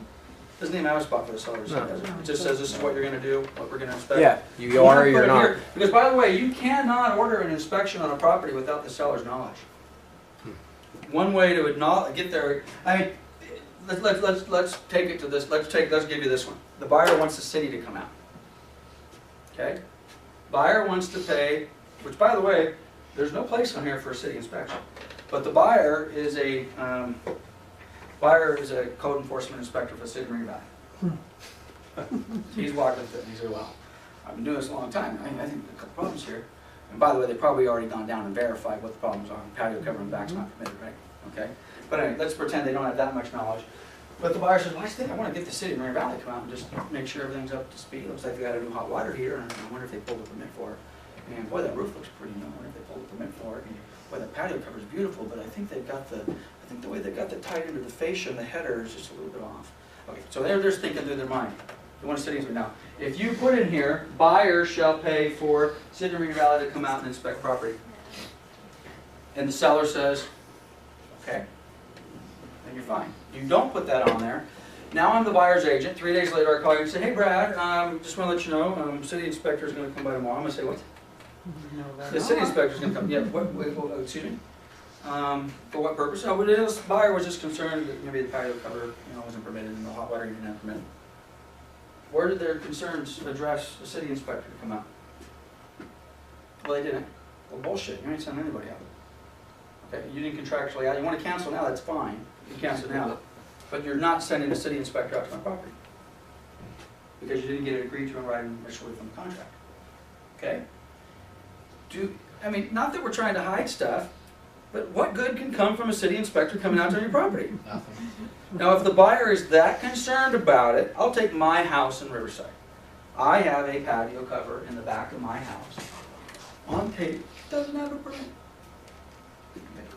Doesn't even have a spot for the seller to sign, does it? It just says this is what you're going to do, what we're going to inspect. Yeah, you are or you're Put it not. here, because by the way, you cannot order an inspection on a property without the seller's knowledge. One way to get there, I mean, let's take it to this. Let's give you this one. The buyer wants the city to come out. Okay, buyer wants to pay, which by the way, there's no place on here for a city inspection, but the buyer is a code enforcement inspector for the city of Moreno Valley. He's walked up to it and he said, "Well, I've been doing this a long time. I think there are a couple problems here. And by the way, they've probably already gone down and verified what the problems are. Patio cover in the back's not permitted, right? Okay? But anyway, let's pretend they don't have that much knowledge. But the buyer says, well, I want to get the city of Moreno Valley to come out and just make sure everything's up to speed. Looks like they got a new hot water heater, and I wonder if they pulled a permit for it. And boy, that roof looks pretty new. I wonder if they pulled a permit for it. And boy, the patio cover's beautiful, but I think the way they got the tied into the fascia and the header is just a little bit off. Okay, so they're just thinking through their mind. They want to city now. If you put in here, buyers shall pay for city of Moreno Valley to come out and inspect property. And the seller says, okay, then you're fine. You don't put that on there. Now I'm the buyer's agent. 3 days later I call you and say, hey Brad, just want to let you know, city inspector is going to come by tomorrow. I'm going to say, what? The city inspector is going to come. Yeah, what, excuse me? For what purpose? Oh, but this buyer was just concerned that maybe the patio cover, wasn't permitted and the hot water didn't have permitted. Where did their concerns address the city inspector to come out? Well, they didn't. Well, bullshit. You ain't sending anybody out. Okay, you didn't contractually out. You want to cancel now, that's fine. You can cancel now. But you're not sending the city inspector out to my property. Because you didn't get it agreed to in writing initially from the contract. Okay? Not that we're trying to hide stuff, but what good can come from a city inspector coming out to your property? Nothing. Now, if the buyer is that concerned about it, I'll take my house in Riverside. I have a patio cover in the back of my house. On tape, doesn't have a permit.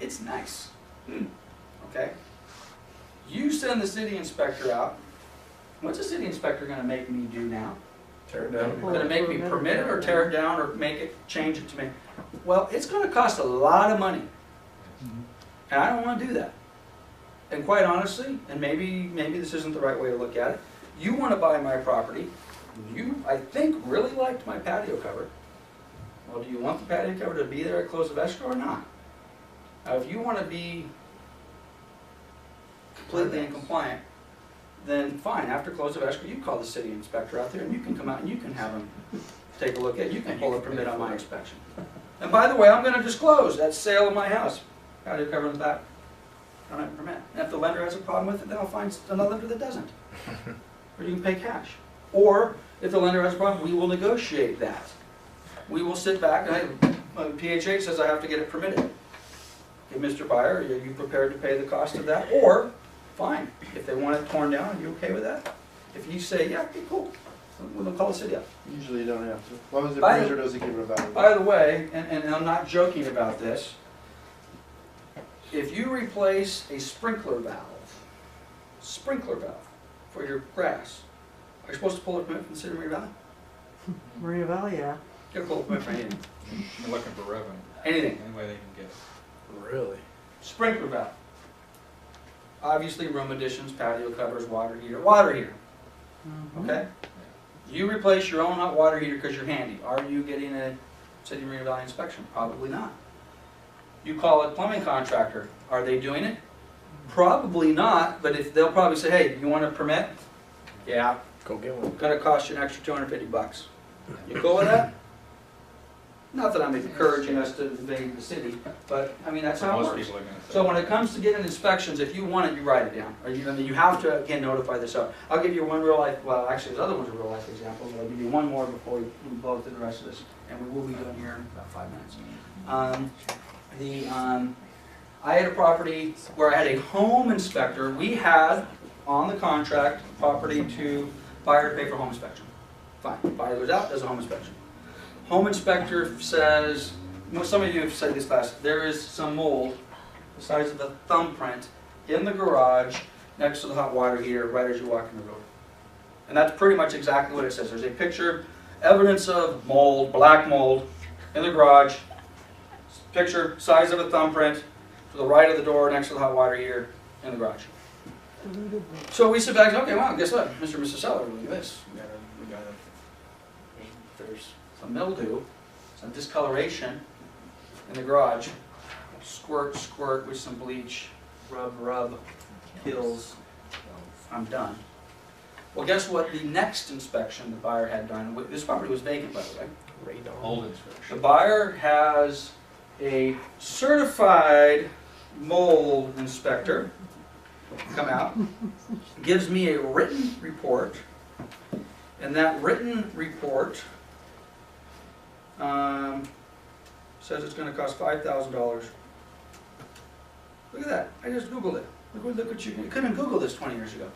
It's nice. Okay? You send the city inspector out. What's the city inspector going to make me do now? Tear it down. Going to make me permit it or tear it down or change it to me? Well, it's going to cost a lot of money. And I don't want to do that. And quite honestly, and maybe this isn't the right way to look at it, you want to buy my property, you, I think, really liked my patio cover. Well, do you want the patio cover to be there at close of escrow or not? Now, if you want to be completely incompliant, then fine, after close of escrow, you call the city inspector out there and you can come out and you can have him take a look at it. You can pull a permit on my inspection. And by the way, I'm going to disclose that sale of my house. Patio cover in the back. I don't have a permit. And if the lender has a problem with it, then I'll find another lender that doesn't. Or you can pay cash. Or if the lender has a problem, we will negotiate that. We will sit back and PHH says I have to get it permitted. Okay, Mr. Buyer, are you prepared to pay the cost of that? Or, fine, if they want it torn down, are you okay with that? If you say, yeah, okay, cool, we'll call the city up. Usually you don't have to. As long as the appraiser doesn't give it a value. By the way, and I'm not joking about this, if you replace a sprinkler valve for your grass, are you supposed to pull a permit from the city of Moreno Valley? Moreno Valley, yeah. Get a pull a permit for anything. They're looking for revenue. Anything. Any way they can get it. Really? Sprinkler valve. Obviously room additions, patio covers, water heater. Water heater. Okay? You replace your own hot water heater because you're handy. Are you getting a city of Moreno Valley inspection? Probably not. You call a plumbing contractor. Are they doing it? Probably not, but if they'll probably say, hey, you want a permit? Yeah. Go get one. Gonna cost you an extra $250. You go with that? Not that I'm encouraging us to invade the city, but that's how it Most works. people are gonna say. So when it comes to getting inspections, if you want it, you write it down. Or you have to, again, notify this out. I'll give you one real life, well, actually, there's other ones are real life examples, but I'll give you one more before we blow through the rest of this. And we will be done here in about 5 minutes. I had a property where I had a home inspector. We had on the contract property to buyer to pay for home inspection. Fine, buyer goes out, does a home inspection. Home inspector says, some of you have said this class, there is some mold the size of a thumbprint in the garage next to the hot water heater right as you walk in the road. And that's pretty much exactly what it says. There's a picture, evidence of mold, black mold in the garage, picture, size of a thumbprint to the right of the door next to the hot water heater in the garage. So we sit back and say, okay, well, guess what? Mr. and Mrs. Seller, look at this. There's some mildew, some discoloration in the garage. Squirt, squirt with some bleach, rub, rub, kills. I'm done. Well, guess what? The next inspection the buyer had done, this property was vacant, by the way. Old inspection. The buyer has a certified mold inspector come out, gives me a written report, and that written report says it's gonna cost $5,000. Look at that, I just Googled it. Look what you couldn't Google this 20 years ago.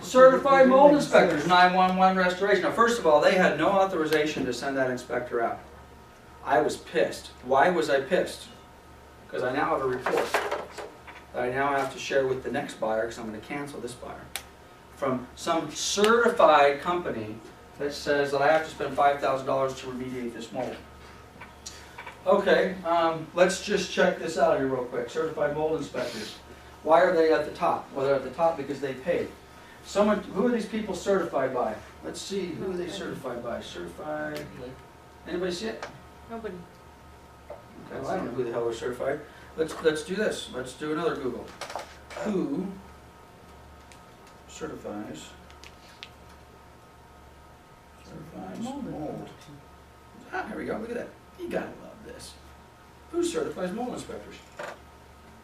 Certified mold inspectors, 911 restoration. Now, first of all, they had no authorization to send that inspector out. I was pissed. Why was I pissed? Because I now have a report that I now have to share with the next buyer, because I'm going to cancel this buyer, from some certified company that says that I have to spend $5,000 to remediate this mold. Okay, let's just check this out here real quick. Certified mold inspectors. Why are they at the top? Well, they're at the top because they paid. Who are these people certified by? Let's see, who are they certified by? Certified, anybody see it? Nobody. Okay, well, I don't know who the hell are certified. Let's do this. Let's do another Google. Who certifies mold? Ah, here we go. Look at that. You gotta love this. Who certifies mold inspectors?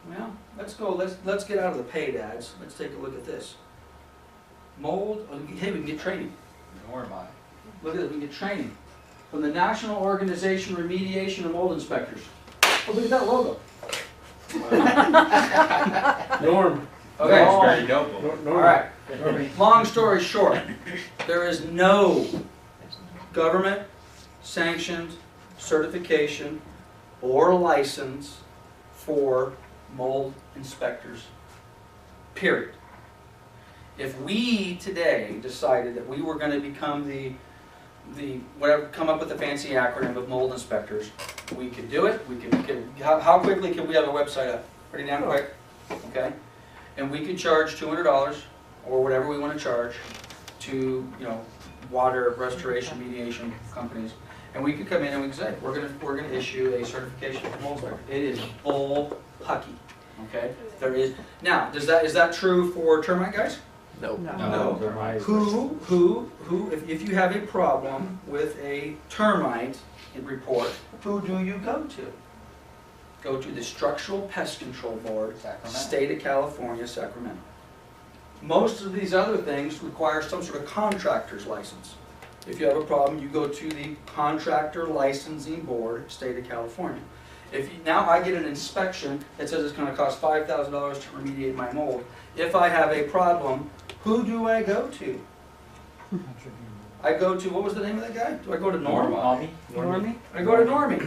Well, let's go. Let's get out of the paid ads. Let's take a look at this. Mold. Hey, we can get training. Nor am I. Look at it. We can get training from the National Organization Remediation of Mold Inspectors. Oh, look at that logo. Norm. Okay. That's very noble. Norm. All right. Long story short, there is no government sanctioned certification or license for mold inspectors, period. If we today decided that we were going to become the whatever, come up with a fancy acronym of mold inspectors, we could do it. We could how quickly can we have a website up? Pretty damn quick, okay? And we could charge $200 or whatever we want to charge to, water restoration mediation companies, and we could come in and we could say we're gonna issue a certification for mold inspector. It is bull pucky, okay? There is now. Is that true for termite guys? Nope. No, they're my. Who? If you have a problem with a termite report, who do you go to? Go to the Structural Pest Control Board, State of California, Sacramento. Most of these other things require some sort of contractor's license. If you have a problem, you go to the Contractor Licensing Board, State of California. Now I get an inspection that says it's going to cost $5,000 to remediate my mold. If I have a problem, who do I go to? I go to, what was the name of that guy? Do I go to Norm? Normie? I go to Normie.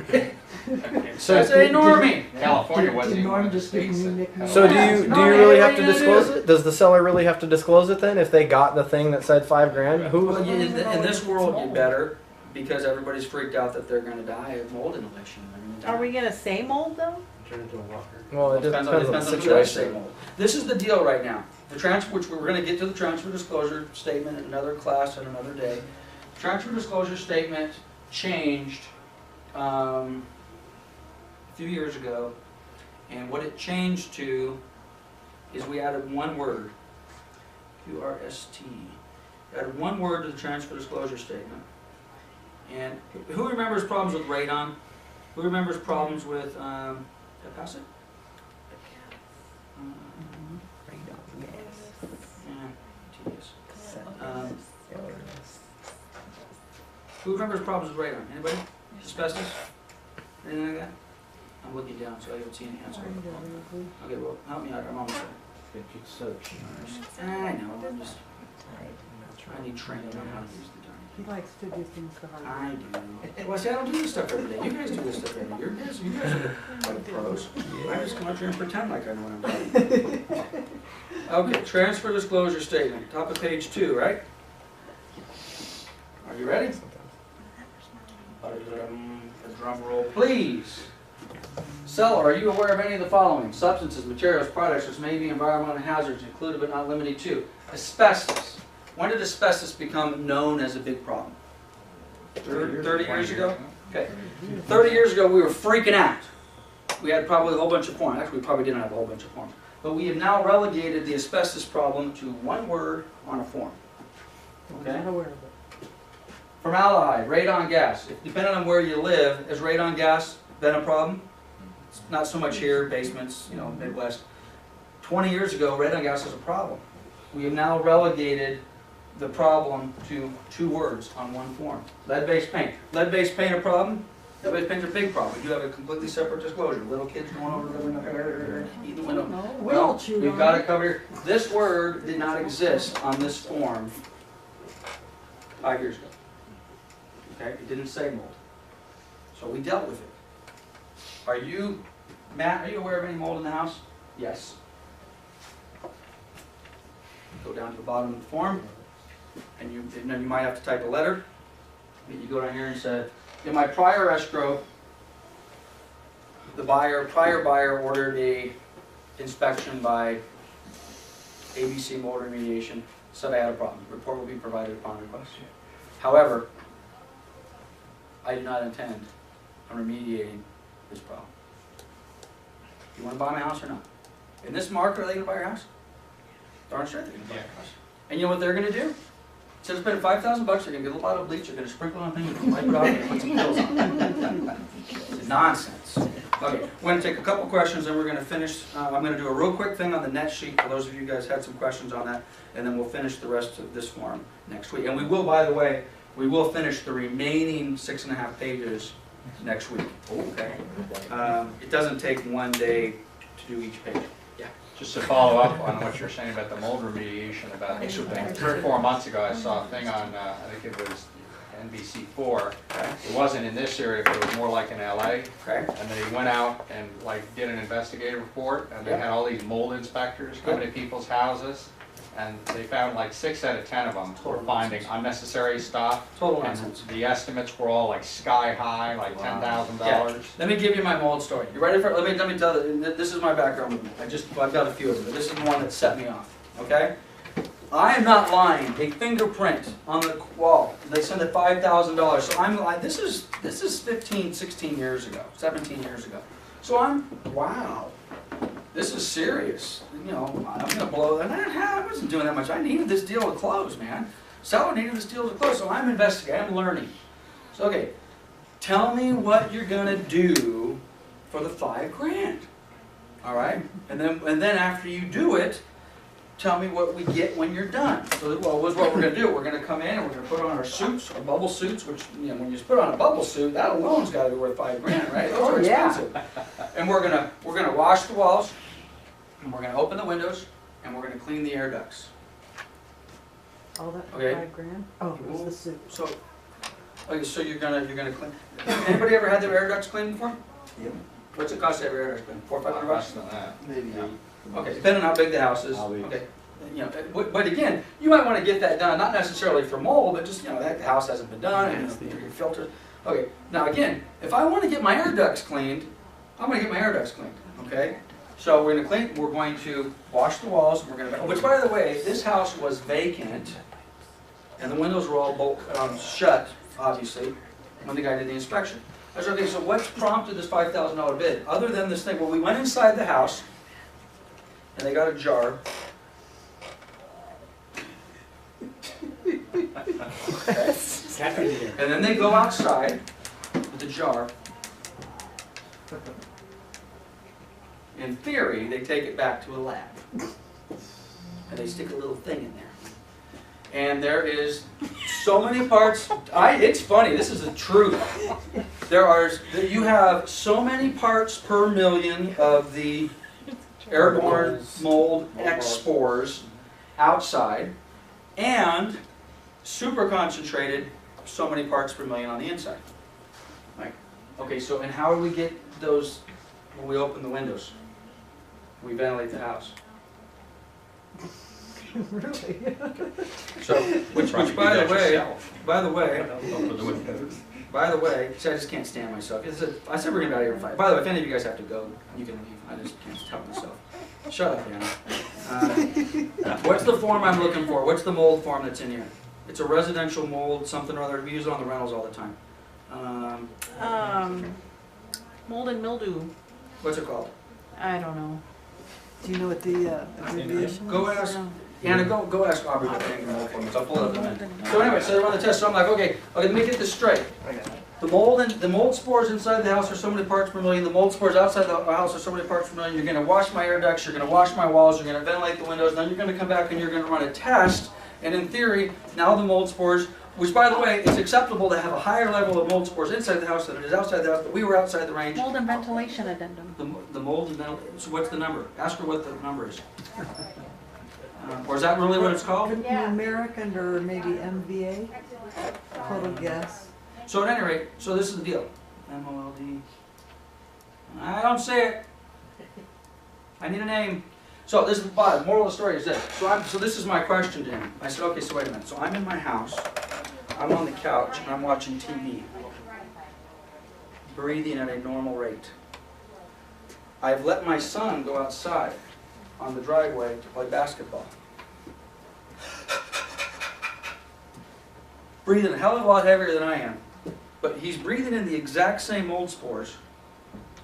So I say Normie. California wasn't Did even Norm one of the just give states you that nickname? So do you No, really hey, have what to are you gonna disclose do? it? Does the seller really have to disclose it then if they got the thing that said $5,000? Who? Well, in this world, you better, because everybody's freaked out that they're going to die of mold inhalation. They're gonna die. Are we gonna say mold though? Well, it depends on the who does say situation. mold. This is the deal right now. The transfer, which we're going to get to the transfer disclosure statement in another class on another day. Transfer disclosure statement changed a few years ago, and what it changed to is we added one word, QRST. Added one word to the transfer disclosure statement. And who remembers problems with radon? Who remembers problems with, did I pass it? Yeah, tedious. Who remembers problems with radon? Anybody? Asbestos? Anything like that? I'm looking down so I don't see any hands. Okay, well, help me out. I'm almost there. Good search. I know, I need training on how to use the darn. He likes to do things the hard I way. do. Well, see, I don't do this stuff every day. You guys do this stuff every day. You guys are the pros. I just come up here and pretend like I know what I'm doing. Okay, transfer disclosure statement, top of page 2, right? Are you ready? A drum roll, please. Seller, are you aware of any of the following? Substances, materials, products which may be environmental hazards included but not limited to asbestos. When did asbestos become known as a big problem? 30 years ago? Okay. 30 years ago we were freaking out. We had probably a whole bunch of porn. Actually, we probably didn't have a whole bunch of porn. But we have now relegated the asbestos problem to one word on a form. Okay? Not aware of it. Formaldehyde, radon gas. Depending on where you live, has radon gas been a problem? It's not so much here, basements, Midwest. 20 years ago, radon gas was a problem. We have now relegated the problem to 2 words on one form. Lead-based paint. Lead-based paint a problem? Everybody's paints a big problem. We do have a completely separate disclosure. Little kids going over the window, eating the window. No, Well, we'll chew we've on got it. it covered. This word did not exist on this form 5 years ago. Okay, it didn't say mold. So we dealt with it. Are you, Matt, are you aware of any mold in the house? Yes. Go down to the bottom of the form, and then you might have to type a letter. You go down here and say, in my prior escrow, the prior buyer ordered a inspection by ABC Mold Remediation, said I had a problem. Report will be provided upon request. However, I do not intend on remediating this problem. You want to buy my house or not? In this market, are they going to buy your house? Darn straight they're going to buy your house. And you know what they're going to do? Instead of spending $5,000, they're going to get a bottle of bleach, they're going to sprinkle on things, and wipe it off, and put some pills on it. It's nonsense. Okay, we're going to take a couple questions, and we're going to finish. I'm going to do a real quick thing on the net sheet for those of you guys had some questions on that, and then we'll finish the rest of this form next week. And we will, by the way, we will finish the remaining 6.5 pages next week. Okay. It doesn't take one day to do each page. Yeah. Just to follow up on what you're saying about the mold remediation, about 3 or 4 months ago, I saw a thing on, I think it was NBC4. It wasn't in this area, but it was more like in LA. Okay. And they went out and like did an investigative report, and they had all these mold inspectors coming to people's houses, and they found like 6 out of 10 of them were finding unnecessary stuff. Total And nonsense. the estimates were all like sky high, like $10,000. Let me give you my mold story. You ready for it? Let me tell you, this is my background movement. I've got a few of them, but this is the one that set me off, okay? I am not lying. A fingerprint on the wall. They sent it $5,000. So I'm like, this is 15, 16 years ago, 17 years ago. So wow, this is serious. You know, I'm gonna blow that. I wasn't doing that much. I needed this deal to close, man. Seller needed this deal to close, so I'm investigating, I'm learning. So okay, tell me what you're gonna do for the $5,000. All right, and then after you do it, tell me what we get when you're done. So, well, what we're going to do. We're going to come in and we're going to put on our suits, our bubble suits, which, you know, when you put on a bubble suit, that alone's got to be worth $5,000, right? Those are expensive. And we're going to wash the walls, and we're going to open the windows, and we're going to clean the air ducts. All that for Okay. $5,000? Oh, it was the suit. So, okay, so you're gonna clean. Anybody ever had their air ducts cleaned before? Yep. What's it cost to have your air ducts cleaned? $400 or $500? Less than that. Maybe. Okay, depending on how big the house is. How big. Okay, you know, but again, you might want to get that done, not necessarily for mold, but just, you know, that the house hasn't been done, and your filters. Okay, now again, if I want to get my air ducts cleaned, I'm going to get my air ducts cleaned. Okay, so we're going to wash the walls. We're going to, which by the way, this house was vacant, and the windows were all shut, obviously, when the guy did the inspection. I said, okay, so what's prompted this $5,000 bid? Other than this thing, well, we went inside the house, and they got a jar. Okay. And then they go outside with the jar. In theory, they take it back to a lab. And they stick a little thing in there. And there is so many parts. It's funny, this is the truth. You have so many parts per million of the airborne mold X spores outside, and super concentrated, so many parts per million on the inside. Right. Okay, so and how do we get those when we open the windows? We ventilate the house. Really? So, which by the way, see, I just can't stand myself. I said we're gonna be out here at 5. By the way, if any of you guys have to go, you can leave. I just can't help myself. Shut up, Anna. What's the form I'm looking for? What's the mold form that's in here? It's a residential mold, something or other. We use it on the rentals all the time. Mold and mildew. What's it called? I don't know. Do you know what the abbreviation Go is? ask Anna. Go ask Aubrey what the mold form is. I'll pull it up in a minute. So anyway, so they run the test. So I'm like, okay, let me get this straight. The mold spores inside the house are so many parts per million. The mold spores outside the house are so many parts per million. You're going to wash my air ducts. You're going to wash my walls. You're going to ventilate the windows. Then you're going to come back and you're going to run a test. And in theory, now the mold spores Which, by the way, it's acceptable to have a higher level of mold spores inside the house than it is outside the house, but we were outside the range. Mold and ventilation addendum. The mold and so what's the number? Ask her what the number is. Or is that really what it's called? Could it be American or maybe MVA? Total guess. So at any rate, so this is the deal. MOLD. I don't say it. I need a name. So this is the bottom. Moral of the story is this. So this is my question to him. I said, okay, so wait a minute. So I'm in my house. I'm on the couch and I'm watching TV. Breathing at a normal rate. I've let my son go outside on the driveway to play basketball. Breathing a hell of a lot heavier than I am. But he's breathing in the exact same mold spores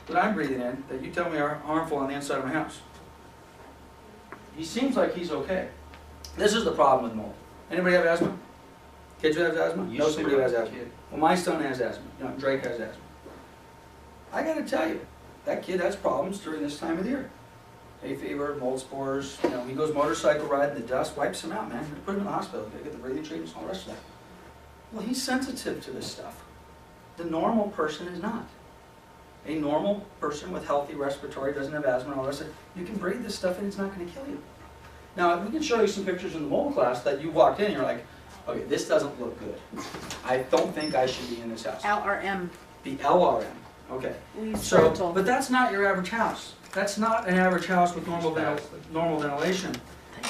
that I'm breathing in that you tell me are harmful on the inside of my house. He seems like he's okay. This is the problem with mold. Anybody have asthma? Kids who have asthma? No, somebody who has asthma. Well, my son has asthma. You know, Drake has asthma. I gotta tell you, that kid has problems during this time of the year. Hay fever, mold spores, you know, he goes motorcycle riding, the dust wipes him out, man. They put him in the hospital, gotta get the breathing treatments and all the rest of that. Well, he's sensitive to this stuff. The normal person is not. A normal person with healthy respiratory, doesn't have asthma and all the rest of it, you can breathe this stuff and it's not gonna kill you. Now, we can show you some pictures in the mold class that you walked in and you're like, okay, this doesn't look good. I don't think I should be in this house. LRM. The LRM, okay. Lease So, rental. but that's not your average house. That's not an average house with normal ventilation.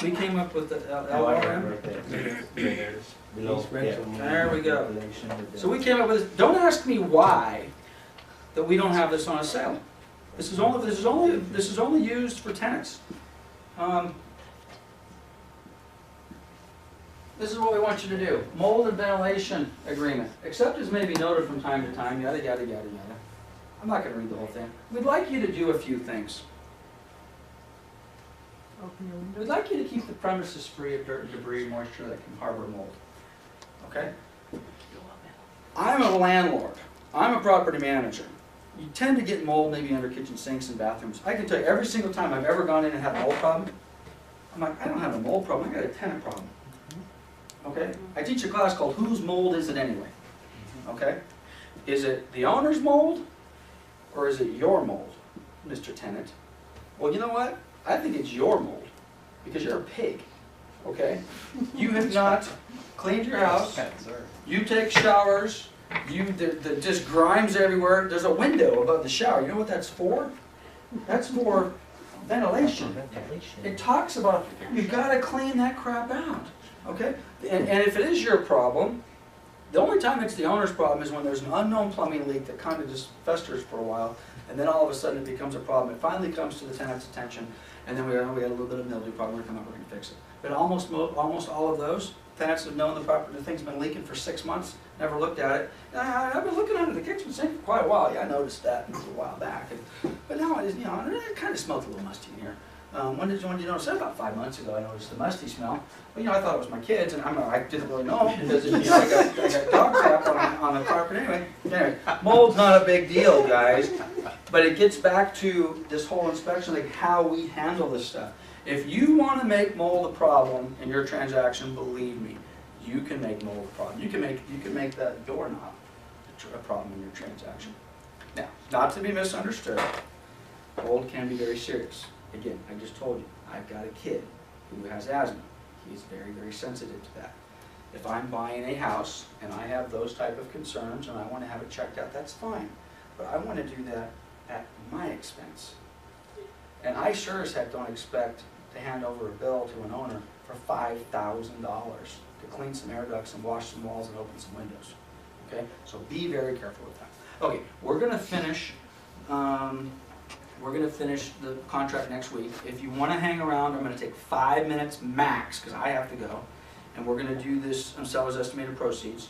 We came up with the LRM. Right there. Below. Lease rental. There we go. Ventilation with the- So we came up with this. Don't ask me why that we don't have this on a sale. This is only used for tenants. This is what we want you to do. Mold and ventilation agreement. Except as may be noted from time to time, yada, yada, yada, yada. I'm not going to read the whole thing. We'd like you to do a few things. Open your We'd windows. like you to keep the premises free of dirt and debris, moisture that can harbor mold. Okay? I'm a landlord. I'm a property manager. You tend to get mold maybe under kitchen sinks and bathrooms. I can tell you every single time I've ever gone in and had a mold problem, I'm like, I don't have a mold problem, I got a tenant problem. Okay? I teach a class called Whose Mold Is It Anyway? Okay? Is it the owner's mold or is it your mold, Mr. Tenant? Well, you know what? I think it's your mold because you're a pig. Okay? You have not cleaned your house. You take showers. There's just grimes everywhere. There's a window above the shower. You know what that's for? That's for ventilation. It talks about you've got to clean that crap out. Okay? And if it is your problem, the only time it's the owner's problem is when there's an unknown plumbing leak that kind of just festers for a while, and then all of a sudden it becomes a problem. It finally comes to the tenant's attention, and then we got a little bit of mildew problem. We're going to come up, we're going to fix it. But almost all of those tenants have known the thing's been leaking for 6 months, never looked at it. I've been looking under the kitchen sink for quite a while. Yeah, I noticed that a while back. But now it kind of smelled a little musty in here. When did you notice that? About 5 months ago I noticed the musty smell. But I thought it was my kids, and I didn't really know because I got dog crap on the carpet anyway. Anyway, mold's not a big deal, guys. But it gets back to this whole inspection, like how we handle this stuff. If you want to make mold a problem in your transaction, believe me, you can make mold a problem. You can make that doorknob a problem in your transaction. Now, not to be misunderstood, mold can be very serious. Again, I just told you, I've got a kid who has asthma. He's very, very sensitive to that. If I'm buying a house and I have those type of concerns and I want to have it checked out, that's fine. But I want to do that at my expense. And I sure as heck don't expect to hand over a bill to an owner for $5,000 to clean some air ducts and wash some walls and open some windows. Okay? So be very careful with that. Okay, we're going to finish the contract next week. If you want to hang around, I'm going to take 5 minutes max because I have to go. And we're going to do this on seller's estimated proceeds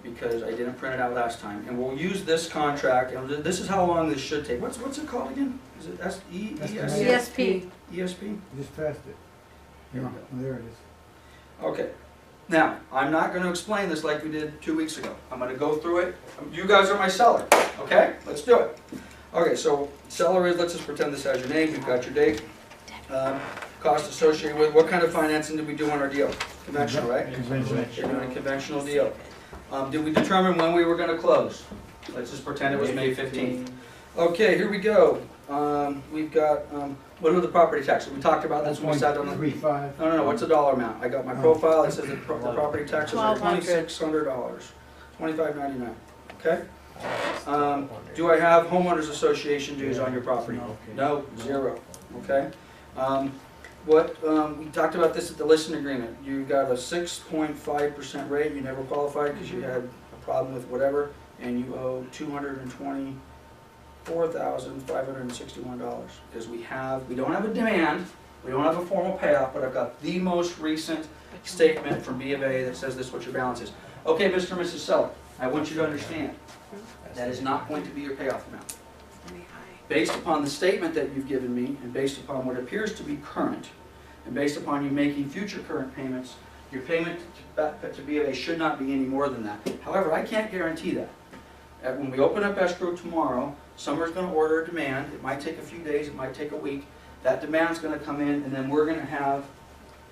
because I didn't print it out last time. And we'll use this contract. And this is how long this should take. What's it called again? Is it ESP. ESP? You just passed it. Here we go. Oh, there it is. Okay. Now, I'm not going to explain this like we did 2 weeks ago. I'm going to go through it. You guys are my seller. Okay? Let's do it. Okay, so seller is, let's just pretend this has your name. You've got your date. cost associated with, what kind of financing did we do on our deal? Conventional, right? Conventional. You're doing a conventional deal. Did we determine when we were gonna close? Let's just pretend it was May 15th. Okay, here we go. We've got, what are the property taxes? We talked about this when we sat on the. 3.35. No, what's the dollar amount? I got my profile, it says the property taxes are $1,200. $2,600, $25.99, okay? Do I have homeowners association dues on your property? No, zero, okay? We talked about this at the listing agreement. You got a 6.5% rate, you never qualified because you had a problem with whatever, and you owe $224,561 because we don't have a demand, we don't have a formal payoff, but I've got the most recent statement from B of A that says this is what your balance is. Okay, Mr. and Mrs. Seller, I want you to understand, that is not going to be your payoff amount. Based upon the statement that you've given me, and based upon what appears to be current, and based upon you making future current payments, your payment to B of A should not be any more than that. However, I can't guarantee that. When we open up escrow tomorrow, Summer's going to order a demand. It might take a few days, it might take a week. That demand's going to come in, and then we're going to have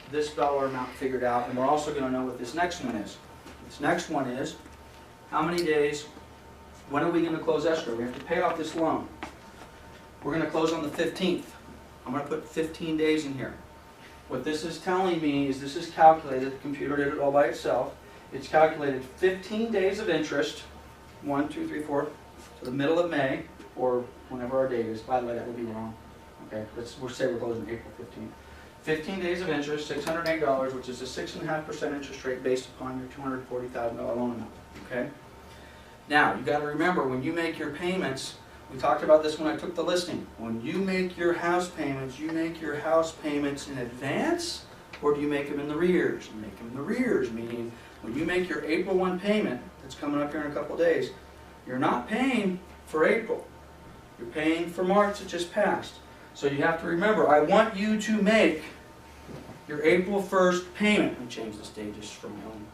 this dollar amount figured out, and we're also going to know what this next one is. This next one is, how many days, when are we going to close escrow? We have to pay off this loan. We're going to close on the 15th. I'm going to put 15 days in here. What this is telling me is this is calculated, the computer did it all by itself. It's calculated 15 days of interest, 1, 2, 3, 4, to the middle of May, or whenever our date is. By the way, that would be wrong. Okay, we'll say we're closing April 15th. 15 days of interest, $608, which is a 6.5% interest rate based upon your $240,000 loan amount. Okay? Now, you got to remember, when you make your payments, we talked about this when I took the listing. When you make your house payments, you make your house payments in advance, or do you make them in the rears? You make them in the rears, meaning when you make your April 1 payment, that's coming up here in a couple days, you're not paying for April. You're paying for March that just passed. So you have to remember, I want you to make your April 1st payment. Let me change the stages for my own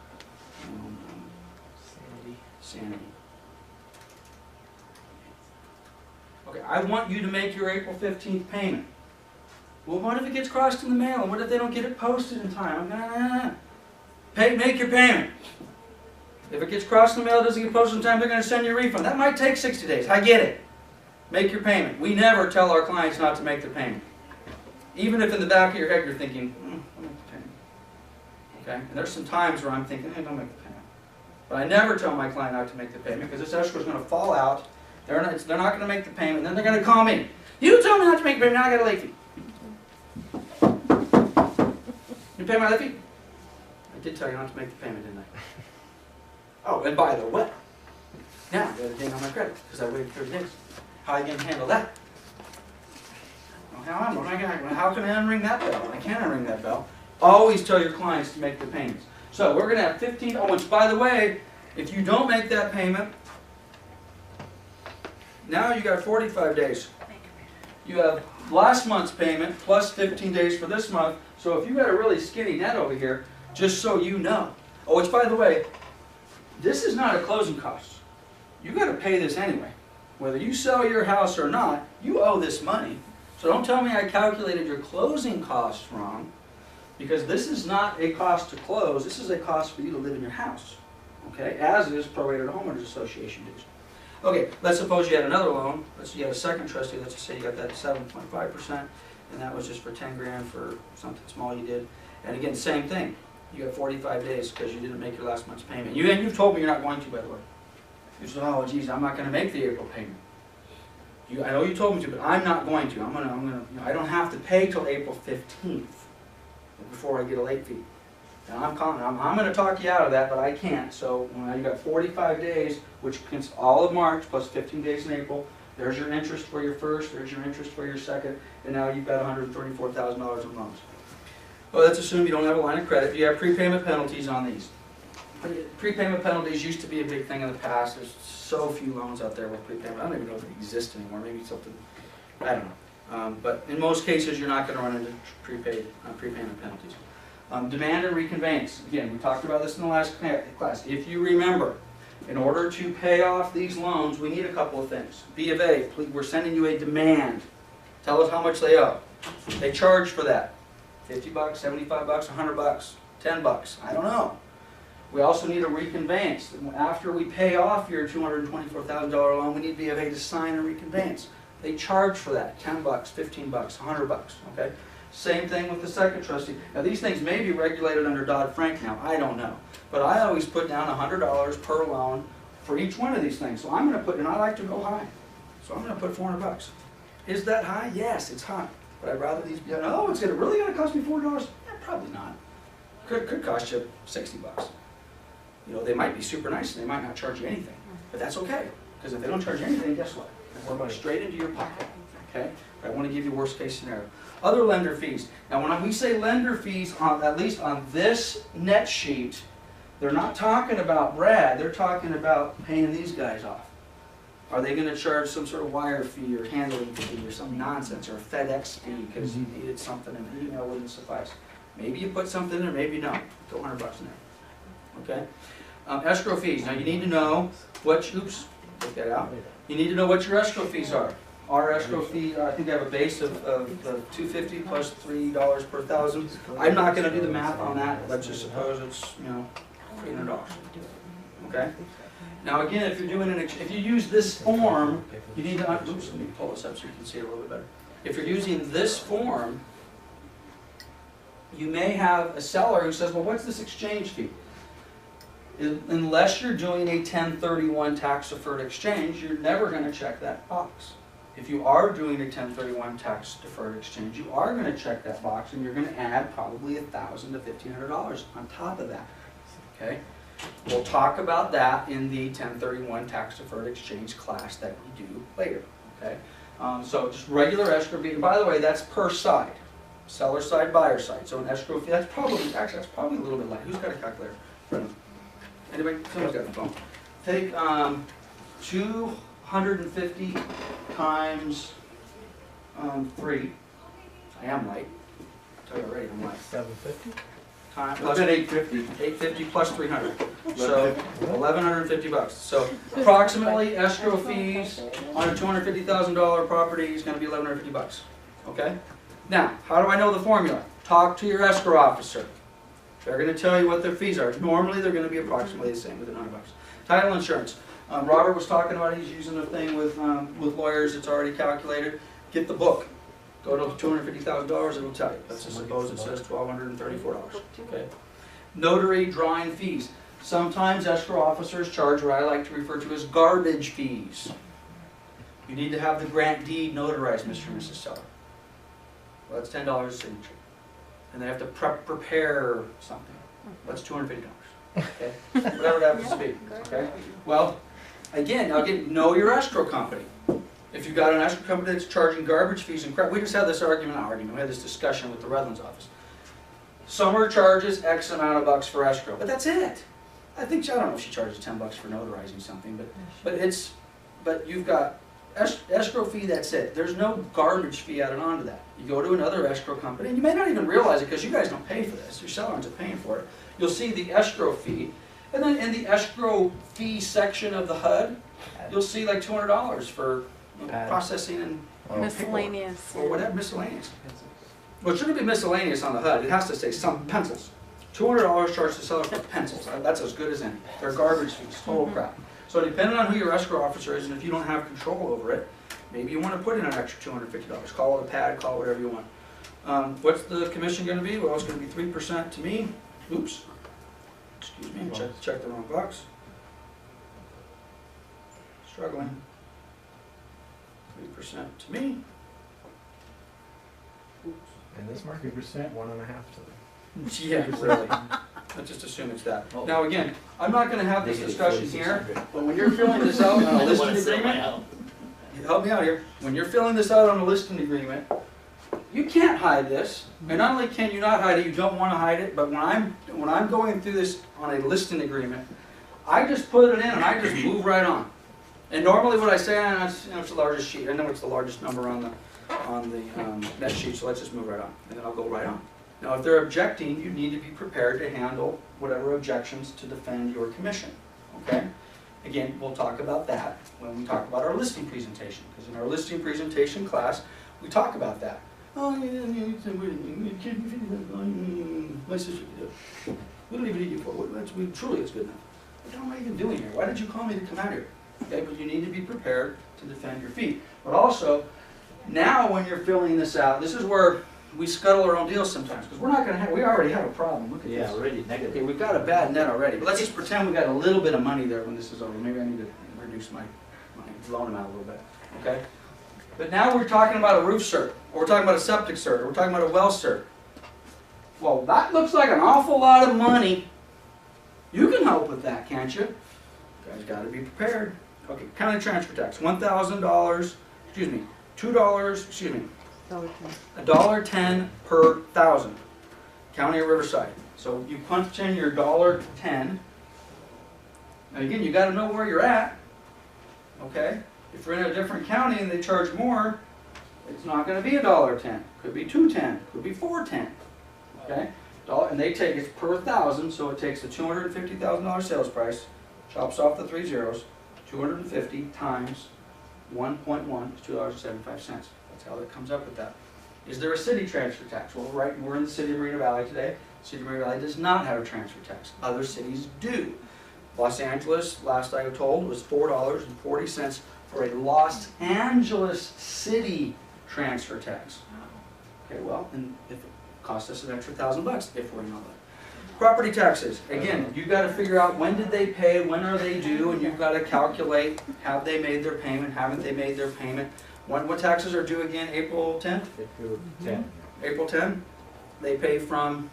sanity. Okay, I want you to make your April 15th payment. Well, what if it gets crossed in the mail? And what if they don't get it posted in time? Make your payment. If it gets crossed in the mail, it doesn't get posted in time, they're going to send you a refund. That might take 60 days. I get it. Make your payment. We never tell our clients not to make the payment. Even if in the back of your head you're thinking, I'll make the payment. Okay? And there's some times where I'm thinking, don't make the payment. But I never tell my client not to make the payment because this escrow is going to fall out. They're not going to make the payment, and then they're going to call me. You told me not to make the payment, now I got a late fee. You pay my late fee? I did tell you not to make the payment, didn't I? Oh, and by the way, now I got a ding on my credit because I waited 30 days. How are you going to handle that? Well, how can I unring that bell? I can't unring that bell. Always tell your clients to make the payments. So we're going to have 15, which by the way, if you don't make that payment, now you got 45 days. You have last month's payment plus 15 days for this month. So if you got a really skinny net over here, just so you know. Oh, which by the way, this is not a closing cost. You got to pay this anyway. Whether you sell your house or not, you owe this money. So don't tell me I calculated your closing costs wrong, because this is not a cost to close. This is a cost for you to live in your house. Okay, as is prorated homeowners association dues. Okay, let's suppose you had another loan. Let's say you had a second trustee. Let's just say you got that 7.5%, and that was just for 10 grand for something small you did. And again, same thing. You got 45 days because you didn't make your last month's payment. You've told me you're not going to, by the way. You said, oh, geez, I'm not going to make the April payment. I know you told me to, but I'm not going to. I don't have to pay till April 15th before I get a late fee. And I'm going to talk you out of that, but I can't. So you got 45 days, which consists all of March plus 15 days in April. There's your interest for your first. There's your interest for your second. And now you've got $134,000 in loans. Well, let's assume you don't have a line of credit. You have prepayment penalties on these. Prepayment penalties used to be a big thing in the past. There's so few loans out there with prepayment. I don't even know if they exist anymore. Maybe something, I don't know. But in most cases, you're not going to run into prepayment penalties. Demand and reconveyance. Again, we talked about this in the last class. If you remember, in order to pay off these loans, we need a couple of things. B of A, we're sending you a demand. Tell us how much they owe. They charge for that. $50, $75, $100, $10, I don't know. We also need a reconveyance. After we pay off your $224,000 loan, we need to be able to sign a reconveyance. They charge for that, $10, $15, $100, okay? Same thing with the second trustee. Now these things may be regulated under Dodd-Frank now, I don't know. But I always put down $100 per loan for each one of these things. So I'm gonna put, and I like to go high. So I'm gonna put $400. Is that high? Yes, it's high. But I'd rather these be, oh, it's really gonna cost me $4? Probably not. Could cost you $60. You know, they might be super nice and they might not charge you anything. But that's okay. Because if they don't charge you anything, guess what? They're going straight into your pocket. Okay? But I want to give you worst case scenario. Other lender fees. Now when we say lender fees, at least on this net sheet, they're not talking about Brad, they're talking about paying these guys off. Are they going to charge some sort of wire fee or handling fee or some nonsense or a FedEx fee because you needed something and the email wouldn't suffice? Maybe you put something in there, maybe you don't. Go $100 in there. Okay? Escrow fees. Now you need to know what, oops, take that out. You need to know what your escrow fees are. Our escrow fee, I think I have a base of $250 plus $3 per thousand. I'm not going to do the math on that. Let's just suppose it's, you know, $300. Okay? Now again, if you're doing if you use this form, you need to, oops, let me pull this up so you can see it a little bit better. If you're using this form, you may have a seller who says, well, what's this exchange fee? Unless you're doing a 1031 tax-deferred exchange, you're never going to check that box. If you are doing a 1031 tax-deferred exchange, you are going to check that box and you're going to add probably $1,000 to $1,500 on top of that. Okay? We'll talk about that in the 1031 tax-deferred exchange class that we do later. Okay? So just regular escrow fee. And by the way, that's per side. Seller side, buyer side. So an escrow fee, that's probably a little bit light. Who's got a calculator? Anybody? Someone's got a phone. Take 250 times 3. I am light. I'll tell you already, I'm light. 750? Plus 850. 850 plus 300. So $1,150. So approximately escrow fees on a $250,000 property is going to be $1,150. Okay? Now, how do I know the formula? Talk to your escrow officer. They're going to tell you what their fees are. Normally, they're going to be approximately the same within $100. Title insurance. Robert was talking about he's using a thing with lawyers. It's already calculated. Get the book. Go to $250,000. It'll tell you. Let's just suppose it says $1,234. Okay. Notary drawing fees. Sometimes escrow officers charge what I like to refer to as garbage fees. You need to have the grant deed notarized, Mr. and Mrs. Seller. Well, that's $10 a signature. And they have to prepare something. That's $250. Okay? Whatever it happens to be. Okay? Well, again, know your escrow company. If you've got an escrow company that's charging garbage fees and crap, we just had this we had this discussion with the Redlands office. Summer charges X amount of bucks for escrow, but that's it. I don't know if she charges $10 for notarizing something, but you've got escrow fee, that's it. There's no garbage fee added on to that. You go to another escrow company, and you may not even realize it because you guys don't pay for this. Your seller ends up paying for it. You'll see the escrow fee, and then in the escrow fee section of the HUD, you'll see like $200 for processing and Miscellaneous. or whatever, miscellaneous. Well, it shouldn't be miscellaneous on the HUD. It has to say some pencils. $200 charged to seller for pencils. That's as good as any. They're garbage fees, total crap. So depending on who your escrow officer is, and if you don't have control over it, maybe you want to put in an extra $250. Call it a pad, call it whatever you want. What's the commission going to be? Well, it's going to be 3% to me. Oops. Excuse me, check the wrong box. Struggling. 3% to me. In this market, 1.5% to them. Yeah, really. Let's just assume it's that. Now again, I'm not going to have this discussion here, but when you're filling this out on a listing agreement, help me out here. When you're filling this out on a listing agreement, you can't hide this. And not only can you not hide it, you don't want to hide it. But when I'm going through this on a listing agreement, I just put it in and I just move right on. And normally what I say, it's the largest sheet. I know it's the largest number on the net sheet, so let's just move right on, and then I'll go right on. Now, if they're objecting, you need to be prepared to handle whatever objections to defend your commission. Okay? Again, we'll talk about that when we talk about our listing presentation, because in our listing presentation class, we talk about that. oh, you said, my sister could do it. We don't even need you for it. Truly, it's good enough. What am I even doing here? Why did you call me to come out here? Okay, but you need to be prepared to defend your feet. But also, now when you're filling this out, this is where we scuttle our own deals sometimes, because we're not going to have, we already have a problem. Look at Yeah, this. already negative. Okay, we've got a bad net already, but let's just pretend we got a little bit of money there when this is over. Maybe I need to reduce my loan amount a little bit, okay? But now we're talking about a roof cert, or we're talking about a septic cert, or we're talking about a well cert. Well, that looks like an awful lot of money. You can help with that, can't you? You guys got to be prepared. Okay, county transfer tax, $1,000, excuse me, $2, excuse me, $1.10 per thousand. County of Riverside. So you punch in your $1.10. Now again, you got to know where you're at. Okay? If you're in a different county and they charge more, it's not going to be $1.10. Could be $2.10. Could be $4.10. Okay? And they take it per thousand, so it takes the $250,000 sales price, chops off the 3 zeros, 250 times 1.1 is $2.75. That's how that comes up with that. Is there a city transfer tax? Well, right, we're in the city of Moreno Valley today. The city of Moreno Valley does not have a transfer tax. Other cities do. Los Angeles, last I was told, was $4.40 for a Los Angeles city transfer tax. Okay, well, and if it costs us an extra $1,000 if we're in all that. Property taxes, again, you've got to figure out when did they pay, when are they due, and you've got to calculate, have they made their payment, haven't they made their payment. What taxes are due again, April 10th? April 10. April 10? They pay from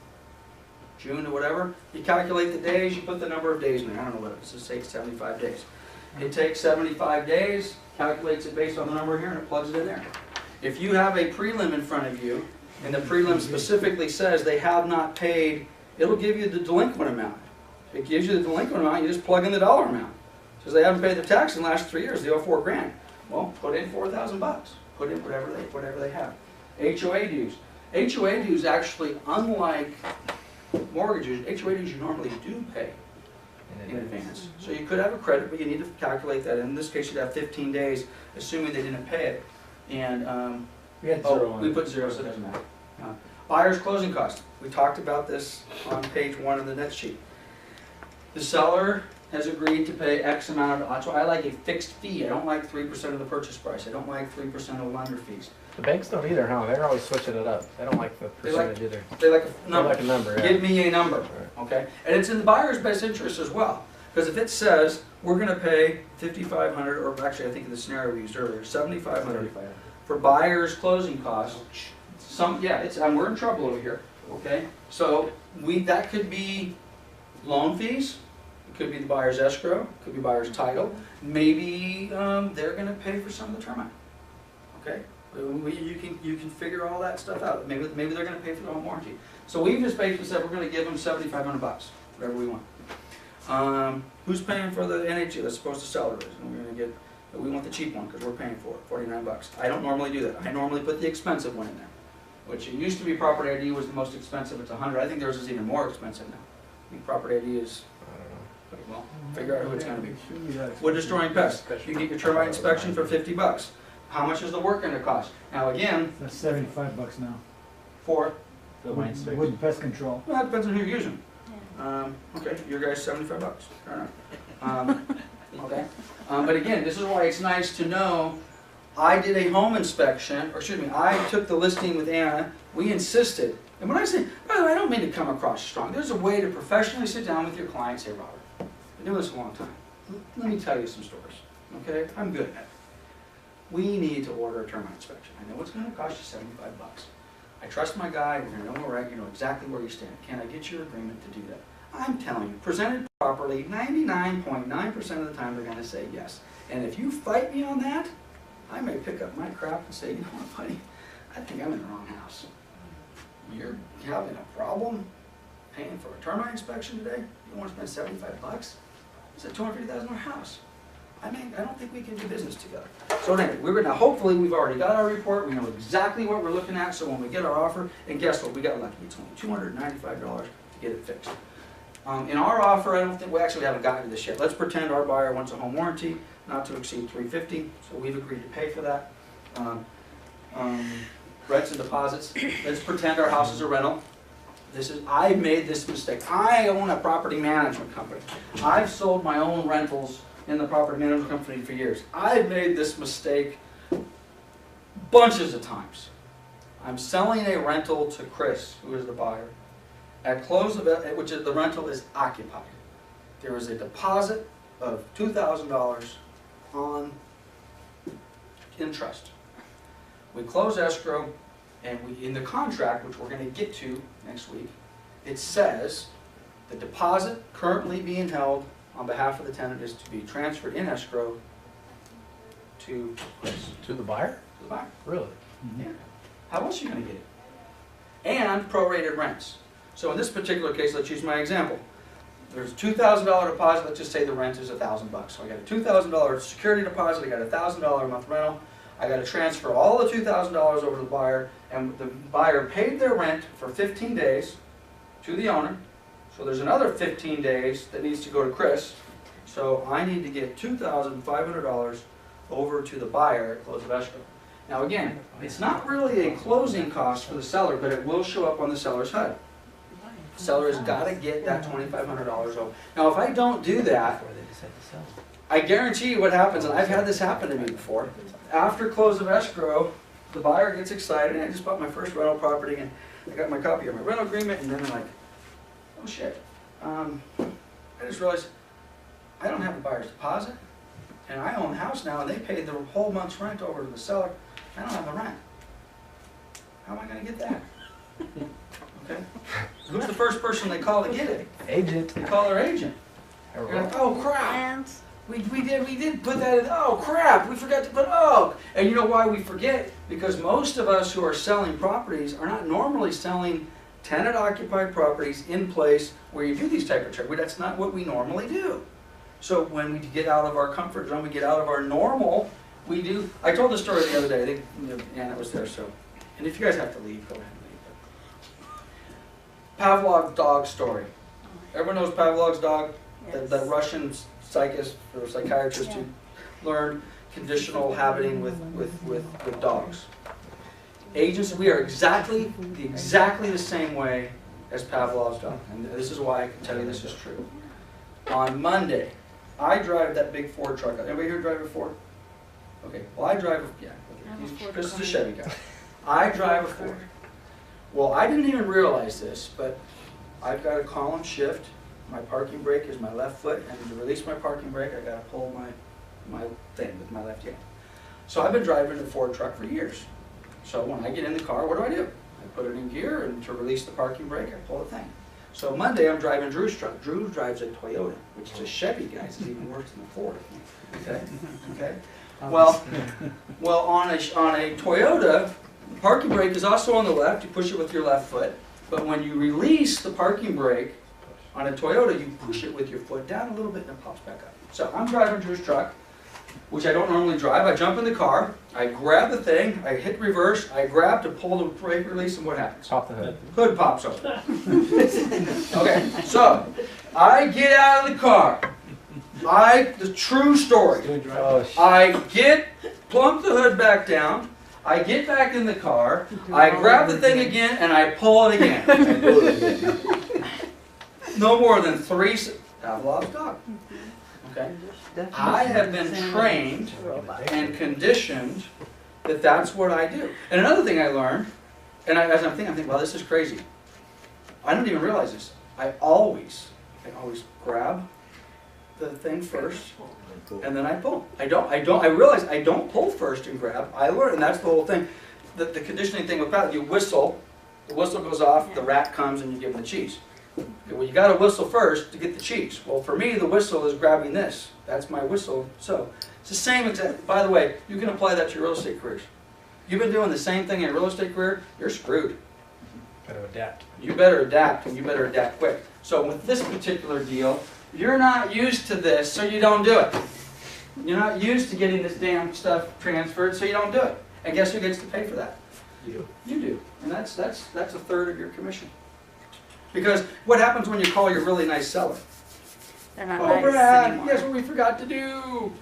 June or whatever. You calculate the days, you put the number of days in there. I don't know what it is, it takes 75 days. It takes 75 days, calculates it based on the number here, and it plugs it in there. If you have a prelim in front of you, and the prelim specifically says they have not paid, it'll give you the delinquent amount. If it gives you the delinquent amount, you just plug in the dollar amount. It says they haven't paid their tax in the last 3 years, they owe $4 grand. Well, put in $4,000. Put in whatever they have. HOA dues. HOA dues actually, unlike mortgages, HOA dues you normally do pay in advance. So you could have a credit, but you need to calculate that. In this case, you'd have 15 days, assuming they didn't pay it. And We had zero on we it. put zero, so it doesn't matter. Buyer's closing costs. We talked about this on page 1 of the net sheet. The seller has agreed to pay X amount. That's why I like a fixed fee. I don't like 3% of the purchase price. I don't like 3% of lender fees. The banks don't either, huh? They're always switching it up. They don't like the percentage either. They like a They number. like a number, yeah. Give me a number, okay? And it's in the buyer's best interest as well. Because if it says, we're going to pay $5,500, or actually I think in the scenario we used earlier, $7,500 for buyer's closing costs. We're in trouble over here, okay? So that could be loan fees, it could be the buyer's escrow, it could be buyer's title. Maybe they're going to pay for some of the termite, okay? You can figure all that stuff out. Maybe they're going to pay for their own warranty. So we've just basically said we're going to give them $7,500, whatever we want. Who's paying for the NHE? That's supposed to sell it. And we're going to get. We want the cheap one because we're paying for it, $49. I don't normally do that. I normally put the expensive one in there, which it used to be property ID was the most expensive. It's $100. I think theirs is even more expensive now. I think property ID is. I don't know. Well, figure out who it's going to be. Wood destroying pests. You can get your termite inspection for $50. How much is the work going to cost? Now again, That's $75 now. for The wine inspection. Wood and pest control. well, that depends on who you're using. Okay, your guy's $75. Fair enough. Okay, but again, this is why it's nice to know. I did a home inspection, or excuse me, I took the listing with Anna. We insisted, and when I say, by the way, I don't mean to come across strong. There's a way to professionally sit down with your client and say, Robert, I've been doing this a long time. Let me tell you some stories. Okay, I'm good at it. We need to order a termite inspection. I know it's going to cost you $75. I trust my guy. We're going to know we're right. You know exactly where you stand. Can I get your agreement to do that? I'm telling you, presented properly, 99.9% of the time they're going to say yes. And if you fight me on that, I may pick up my crap and say, you know what, buddy, I think I'm in the wrong house. You're having a problem paying for a termite inspection today? You want to spend $75? It's a $250,000 house. I mean, I don't think we can do business together. So anyway, hopefully we've already got our report. We know exactly what we're looking at. So when we get our offer, and guess what? We got lucky. It's only $295 to get it fixed. In our offer, I don't think we haven't gotten to this yet. Let's pretend our buyer wants a home warranty, not to exceed $350. So we've agreed to pay for that. rents and deposits. Let's pretend our house is a rental. I made this mistake. I own a property management company. I've sold my own rentals in the property management company for years. I've made this mistake bunches of times. I'm selling a rental to Chris, who is the buyer. At close of it, which is the rental is occupied. There is a deposit of $2,000 on in trust. We close escrow, and in the contract, which we're going to get to next week, it says the deposit currently being held on behalf of the tenant is to be transferred in escrow to Chris, To the buyer? to the buyer. Really? Yeah. How else are you going to get it? And prorated rents. So in this particular case, let's use my example. There's a $2,000 deposit. Let's just say the rent is $1,000. So I got a $2,000 security deposit. I got a $1,000 a month rental. I got to transfer all the $2,000 over to the buyer, and the buyer paid their rent for 15 days to the owner. So there's another 15 days that needs to go to Chris. So I need to get $2,500 over to the buyer at close of escrow. Now again, it's not really a closing cost for the seller, but it will show up on the seller's HUD. Seller has got to get that $2,500 over. Now if I don't do that, I guarantee you what happens, and I've had this happen to me before. After close of escrow, the buyer gets excited, and I just bought my first rental property, and I got my copy of my rental agreement, and then I'm like, oh shit, I just realized I don't have the buyer's deposit, and I own the house now, and they paid the whole month's rent over to the seller. I don't have the rent. How am I going to get that? Okay. Who's the first person they call to get it? Agent. They call their agent. They're like, oh crap. We did put that in, oh crap, we forgot to put, and you know why we forget? Because most of us who are selling properties are not normally selling tenant occupied properties in place where you do these type of trades. That's not what we normally do. So when we get out of our comfort zone, we get out of our normal, we do, I told the story the other day, I think Anna was there, so, and if you guys have to leave, go ahead and leave. Pavlov's dog story. Everyone knows Pavlov's dog? Yes. The Russian psychiatrist or psychiatrist who learned conditional habiting with dogs. Agents, we are exactly the same way as Pavlov's dog. And this is why I can tell you this is true. On Monday, I drive that big Ford truck. Anybody here drive a Ford? Okay, well I drive Chris is a Chevy guy. I drive a Ford. Well, I didn't even realize this, but I've got a column shift. My parking brake is my left foot, and to release my parking brake, I got to pull my thing with my left hand. So I've been driving a Ford truck for years. So when I get in the car, what do? I put it in gear, and to release the parking brake, I pull the thing. So Monday, I'm driving Drew's truck. Drew drives a Toyota, which is a Chevy, guys. It's even worse than a Ford. Okay, okay. Well, on a Toyota, the parking brake is also on the left. You push it with your left foot. But when you release the parking brake on a Toyota, you push it with your foot down a little bit and it pops back up. So I'm driving Drew's truck, which I don't normally drive. I jump in the car, I grab the thing, I hit reverse, I grab to pull the brake release, and what happens? Pop the hood. Hood pops open. Okay, so I get out of the car. The true story. Oh, shit. I plunk the hood back down, I get back in the car, I grab the thing again, and I pull it again. No more than 3 Pavlov's dog. Okay? I have been trained and conditioned that that's what I do. And another thing I learned, and as I'm thinking, wow, this is crazy. I didn't even realize this. I always grab the thing first, and then I pull. I realize I don't pull first and grab. I learn, and that's the whole thing. The conditioning thing with Pav, you whistle, the whistle goes off, the rat comes, and you give him the cheese. Okay, well, you got to whistle first to get the cheese. Well, for me, the whistle is grabbing this. That's my whistle. So it's the same exact. By the way, you can apply that to your real estate careers. You've been doing the same thing in your real estate career, you're screwed. Better adapt. You better adapt, and you better adapt quick. So with this particular deal, you're not used to this, so you don't do it. You're not used to getting this damn stuff transferred, so you don't do it. And guess who gets to pay for that? You. You do. And that's a third of your commission. Because what happens when you call your really nice seller? They're not Oh, nice Brad, anymore. guess what we forgot to do?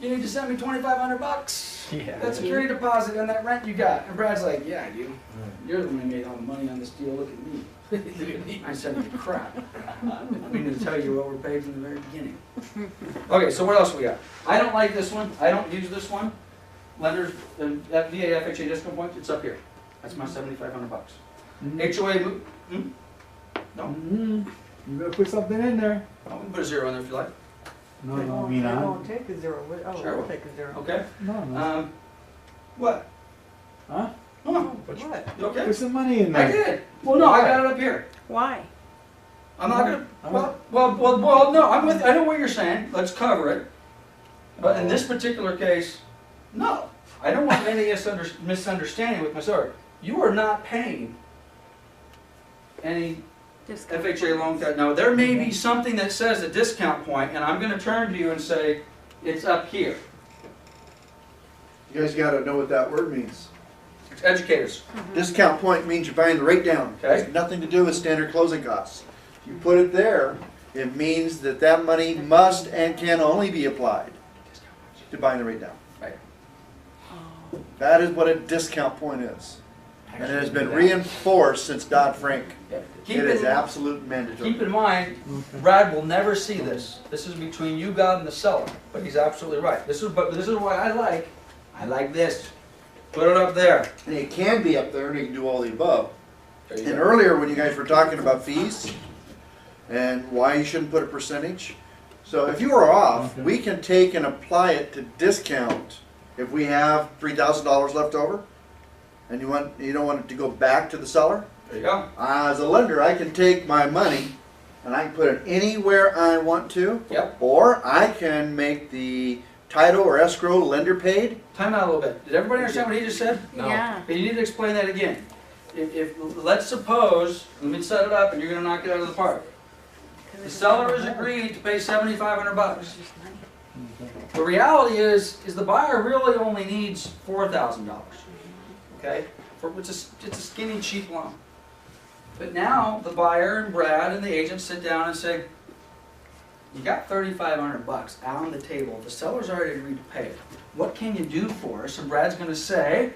You need to send me $2,500. Yeah. that security deposit and that rent you got. And Brad's like, yeah, I do. You're the one who made all the money on this deal, look at me. Look at me. I said, you crap. We need to tell you what we're paid from the very beginning. Okay, so what else we got? I don't like this one. I don't use this one. Lenders, that VA FHA discount point, it's up here. That's my $7,500. HOA, no? You better put something in there. Oh, we can put a zero in there if you like. No, They no, I won't- mean, They I, won't take a zero, oh, Sure. we'll take a zero. Okay? no. What? Huh? Come on. What? You okay? Put some money in I there. did. Well, no, I got it up here. Why? I'm not gonna, well, no, I'm with, I know what you're saying, let's cover it. But in this particular case, no. I don't want any misunderstanding with my story. You are not paying any Discount. FHA loan card. Now, there may be something that says a discount point, and I'm gonna turn to you and say, it's up here. You guys gotta know what that word means. Educators. Discount point means you're buying the rate down. It Okay. has nothing to do with standard closing costs. If you put it there, it means that that money must and can only be applied to buying the rate down. Right. That is what a discount point is. And it has been reinforced since Dodd-Frank. Yeah. It is absolute mandatory. Keep in mind, Brad will never see this. This is between you, God, and the seller. But he's absolutely right. This is why I like this. Put it up there. And it can be up there and you can do all the above. There you And go. earlier when you guys were talking about fees and why you shouldn't put a percentage. So if you are off, Okay. we can take and apply it to discount if we have $3,000 left over and you don't want it to go back to the seller. There you go. As a lender, I can take my money and I can put it anywhere I want to. Yep. Or I can make the title or escrow lender paid. Time out a little bit. Did everybody understand what he just said? No. Yeah. Okay, you need to explain that again. If let's suppose, let me set it up and you're gonna knock it out of the park. The seller has agreed to pay $7,500. The reality is the buyer really only needs $4,000. Okay? It's a skinny, cheap loan. But now the buyer and Brad and the agent sit down and say, you got $3,500 out on the table. The seller's already agreed to pay it. What can you do for us? And Brad's going to say,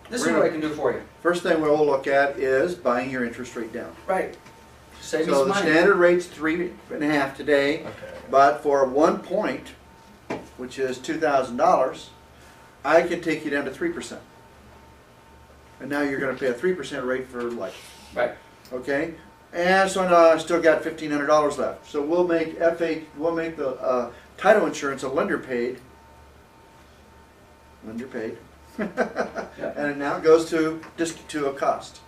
this is what I can do for you. First thing we'll look at is buying your interest rate down. Right. Save me So some the money. standard rate's 3.5 today, Okay. but for 1 point, which is $2,000, I can take you down to 3%. And now you're gonna pay a 3% rate for life, Right. okay? And so now I still got $1,500 left. So we'll make the title insurance a lender paid. Lender paid. And it now goes to a cost.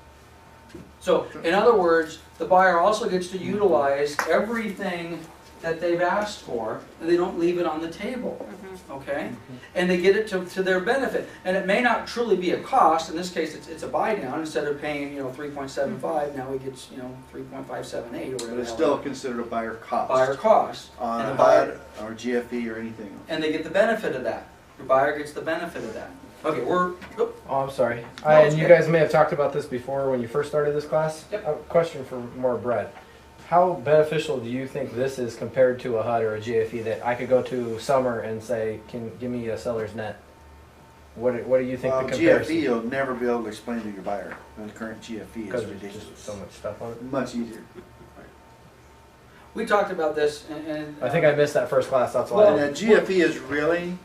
So, in other words, the buyer also gets to utilize everything that they've asked for, and they don't leave it on the table, okay? And they get it to their benefit. And it may not truly be a cost, in this case it's a buy down, instead of paying, 3.75, now he gets, 3.578 or whatever. But it's the still hell. considered a buyer cost. Buyer cost. On And a the buyer, HUD or GFE or anything else. and they get the benefit of that. The buyer gets the benefit of that. Okay, Oh, I'm sorry. No, And it's you okay. guys may have talked about this before when you first started this class. Yep. A question for more Brett. How beneficial do you think this is compared to a HUD or a GFE that I could go to Summer and say, can give me a seller's net? What do you think the comparison? GFE, you'll never be able to explain to your buyer. The current GFE Because is there's ridiculous. just so much stuff on it. Much easier. we talked about this, and I think I missed that first class, that's why. And that GFE is really,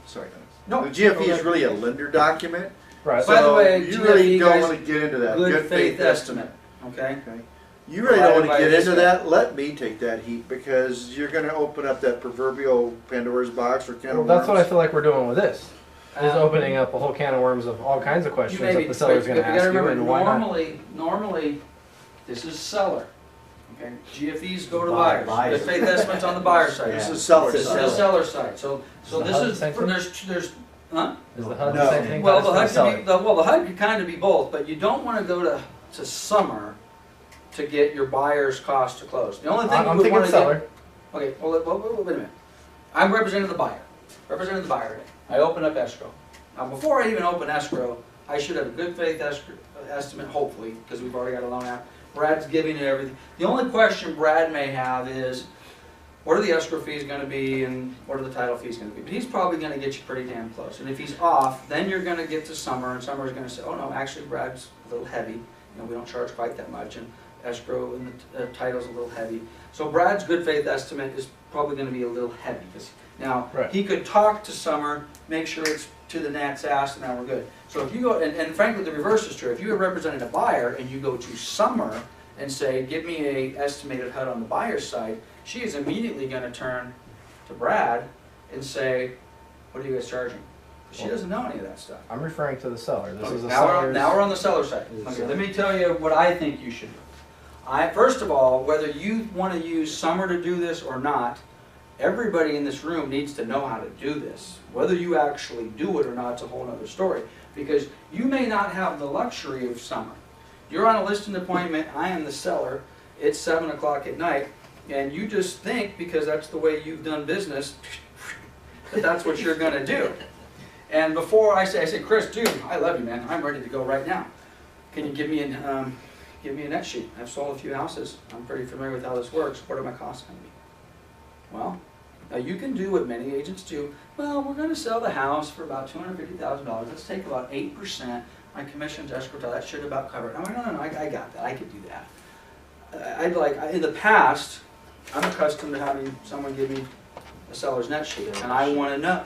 sorry, No. the GFE is really a lender document. Right. By the So way, you really GFE, don't guys, want to get into that. good faith estimate, okay? Okay. You really don't want Provided by to get this into guy. that. Let me take that heat because you're going to open up that proverbial Pandora's box or can Well, of that's what I worms. feel like we're doing with this. Is opening up a whole can of worms of all kinds of questions that the seller's going to ask you, and why not? Normally, this is seller, okay? GFEs go to Buyer. buyers. Good faith estimates on the buyer side. This Yeah. is seller This is On the side. seller side, so Is the this HUD the is, same thing? there's, huh? Is the HUD No. the same thing? Well, but the it's for HUD could be, well, the HUD could kind of be both, but you don't want to go to Summer to get your buyer's cost to close. The only thing you I'm would thinking want to get. seller. Okay, well, wait a minute. I'm representing the buyer. Representing the buyer. I open up escrow. Now, before I even open escrow, I should have a good faith estimate, hopefully, because we've already got a loan out. Brad's giving it everything. The only question Brad may have is, what are the escrow fees gonna be and what are the title fees gonna be? But he's probably gonna get you pretty damn close. And if he's off, then you're gonna get to Summer, and Summer's gonna say, oh no, actually Brad's a little heavy. You know, we don't charge quite that much, and escrow and the title's a little heavy. So Brad's good faith estimate is probably gonna be a little heavy. Now, Right. he could talk to Summer, make sure it's to the gnat's ass, and now we're good. So if you go, and frankly, the reverse is true. If you are representing a buyer and you go to Summer and say, give me a estimated HUD on the buyer's side, she is immediately gonna turn to Brad and say, what are you guys charging? She doesn't know any of that stuff. I'm referring to the seller. This is a Now seller's. we're on the seller side. Is Okay, seller. let me tell you what I think you should do. First of all, whether you want to use Summer to do this or not, everybody in this room needs to know how to do this. Whether you actually do it or not is a whole other story. Because you may not have the luxury of Summer. You're on a listing appointment, I am the seller, it's 7 o'clock at night, and you just think, because that's the way you've done business, that that's what you're gonna do. And before I say, Chris, dude, I love you, man, I'm ready to go right now. Can you give me a net sheet? I've sold a few houses, I'm pretty familiar with how this works, what are my costs gonna be? Well, now you can do what many agents do. Well, we're going to sell the house for about $250,000. Let's take about 8%. My commission's escrow, that should about cover it. I'm like, no, I got that. I could do that. In the past, I'm accustomed to having someone give me a seller's net sheet, and I want to know.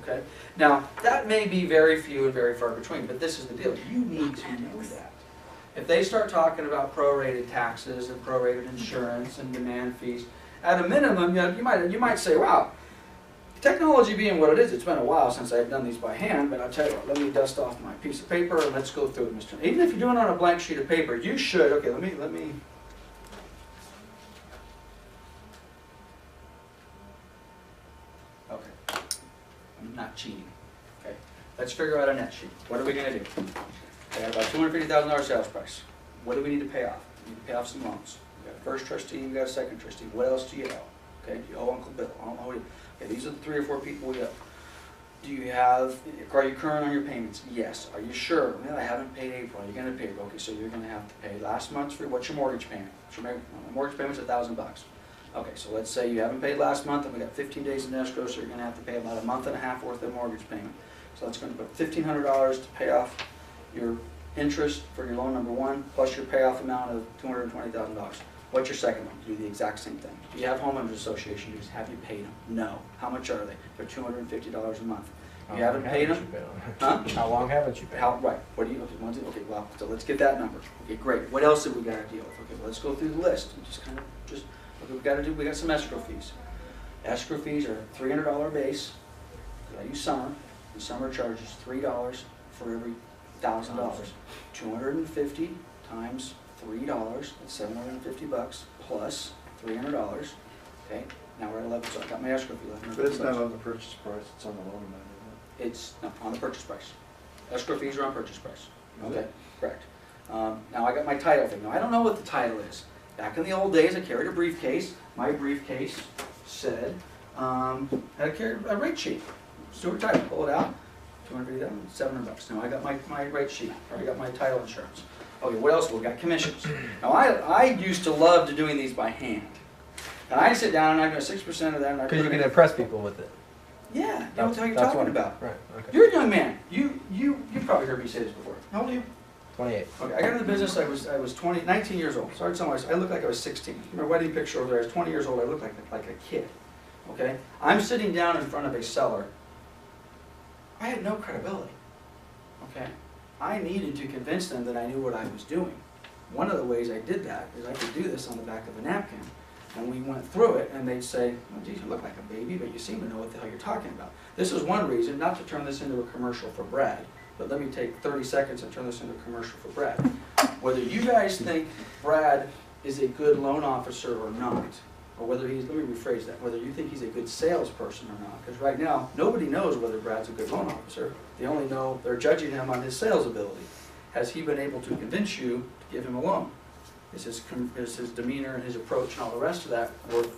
Okay. Now that may be very few and very far between, but this is the deal. You need to know that. If they start talking about prorated taxes and prorated insurance and demand fees, at a minimum, you might say, wow, technology being what it is, it's been a while since I've done these by hand, but I'll tell you what, let me dust off my piece of paper and let's go through it, Mr. Even if you're doing it on a blank sheet of paper, you should, okay, let me. Okay, I'm not cheating, okay. Let's figure out a net sheet. What are we gonna do? I got about $250,000 sales price. What do we need to pay off? We need to pay off some loans. You got a first trustee, you got a second trustee. What else do you owe? Okay, do you owe Uncle Bill? Okay, these are the 3 or 4 people we owe. Do you have, are you current on your payments? Yes. Are you sure? Well, I haven't paid April. You're going to pay April. Okay, so you're going to have to pay last month's free. What's your mortgage payment? So my mortgage payment's $1,000. Okay, so let's say you haven't paid last month and we got 15 days in escrow, so you're going to have to pay about a month and a half worth of mortgage payment. So that's going to put $1,500 to pay off your interest for your loan number 1, plus your payoff amount of $220,000. What's your second one? Do the exact same thing. Do you have homeowners association dues? Have you paid them? No. How much are they? They're $250 a month. You haven't paid them? Huh? How long haven't you paid? Right. What do you? Okay. Well, so let's get that number. Okay, great. What else have we got to deal with? Okay, well, let's go through the list and okay, we got some escrow fees. Escrow fees are $300 base. I use Summer. And Summer charges $3 for every $1,000. 250 times $3, that's $750 plus $300. Okay, now we're at 11. So I got my escrow fee left. But it's not on the purchase price, it's on the loan amount, It's no, on the purchase price. Escrow fees are on purchase price. Is Okay, correct. Now I got my title thing. Now I don't know what the title is. Back in the old days, I carried a briefcase. My briefcase said, had a rate sheet. Stewart title, pull it out. $250,000, $700. Now I got my rate sheet, or I got my title insurance. Okay, what else? We got commissions. Now I used to love to doing these by hand. And I sit down and I go 6% of that. Because you can impress people with it. Yeah, you know what you're That's talking what- about. Right, okay. You're a young man. You probably heard me say this before. How old are you? 28. Okay, I got into the business, I was 19 years old. Sorry to tell myself, I looked like I was 16. My wedding picture over there, I was 20 years old, I looked like a kid. Okay? I'm sitting down in front of a seller. I had no credibility. Okay? I needed to convince them that I knew what I was doing. One of the ways I did that is I could do this on the back of a napkin. And we went through it, and they'd say, well, geez, you look like a baby, but you seem to know what the hell you're talking about. This is one reason, not to turn this into a commercial for Brad, but let me take 30 seconds and turn this into a commercial for Brad. Whether you guys think Brad is a good loan officer or not, or whether he's, let me rephrase that, whether you think he's a good salesperson or not, because right now, nobody knows whether Brad's a good loan officer. They only know they're judging him on his sales ability. Has he been able to convince you to give him a loan? Is his demeanor and his approach and all the rest of that worth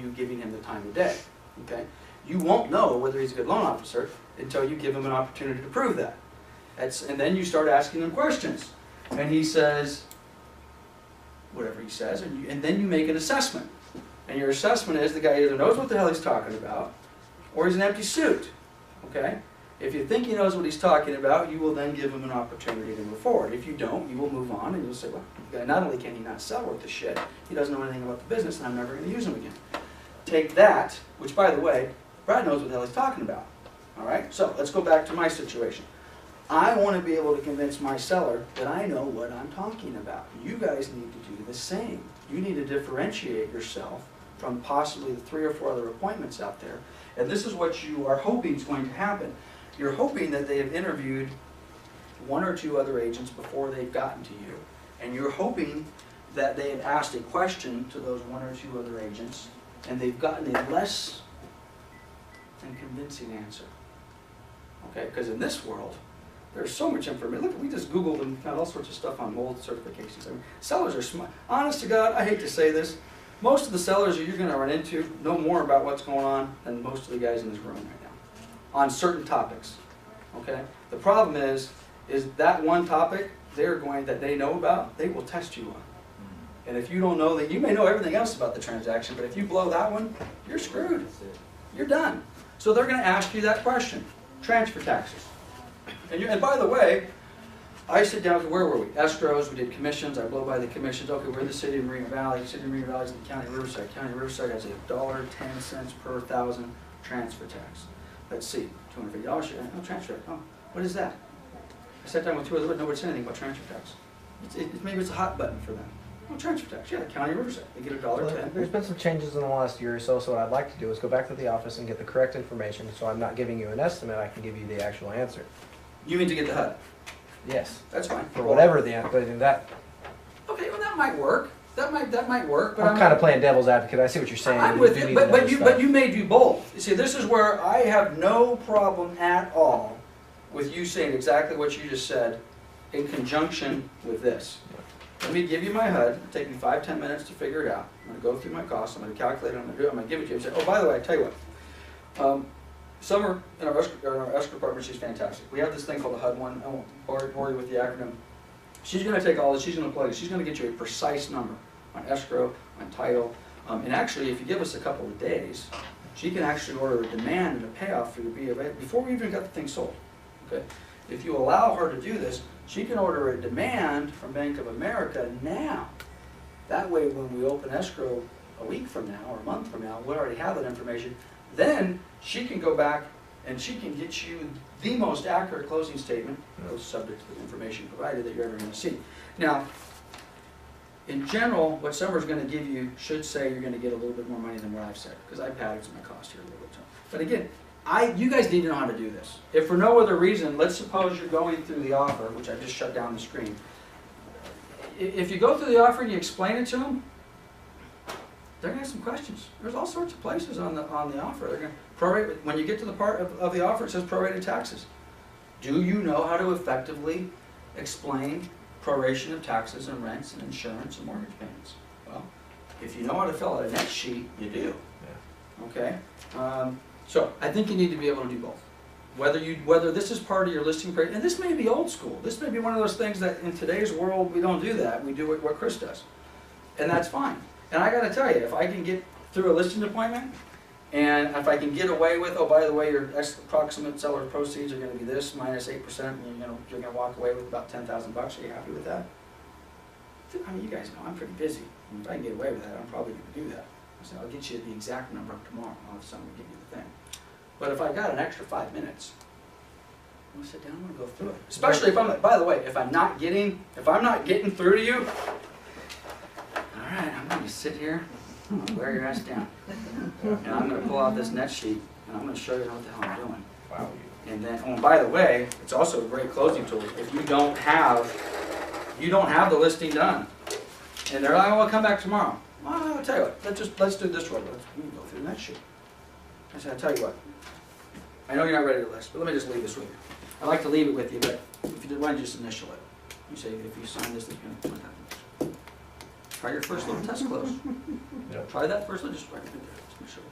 you giving him the time of day? Okay? You won't know whether he's a good loan officer until you give him an opportunity to prove that. And then you start asking him questions. And he says, whatever he says, and then you make an assessment. And your assessment is the guy either knows what the hell he's talking about, or he's an empty suit, okay? If you think he knows what he's talking about, you will then give him an opportunity to move forward. If you don't, you will move on and you'll say, well, the guy, not only can he not sell worth the shit, he doesn't know anything about the business and I'm never going to use him again. Take that, which by the way, Brad knows what the hell he's talking about. All right, so let's go back to my situation. I want to be able to convince my seller that I know what I'm talking about. You guys need to do the same. You need to differentiate yourself from possibly the 3 or 4 other appointments out there. And this is what you are hoping is going to happen. You're hoping that they have interviewed 1 or 2 other agents before they've gotten to you. And you're hoping that they have asked a question to those 1 or 2 other agents and they've gotten a less than convincing answer. Okay, because in this world, there's so much information. Look, we just Googled and found all sorts of stuff on mold certifications. I mean, sellers are smart. Honest to God, I hate to say this, most of the sellers that you're going to run into know more about what's going on than most of the guys in this room right now on certain topics. Okay, the problem is that one topic that they know about, they will test you on. And if you don't know that, you may know everything else about the transaction, but if you blow that one, you're screwed. You're done. So they're going to ask you that question: transfer taxes. And by the way, I sit down to where were we? Escrows, we did commissions, I blow by the commissions. Okay, we're in the city of Moreno Valley. City of Moreno Valley is in the county of Riverside. County of Riverside has $1.10 per thousand transfer tax. Let's see, $250. No transfer tax. Oh, what is that? I sat down with 2 others, nobody said anything about transfer tax. Maybe it's a hot button for them. Oh, transfer tax, yeah, the county of Riverside. They get $1.10. There's been some changes in the last year or so, so what I'd like to do is go back to the office and get the correct information, so I'm not giving you an estimate, I can give you the actual answer. You mean to get the HUD? Yes. That's fine. For whatever the answer, but that... Okay, well that might work. That might work. But I'm kind of playing devil's advocate, I see what you're saying. I'm with you, but you may do both. You see, this is where I have no problem at all with you saying exactly what you just said in conjunction with this. Let me give you my HUD. It'll take me 5-10 minutes to figure it out. I'm going to go through my costs. I'm going to calculate it. I'm going to do it. I'm going to give it to you. And say, oh, by the way, I tell you what. Summer in our escrow department, she's fantastic. We have this thing called the HUD one. I won't bore you with the acronym. She's going to take all this. She's going to plug it. She's going to get you a precise number on escrow, on title. And actually, if you give us a couple of days, she can actually order a demand and a payoff for your BOA before we even got the thing sold. Okay? If you allow her to do this, she can order a demand from Bank of America now. That way, when we open escrow a week from now or a month from now, we already have that information. Then she can go back and she can get you the most accurate closing statement, subject to the information provided, that you're ever going to see. Now, in general, what Summer's going to give you should say you're going to get a little bit more money than what I've said, because I've padded my cost here a little bit. But again, you guys need to know how to do this. If for no other reason, let's suppose you're going through the offer, which I just shut down the screen. If you go through the offer and you explain it to them, they're going to have some questions. There's all sorts of places on the offer. They're going to prorate. When you get to the part of the offer, it says prorated taxes. Do you know how to effectively explain proration of taxes and rents and insurance and mortgage payments? Well, if you know how to fill out a net sheet, you do. Yeah. Okay. So I think you need to be able to do both. Whether this is part of your listing period, and this may be old school. This may be one of those things that in today's world we don't do that. We do what Chris does, and that's fine. And I got to tell you, if I can get through a listing appointment, and if I can get away with, oh, by the way, your approximate seller proceeds are going to be this minus 8%, and you're going to walk away with about $10,000. Are you happy with that? I mean, you guys know I'm pretty busy. If I can get away with that, I'm probably going to do that. So I'll get you the exact number up tomorrow. I'll have someone give you the thing. But if I got an extra 5 minutes, I'm gonna sit down. I'm gonna go through it. Especially if I'm. By the way, if I'm not getting through to you, all right, I'm gonna sit here. I'm gonna wear your ass down, and I'm gonna pull out this net sheet, and I'm gonna show you what the hell I'm doing. Wow. And then, oh, and by the way, it's also a great closing tool. If you don't have the listing done, and they're like, "Oh, I'll come back tomorrow." Well, I'll tell you what. Let's do this way. Let's go through the net sheet. I said, I'll tell you what. I know you're not ready to list, but let me just leave this with you. I like to leave it with you, but if you did, why don't you just initial it? You say, if you sign this, it's going to happen. Try your first little test close. Yep. Try that first little, just right there. Just make sure we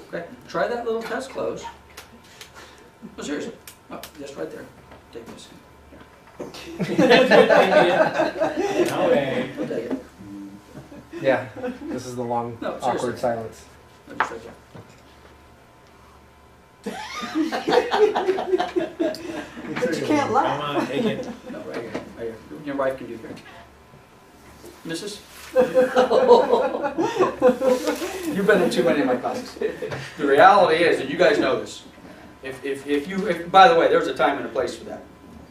do. Okay, try that little test close. No, seriously. Oh, just right there. Take this in. No way. We'll take it. Yeah, this is the long, No, seriously. awkward silence. No, just right there. But you can't laugh. Come on, take it. No, right here, right here. Your wife can do here. Mrs.? You've been in too many of my classes. The reality is, and you guys know this, if by the way, there's a time and a place for that.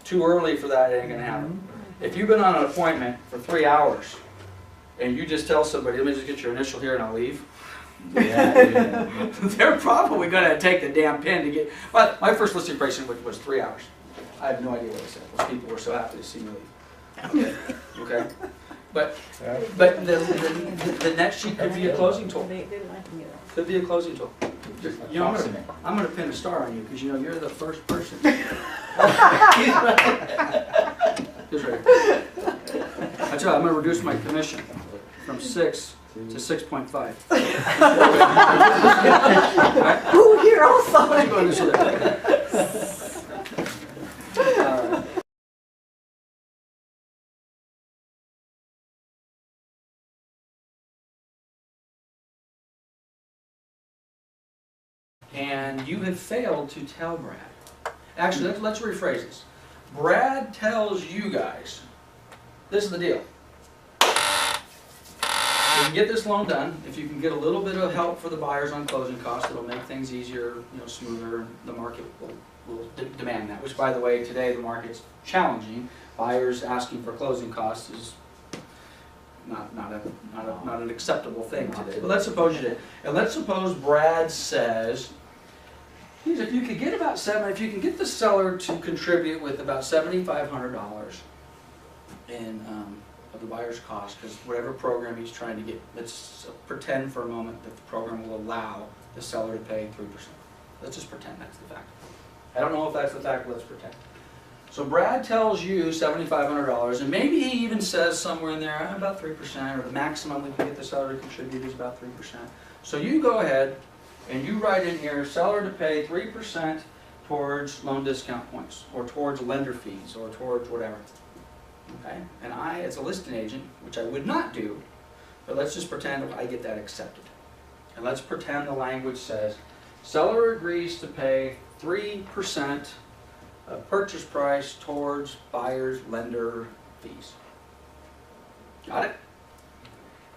Too early for that, it ain't gonna happen. If you've been on an appointment for 3 hours, and you just tell somebody, let me just get your initial here and I'll leave, Yeah. they're probably gonna take the damn pen to get, but my first listing pricing was 3 hours. I have no idea what I said. Those people were so happy to see me leave. Okay? But the next sheet could be a closing tool. Could be a closing tool. You know, I'm gonna pin a star on you because you know you're the first person. Just right here. I tell you, I'm gonna reduce my commission from 6 to 6.5. Alright? Ooh, here also. Why don't you go initial there? All right. And you have failed to tell Brad. Actually, let's rephrase this. Brad tells you guys, this is the deal. You can get this loan done. If you can get a little bit of help for the buyers on closing costs, it'll make things easier, smoother. The market will demand that. Which, by the way, today the market's challenging. Buyers asking for closing costs is not an acceptable thing today. But let's suppose you did, and let's suppose Brad says, "Geez, if you could get if you can get the seller to contribute with about $7,500 in of the buyer's cost, because whatever program he's trying to get, let's pretend for a moment that the program will allow the seller to pay 3%. Let's just pretend that's the fact. I don't know if that's the fact, but let's pretend. So Brad tells you $7,500, and maybe he even says somewhere in there about 3%, or the maximum we can get the seller to contribute is about 3%. So you go ahead and you write in here, seller to pay 3% towards loan discount points, or towards lender fees, or towards whatever. Okay? And I, as a listing agent, which I would not do, but let's just pretend I get that accepted. And let's pretend the language says, seller agrees to pay 3% of purchase price towards buyer's lender fees. Got it?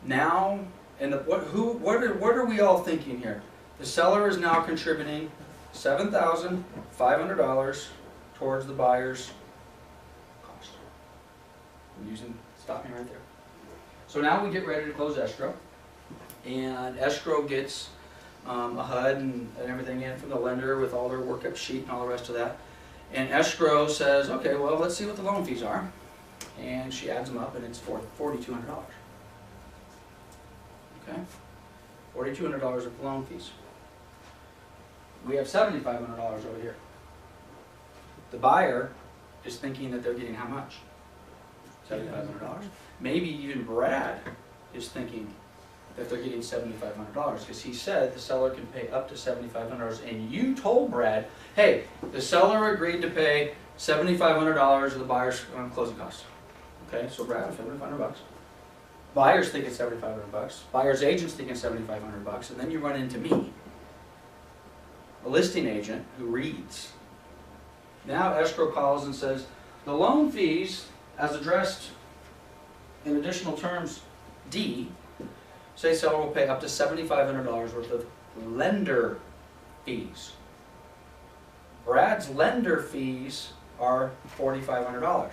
Now, and what are we all thinking here? The seller is now contributing $7,500 towards the buyer's cost. Stop me right there. So now we get ready to close escrow, and escrow gets a HUD and everything in from the lender with all their workup sheet and all the rest of that. And escrow says, okay, well, let's see what the loan fees are. And she adds them up, and it's $4,200. Okay? $4,200 of loan fees. We have $7,500 over here. The buyer is thinking that they're getting how much? $7,500. Maybe even Brad is thinking that they're getting $7,500, because he said the seller can pay up to $7,500, and you told Brad, hey, the seller agreed to pay $7,500 of the buyer's closing costs. Okay, so Brad, $7,500. Buyer's thinking $7,500. Buyer's agent's thinking $7,500, and then you run into me, a listing agent who reads. Now escrow calls and says, the loan fees, as addressed in additional terms D, say seller will pay up to $7,500 worth of lender fees. Brad's lender fees are $4,500.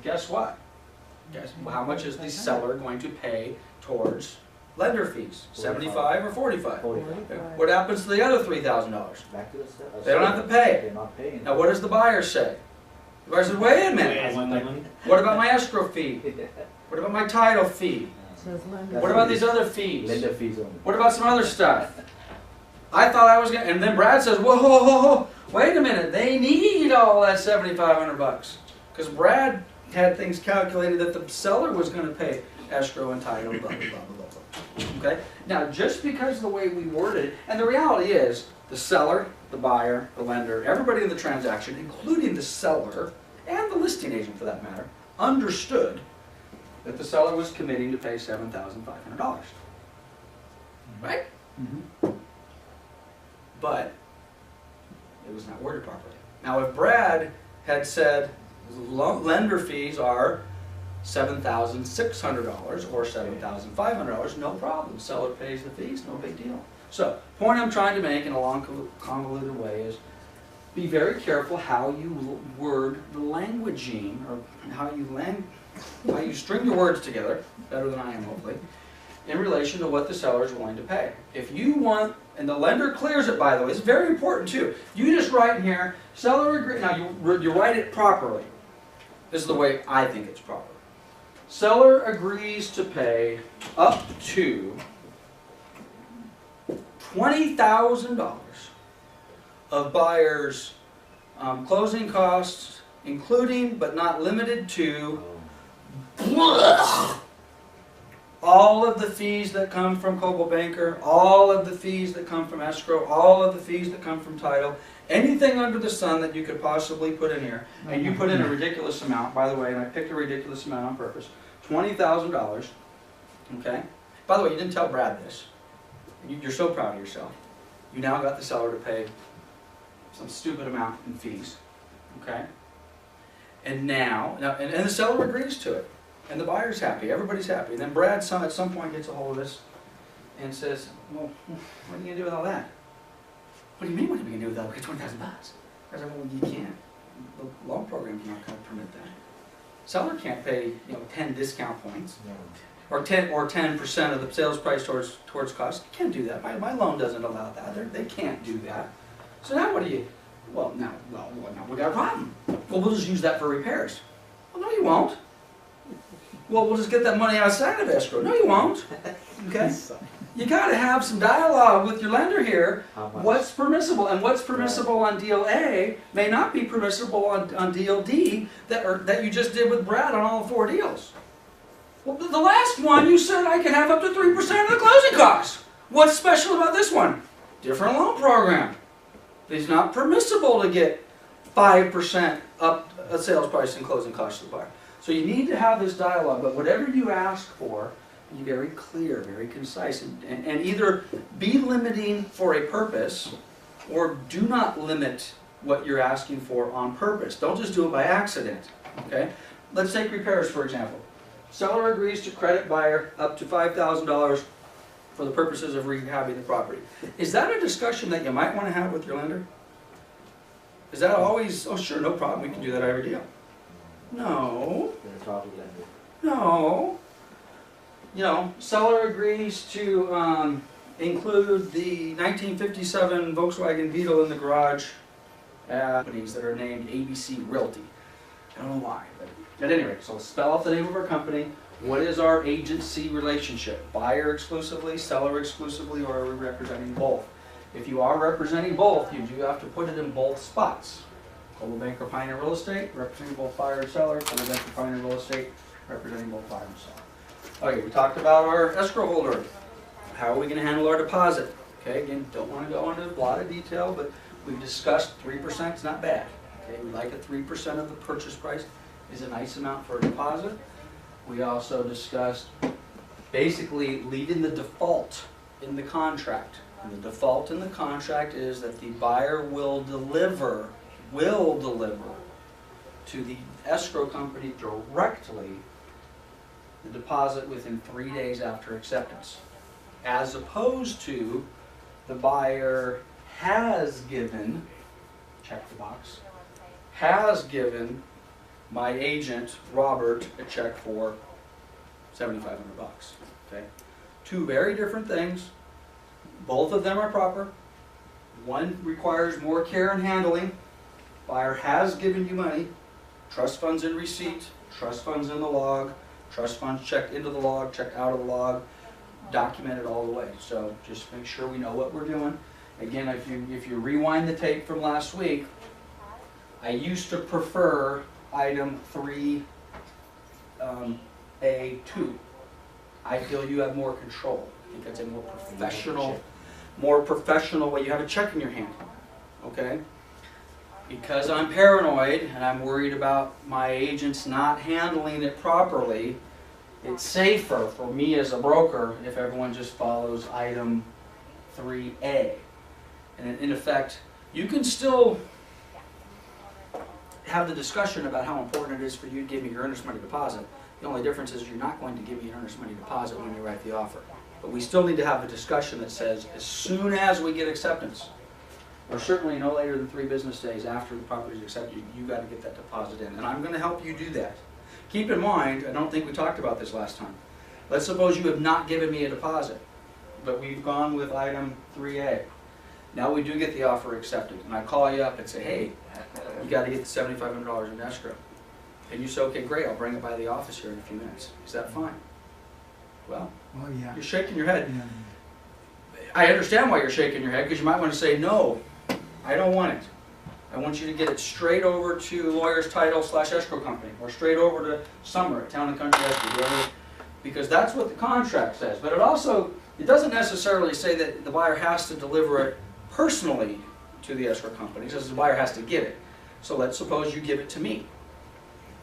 Guess what? Guess how much is the seller going to pay towards lender fees? 75 or 45? 45. What happens to the other $3,000? Back to the seller. They don't have to pay it. They're not paying. Now what does the buyer say? The buyer says, wait a minute. What about my escrow fee? What about my title fee? Says lender. What about these other fees? Lender fees only. What about some other stuff? I thought I was gonna, and then Brad says, whoa, whoa, whoa, whoa, wait a minute, they need all that $7,500. Because Brad had things calculated that the seller was gonna pay escrow and title, blah, blah, blah, blah, blah. Okay? Now, just because of the way we worded it, and the reality is, the seller, the buyer, the lender, everybody in the transaction, including the seller, and the listing agent for that matter, understood that the seller was committing to pay $7,500. Right? But it was not worded properly. Now, if Brad had said lender fees are $7,600 or $7,500, no problem. Seller pays the fees, no big deal. So, point I'm trying to make in a long, convoluted way is be very careful how you word the languaging, or how you string your words together, better than I am hopefully, in relation to what the seller is willing to pay. If you want, and the lender clears it, by the way, it's very important too. You just write in here, seller agree. Now you write it properly. This is the way I think it's proper. Seller agrees to pay up to $20,000 of buyer's closing costs, including but not limited to all of the fees that come from Coldwell Banker, all of the fees that come from escrow, all of the fees that come from title, anything under the sun that you could possibly put in here, and you put in a ridiculous amount, by the way, and I picked a ridiculous amount on purpose, $20,000, okay? By the way, you didn't tell Brad this. You're so proud of yourself. You now got the seller to pay some stupid amount in fees, okay? And now and the seller agrees to it. And the buyer's happy, everybody's happy. And then Brad at some point gets a hold of this and says, well, what are you going to do with all that? What do you mean what are you going to do with that? We get $20,000. I said, well, you can't. The loan program's not going to permit that. Seller can't pay 10 discount points or 10% of the sales price towards cost. You can't do that. My loan doesn't allow that. They can't do that. So now what do you? Well, now we got a problem. Well, we'll just use that for repairs. Well, no, you won't. Well, we'll just get that money outside of escrow. No, you won't. Okay? You got to have some dialogue with your lender here. What's permissible, and what's permissible on deal A may not be permissible on deal D that you just did with Brad on all 4 deals. Well, the last one you said I could have up to 3% of the closing costs. What's special about this one? Different loan program. It's not permissible to get 5% up a sales price and closing costs to the buyer. So you need to have this dialogue, but whatever you ask for, be very clear, very concise, and either be limiting for a purpose, or do not limit what you're asking for on purpose. Don't just do it by accident, okay? Let's take repairs, for example. Seller agrees to credit buyer up to $5,000 for the purposes of rehabbing the property. Is that a discussion that you might want to have with your lender? Is that always, oh sure, no problem, we can do that every deal? No. No. Seller agrees to include the 1957 Volkswagen Beetle in the garage. Companies that are named ABC Realty. I don't know why, but at any rate, so let's spell out the name of our company. What is our agency relationship? Buyer exclusively, seller exclusively, or are we representing both? If you are representing both, you do have to put it in both spots. Coldwell Banker Pioneer Real Estate, representing both buyer and seller. Coldwell Banker Pioneer Real Estate, representing both buyer and seller. Okay, we talked about our escrow holder. How are we going to handle our deposit? Okay, again, don't want to go into a lot of detail, but we've discussed 3% is not bad. Okay, we like a 3% of the purchase price is a nice amount for a deposit. We also discussed basically leaving the default in the contract. And the default in the contract is that the buyer will deliver to the escrow company directly the deposit within 3 days after acceptance, as opposed to the buyer has given, check the box, has given my agent Robert a check for $7,500. Okay, 2 very different things. Both of them are proper. One requires more care and handling. Buyer has given you money. Trust funds in receipt, trust funds in the log, trust funds checked into the log, checked out of the log, documented all the way. So just make sure we know what we're doing. Again, if you rewind the tape from last week, I used to prefer item 3A2. I feel you have more control. I think that's a more professional way. You have a check in your hand, okay? Because I'm paranoid and I'm worried about my agents not handling it properly, it's safer for me as a broker if everyone just follows item 3A. And in effect, you can still have the discussion about how important it is for you to give me your earnest money deposit. The only difference is you're not going to give me an earnest money deposit when you write the offer. But we still need to have a discussion that says, as soon as we get acceptance, or certainly no later than 3 business days after the property is accepted, you got to get that deposit in. And I'm going to help you do that. Keep in mind, I don't think we talked about this last time. Let's suppose you have not given me a deposit, but we've gone with item 3A. Now we do get the offer accepted, and I call you up and say, hey, you got to get the $7,500 in escrow. And you say, okay, great, I'll bring it by the office here in a few minutes. Is that fine? Well, Well, yeah. you're shaking your head. Yeah. I understand why you're shaking your head, because you might want to say, no, I don't want it. I want you to get it straight over to lawyer's title / escrow company, or straight over to Summer at Town and Country Escrow, because that's what the contract says. But it doesn't necessarily say that the buyer has to deliver it personally to the escrow company. It says the buyer has to give it. So let's suppose you give it to me.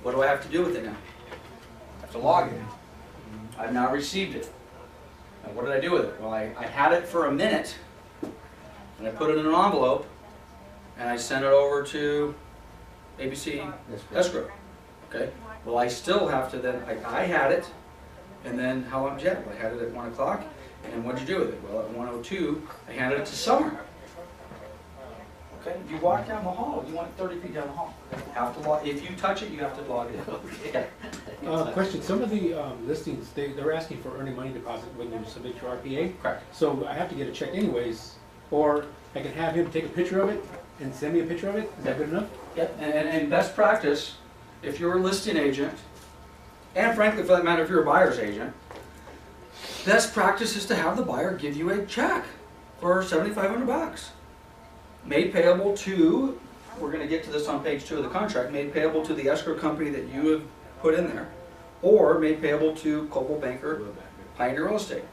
What do I have to do with it now? I have to log it. I've now received it. Now what did I do with it? Well, I had it for a minute, and I put it in an envelope, and I sent it over to ABC Escrow. Okay? Well, I still have to then, I had it, and then how long did you have it? I had it at 1 o'clock, and what did you do with it? Well, at 1:02, I handed it to Summer. Okay? You walk down the hall, you want it 30 feet down the hall. You have to log, if you touch it, you have to log it. Okay. Question, some of the listings, they're asking for earning money deposit when you submit your RPA. Correct. So I have to get a check anyways, or I can have him take a picture of it and send me a picture of it. Is that good enough? Yep, and best practice, if you're a listing agent, and frankly, for that matter, if you're a buyer's agent, best practice is to have the buyer give you a check for $7,500. Made payable to, we're going to get to this on page 2 of the contract, made payable to the escrow company that you have put in there, or made payable to Coldwell Banker Pioneer Real Estate.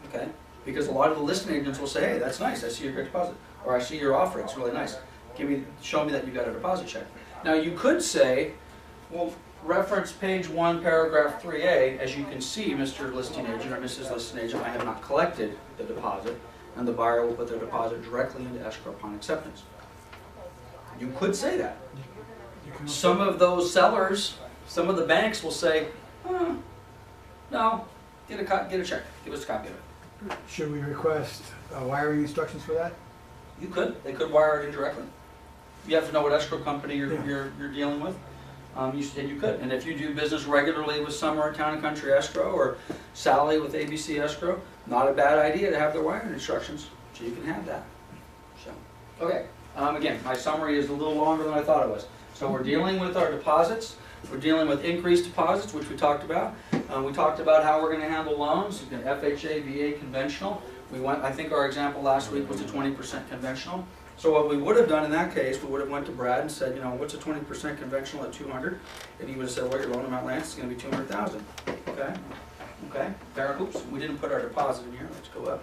Okay? Because a lot of the listing agents will say, hey, that's nice, I see your great deposit, or I see your offer, it's really nice. Show me that you got a deposit check. Now you could say, well, reference page 1, paragraph 3A, as you can see, Mr. Listing Agent or Mrs. Listing Agent, I have not collected the deposit, and the buyer will put their deposit directly into escrow upon acceptance. You could say that. Some of those sellers, some of the banks will say, no, get a check, give us a copy of it. Should we request wiring instructions for that? You could, they could wire it in directly. You have to know what escrow company you're dealing with. You could, and if you do business regularly with Summer at Town and Country Escrow or Sally with ABC Escrow, not a bad idea to have their wiring instructions, so you can have that. So, okay, again, my summary is a little longer than I thought it was. So we're dealing with our deposits, we're dealing with increased deposits, which we talked about. We talked about how we're going to handle loans, FHA, VA, conventional. I think our example last week was a 20% conventional. So what we would have done in that case, we would have went to Brad and said, you know, what's a 20% conventional at 200? And he would have said, well, your loan amount, Lance, is going to be 200,000. Okay? Okay? Fair. Oops, we didn't put our deposit in here. Let's go up.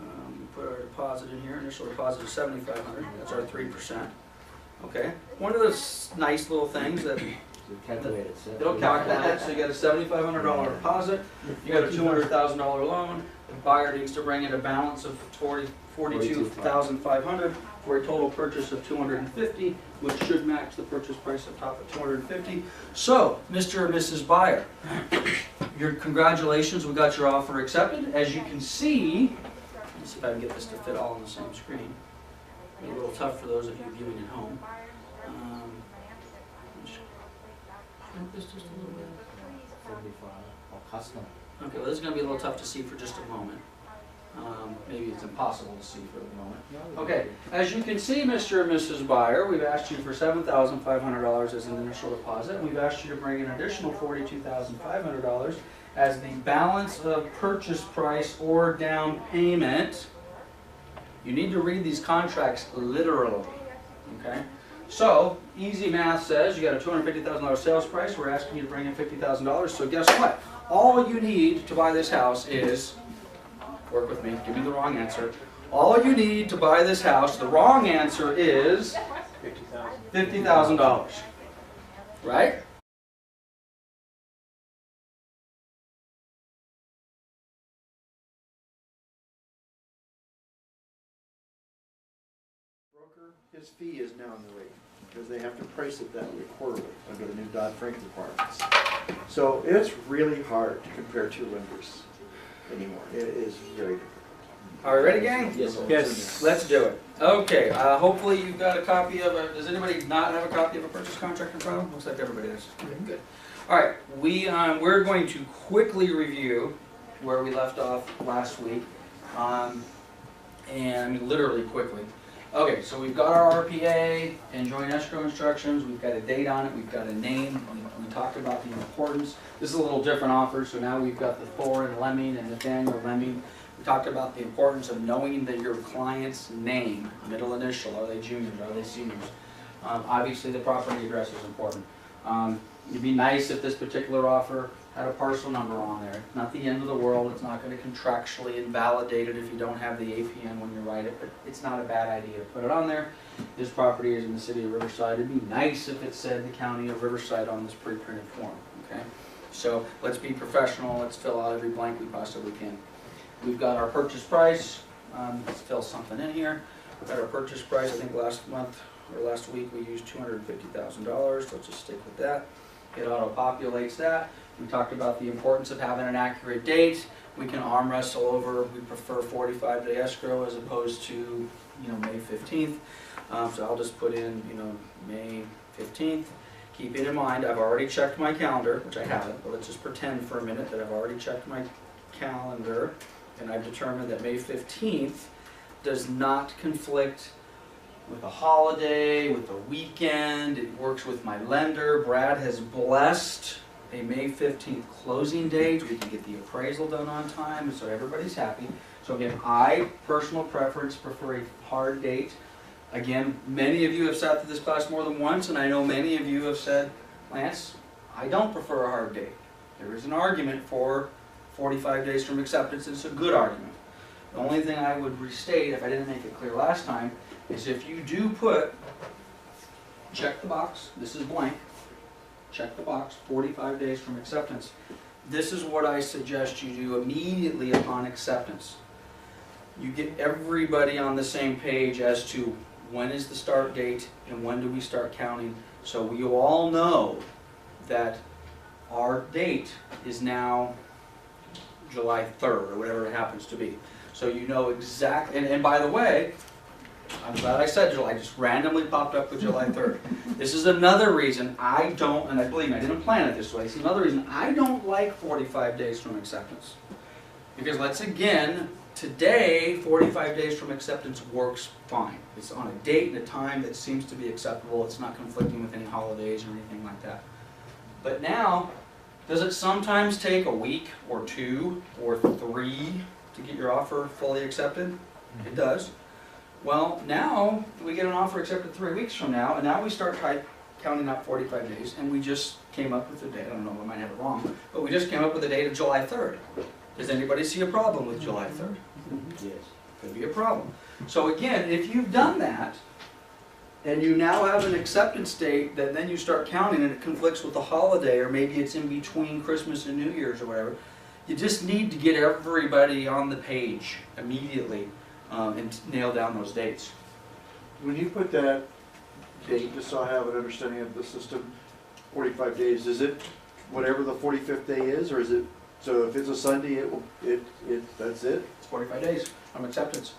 We put our deposit in here. Initial deposit is 7,500. That's our 3%. Okay? One of those nice little things that it'll calculate it. So you got a $7,500 deposit. You got a $200,000 loan. The buyer needs to bring in a balance of $42,500 for a total purchase of $250,000, which should match the purchase price up top at $250,000. So, Mr. and Mrs. Buyer, congratulations, we got your offer accepted. As you can see, let's see if I can get this to fit all on the same screen. It's a little tough for those of you viewing at home. Shrink this just a little bit. 75 or custom. Okay, well, this is going to be a little tough to see for just a moment. Maybe it's impossible to see for the moment. Okay, as you can see, Mr. and Mrs. Buyer, we've asked you for $7,500 as an initial deposit. We've asked you to bring an additional $42,500 as the balance of purchase price or down payment. You need to read these contracts literally, okay? So, easy math says you got a $250,000 sales price. We're asking you to bring in $50,000. So guess what? All you need to buy this house is, work with me, give me the wrong answer. All you need to buy this house, the wrong answer is $50,000. Right? broker, his fee is now in the rate, because they have to price it that way quarterly under the new Dodd-Frank requirements. So it's really hard to compare two lenders anymore. It is very difficult. Are we ready, gang? Yes, Yes. Let's do it. Okay, hopefully you've got a copy of a, does anybody not have a copy of a purchase contract in front of them? Looks like everybody does. Okay, good. All right, we're going to quickly review where we left off last week. And I mean literally quickly. Okay, so we've got our RPA and joint escrow instructions, we've got a date on it, we've got a name, we talked about the importance. This is a little different offer, so now we've got the Thor and Lemming and Nathaniel Lemming. We talked about the importance of knowing that your client's name, middle initial, are they juniors, are they seniors? Obviously the property address is important. It'd be nice if this particular offer had a parcel number on there. Not the end of the world, it's not going to contractually invalidate it if you don't have the APN when you write it, but it's not a bad idea to put it on there. This property is in the city of Riverside. It'd be nice if it said the county of Riverside on this pre-printed form, okay? So let's be professional, let's fill out every blank we possibly can. We've got our purchase price, let's fill something in here. We've got our purchase price, I think last month or last week we used $250,000, let's just stick with that. It auto-populates that. We talked about the importance of having an accurate date. We can arm wrestle over, we prefer 45-day escrow as opposed to, May 15th. So I'll just put in, May 15th. Keep it in mind, I've already checked my calendar, which I haven't, but let's just pretend for a minute that I've already checked my calendar, and I've determined that May 15th does not conflict with a holiday, with a weekend. It works with my lender. Brad has blessed a May 15th closing date. We can get the appraisal done on time, so everybody's happy. So again, personal preference, prefer a hard date. Again, many of you have sat through this class more than once, and I know many of you have said, Lance, I don't prefer a hard date. There is an argument for 45 days from acceptance, and it's a good argument. The only thing I would restate, if I didn't make it clear last time, is if you do put, check the box, this is blank, check the box, 45 days from acceptance. This is what I suggest you do immediately upon acceptance. You get everybody on the same page as to when is the start date and when do we start counting, so we all know that our date is now July 3rd or whatever it happens to be. So you know exactly, and by the way, I'm glad I said July, I just randomly popped up with July 3rd. This is another reason I don't, and I believe me, I didn't plan it this way, it's another reason I don't like 45 days from acceptance. Because let's again, today, 45 days from acceptance works fine. It's on a date and a time that seems to be acceptable, it's not conflicting with any holidays or anything like that. But now, does it sometimes take a week or 2 or 3 to get your offer fully accepted? It does. Well, now we get an offer accepted 3 weeks from now, and now we start counting up 45 days, and we just came up with a date. I don't know, I might have it wrong, but we just came up with a date of July 3rd. Does anybody see a problem with July 3rd? Yes. Could be a problem. So again, if you've done that, and you now have an acceptance date that then you start counting and it conflicts with a holiday, or maybe it's in between Christmas and New Year's or whatever, you just need to get everybody on the page immediately and nail down those dates. When you put that date, just so I have an understanding of the system, 45 days, is it whatever the 45th day is, or is it, so if it's a Sunday, that's it? It's 45 days from acceptance.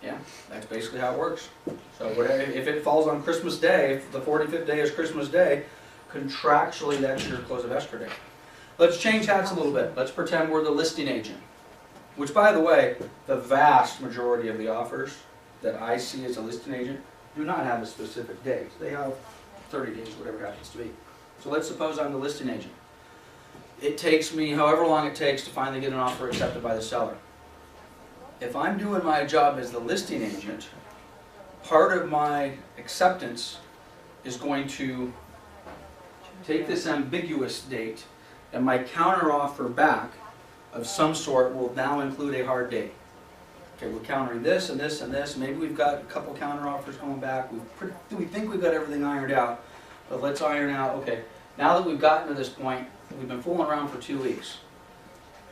Yeah, that's basically how it works. So whatever, if it falls on Christmas Day, if the 45th day is Christmas Day, contractually that's your close of escrow date. Let's change hats a little bit. Let's pretend we're the listing agent. Which, by the way, the vast majority of the offers that I see as a listing agent do not have a specific date. They have 30 days, whatever it happens to be. So let's suppose I'm the listing agent. It takes me however long it takes to finally get an offer accepted by the seller. If I'm doing my job as the listing agent, part of my acceptance is going to take this ambiguous date, and my counteroffer back of some sort will now include a hard date. Okay, we're countering this and this and this. Maybe we've got a couple counteroffers going back. We think we've got everything ironed out, but let's iron out, okay, now that we've gotten to this point, we've been fooling around for 2 weeks.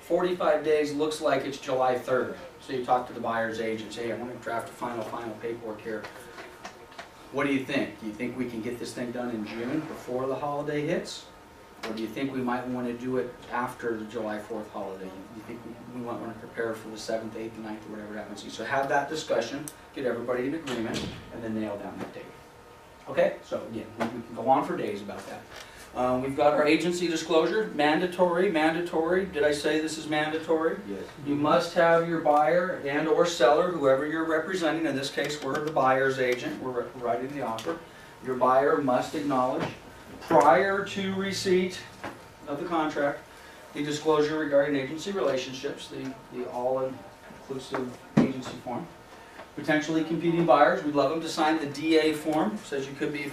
45 days looks like it's July 3rd. So you talk to the buyer's agent, say, hey, I want to draft a final paperwork here. What do you think? Do you think we can get this thing done in June before the holiday hits? Or do you think we might want to do it after the July 4th holiday? Do you think we might want to prepare for the 7th, 8th, 9th, or whatever it happens to be? So have that discussion, get everybody in agreement, and then nail down that date. Okay, so again, we can go on for days about that. We've got our agency disclosure, mandatory. Did I say this is mandatory? Yes. You must have your buyer and or seller, whoever you're representing. In this case, we're the buyer's agent. We're writing the offer. Your buyer must acknowledge prior to receipt of the contract the disclosure regarding agency relationships, the all-inclusive agency form. Potentially competing buyers, we'd love them to sign the DA form. Says you could be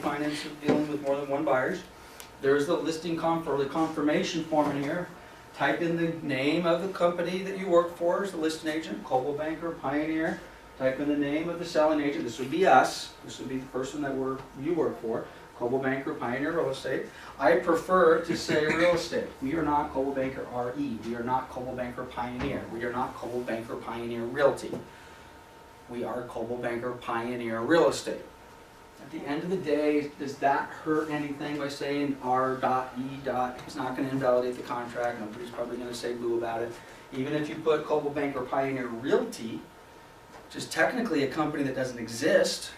dealing with more than one buyers. There's the listing the confirmation form in here. Type in the name of the company that you work for as the listing agent, Coldwell Banker, Pioneer. Type in the name of the selling agent. This would be us. This would be the person that you work for. Coldwell Banker, Pioneer Real Estate. I prefer to say real estate. We are not Coldwell Banker RE. We are not Coldwell Banker Pioneer. We are not Coldwell Banker Pioneer Realty. We are Coldwell Banker Pioneer Real Estate. At the end of the day, does that hurt anything by saying R.E. It's not going to invalidate the contract. Nobody's probably going to say boo about it. Even if you put Coldwell Banker Pioneer Realty, which is technically a company that doesn't exist,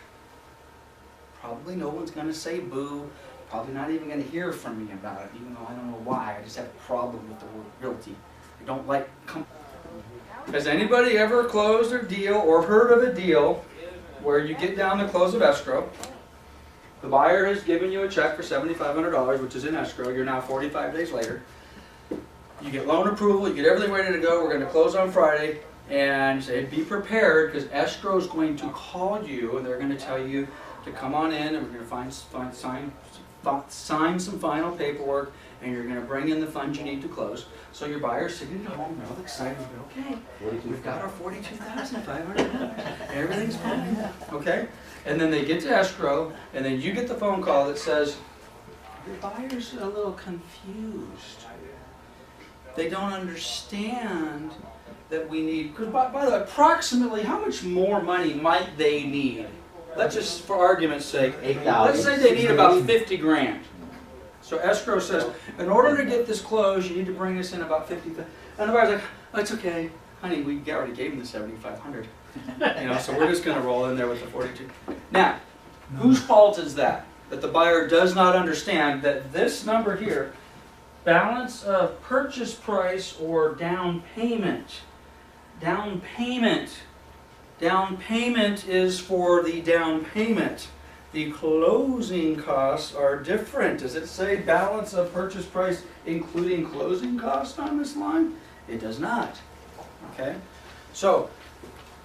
probably no one's going to say boo. Probably not even going to hear from me about it, even though I don't know why. I just have a problem with the word realty. I don't like company. Has anybody ever closed a deal or heard of a deal where you get down to close of escrow, the buyer has given you a check for $7,500, which is in escrow, you're now 45 days later, you get loan approval, you get everything ready to go, we're going to close on Friday, and you say, be prepared, because escrow is going to call you, and they're going to tell you to come on in, and we're going to sign some final paperwork, and you're going to bring in the funds you need to close. So your buyer's sitting at home, they're all excited, okay, we've got our $42,500, everything's fine, okay? And then they get to escrow, and then you get the phone call that says, your buyer's a little confused. They don't understand that we need, because by the way, approximately how much more money might they need? Let's just, for argument's sake, let's say they need about 50 grand. So escrow says, in order to get this closed, you need to bring us in about 50. And the buyer's like, oh, it's okay, honey, we already gave them the 7,500. You know, so we're just going to roll in there with the 42. Now, whose fault is that? That the buyer does not understand that this number here, balance of purchase price or down payment. Down payment is for the down payment. The closing costs are different. Does it say balance of purchase price including closing costs on this line? It does not. Okay? So,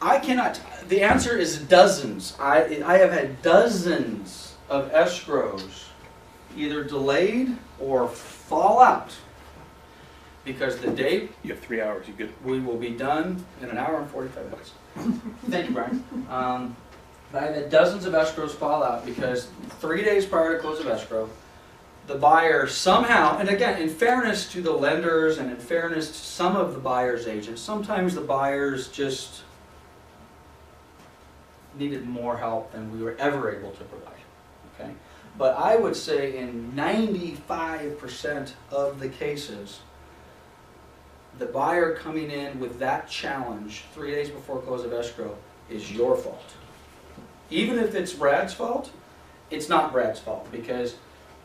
I cannot, the answer is dozens. I have had dozens of escrows either delayed or fall out because the date, You have 3 hours, you good. we will be done in an hour and 45 minutes. Thank you, Brian. But I've had dozens of escrows fall out because 3 days prior to close of escrow, the buyer somehow, and again, in fairness to the lenders and in fairness to some of the buyer's agents, sometimes the buyers just needed more help than we were ever able to provide. Okay? But I would say in 95% of the cases, the buyer coming in with that challenge 3 days before close of escrow is your fault. Even if it's Brad's fault, it's not Brad's fault, because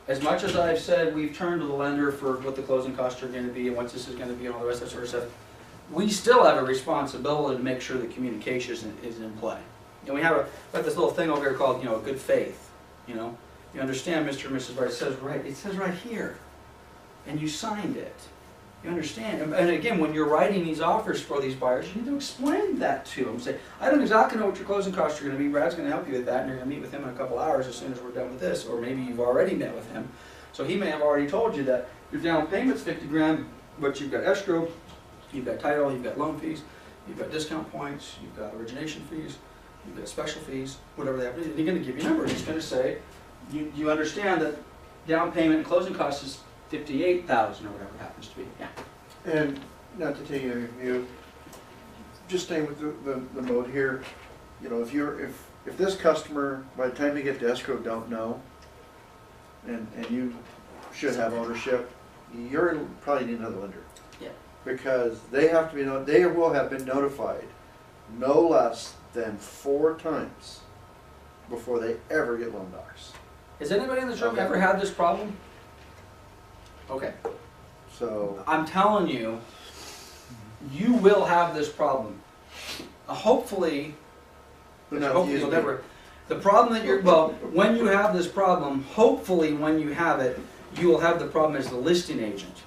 as much as I've said we've turned to the lender for what the closing costs are going to be and what this is going to be and all the rest of that sort of stuff, we still have a responsibility to make sure that communication is in play. And we have this little thing over here called, a good faith. You understand, Mr. and Mrs. Wright, it says right here, and you signed it. You understand? And again, when you're writing these offers for these buyers, you need to explain that to them. Say, I don't exactly know what your closing costs are going to be. Brad's going to help you with that, and you're going to meet with him in a couple hours as soon as we're done with this. Or maybe you've already met with him. So he may have already told you that your down payment's 50 grand, but you've got escrow, you've got title, you've got loan fees, you've got discount points, you've got origination fees, you've got special fees, whatever they have. And he's going to give you numbers. He's going to say, you understand that down payment and closing costs is $58,000 or whatever it happens to be. Yeah. And not to take any of you, just staying with the mode here, if if this customer, by the time they get to escrow, don't know, and you should have ownership, you're probably need another lender. Yeah. Because they have to be, they will have been notified no less than 4 times before they ever get loan docs. Has anybody in this room Okay. ever had this problem? Okay. So, I'm telling you, you will have this problem. Hopefully, hopefully you'll never. The problem that you're, well, when you have this problem, hopefully when you have it, you will have the problem as the listing agent.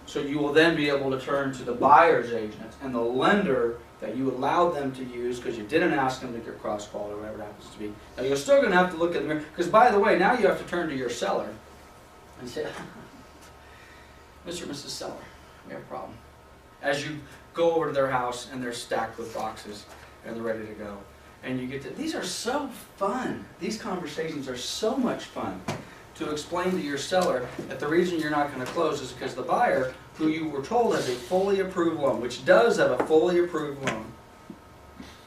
So you will then be able to turn to the buyer's agent and the lender that you allowed them to use because you didn't ask them to get cross-qualified or whatever it happens to be. Now you're still going to have to look at the, because by the way, now you have to turn to your seller and say, Mr. and Mrs. Seller, we have a problem. As you go over to their house and they're stacked with boxes and they're ready to go. And you get to, these are so fun. These conversations are so much fun to explain to your seller that the reason you're not going to close is because the buyer, who you were told has a fully approved loan, which does have a fully approved loan.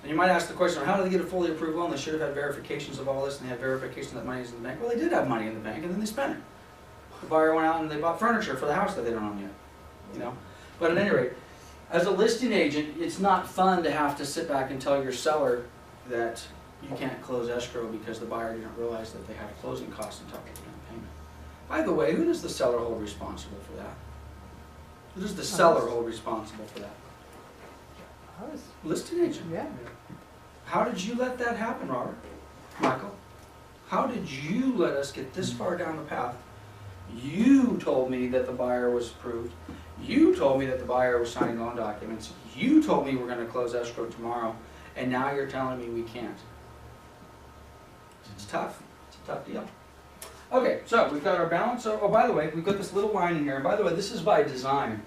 And you might ask the question, how did they get a fully approved loan? They should have had verifications of all this and they had verification that money is in the bank. Well, they did have money in the bank and then they spent it. The buyer went out and they bought furniture for the house that they don't own yet. You know? But at any rate, as a listing agent, it's not fun to have to sit back and tell your seller that you can't close escrow because the buyer didn't realize that they had a closing cost on top of the down payment. By the way, who does the seller hold responsible for that? Who does the seller hold responsible for that? Listing agent. Yeah. How did you let that happen, Robert? Michael? How did you let us get this far down the path? You told me that the buyer was approved. You told me that the buyer was signing loan documents. You told me we're going to close escrow tomorrow. And now you're telling me we can't. It's tough. It's a tough deal. Okay, so we've got our balance. Oh, by the way, we've got this little line in here. And by the way, this is by design.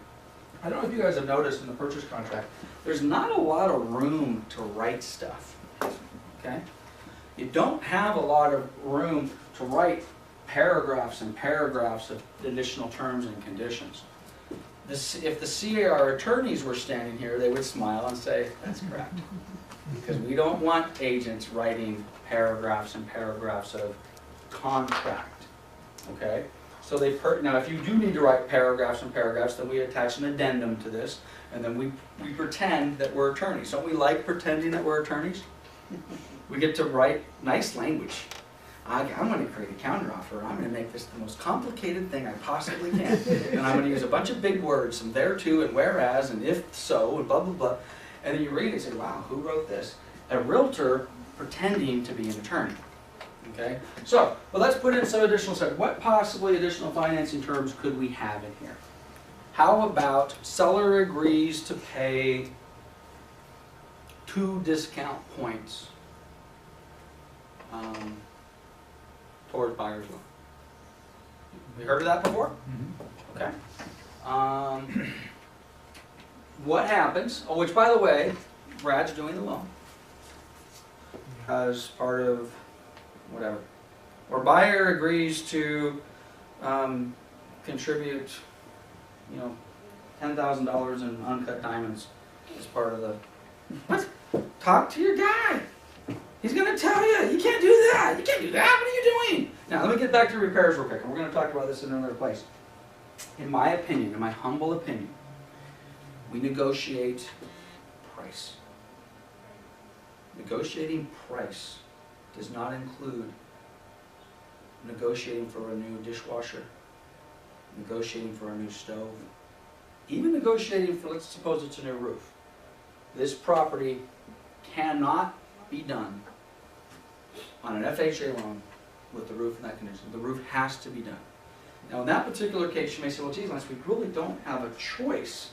I don't know if you guys have noticed in the purchase contract, there's not a lot of room to write stuff. Okay? You don't have a lot of room to write paragraphs and paragraphs of additional terms and conditions. If the CAR attorneys were standing here, they would smile and say, that's correct. Because we don't want agents writing paragraphs and paragraphs of contract, okay? So now if you do need to write paragraphs and paragraphs, then we attach an addendum to this, and then we pretend that we're attorneys. Don't we like pretending that we're attorneys? We get to write nice language. I'm going to create a counteroffer. I'm going to make this the most complicated thing I possibly can. And I'm going to use a bunch of big words, some there too, and whereas, and if so, and blah, blah, blah. And then you read it and say, wow, who wrote this? A realtor pretending to be an attorney. Okay? So, well, let's put in some additional stuff. What possibly additional financing terms could we have in here? How about seller agrees to pay 2 discount points towards buyer's loan? You heard of that before? Okay. What happens, oh, which by the way, Brad's doing the loan as part of whatever. Or buyer agrees to contribute, you know, $10,000 in uncut diamonds as part of the, what? Talk to your guy. He's going to tell you, you can't do that. You can't do that. What are you doing? Now, let me get back to repairs real quick, and we're going to talk about this in another place. In my opinion, in my humble opinion, we negotiate price. Negotiating price does not include negotiating for a new dishwasher, negotiating for a new stove, even negotiating for, let's suppose it's a new roof. This property cannot be done on an FHA loan with the roof in that condition. The roof has to be done. Now in that particular case, you may say, well, geez, Lance, we really don't have a choice.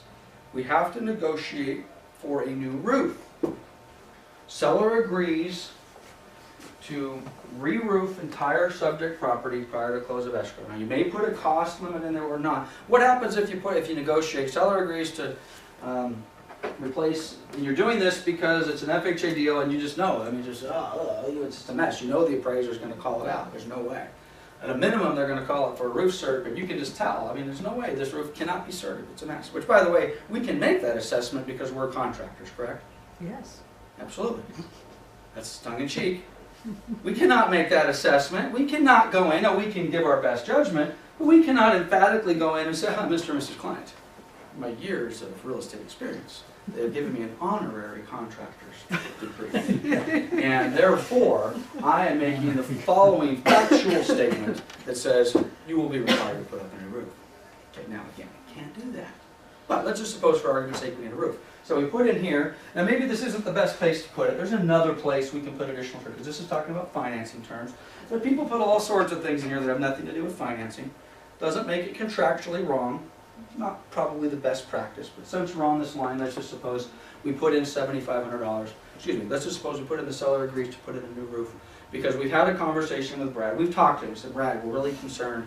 We have to negotiate for a new roof. Seller agrees to re-roof entire subject property prior to close of escrow. Now you may put a cost limit in there or not. What happens if you negotiate? Seller agrees to replace, and you're doing this because it's an FHA deal and you just know, I mean, it's just a mess. You know the appraiser's going to call it out. There's no way. At a minimum, they're going to call it for a roof cert, but you can just tell. I mean, there's no way this roof cannot be certed. It's a mess. Which, by the way, we can make that assessment because we're contractors, correct? Yes. Absolutely. That's tongue-in-cheek. We cannot make that assessment. We cannot go in, we can give our best judgment, but we cannot emphatically go in and say, Mr. and Mrs. Client, my years of real estate experience, they've given me an honorary contractor's degree. And therefore, I am making the following factual statement that says, you will be required to put up a new roof. Okay, now again, we can't do that. But let's just suppose for argument's sake we need a roof. So we put in here, now maybe this isn't the best place to put it. There's another place we can put additional, because this is talking about financing terms. But people put all sorts of things in here that have nothing to do with financing. Doesn't make it contractually wrong. Not probably the best practice, but since we're on this line, let's just suppose we put in $7,500. Excuse me, let's just suppose we put in the seller agrees to put in a new roof. Because we've had a conversation with Brad. We've talked to him. We said, Brad, we're really concerned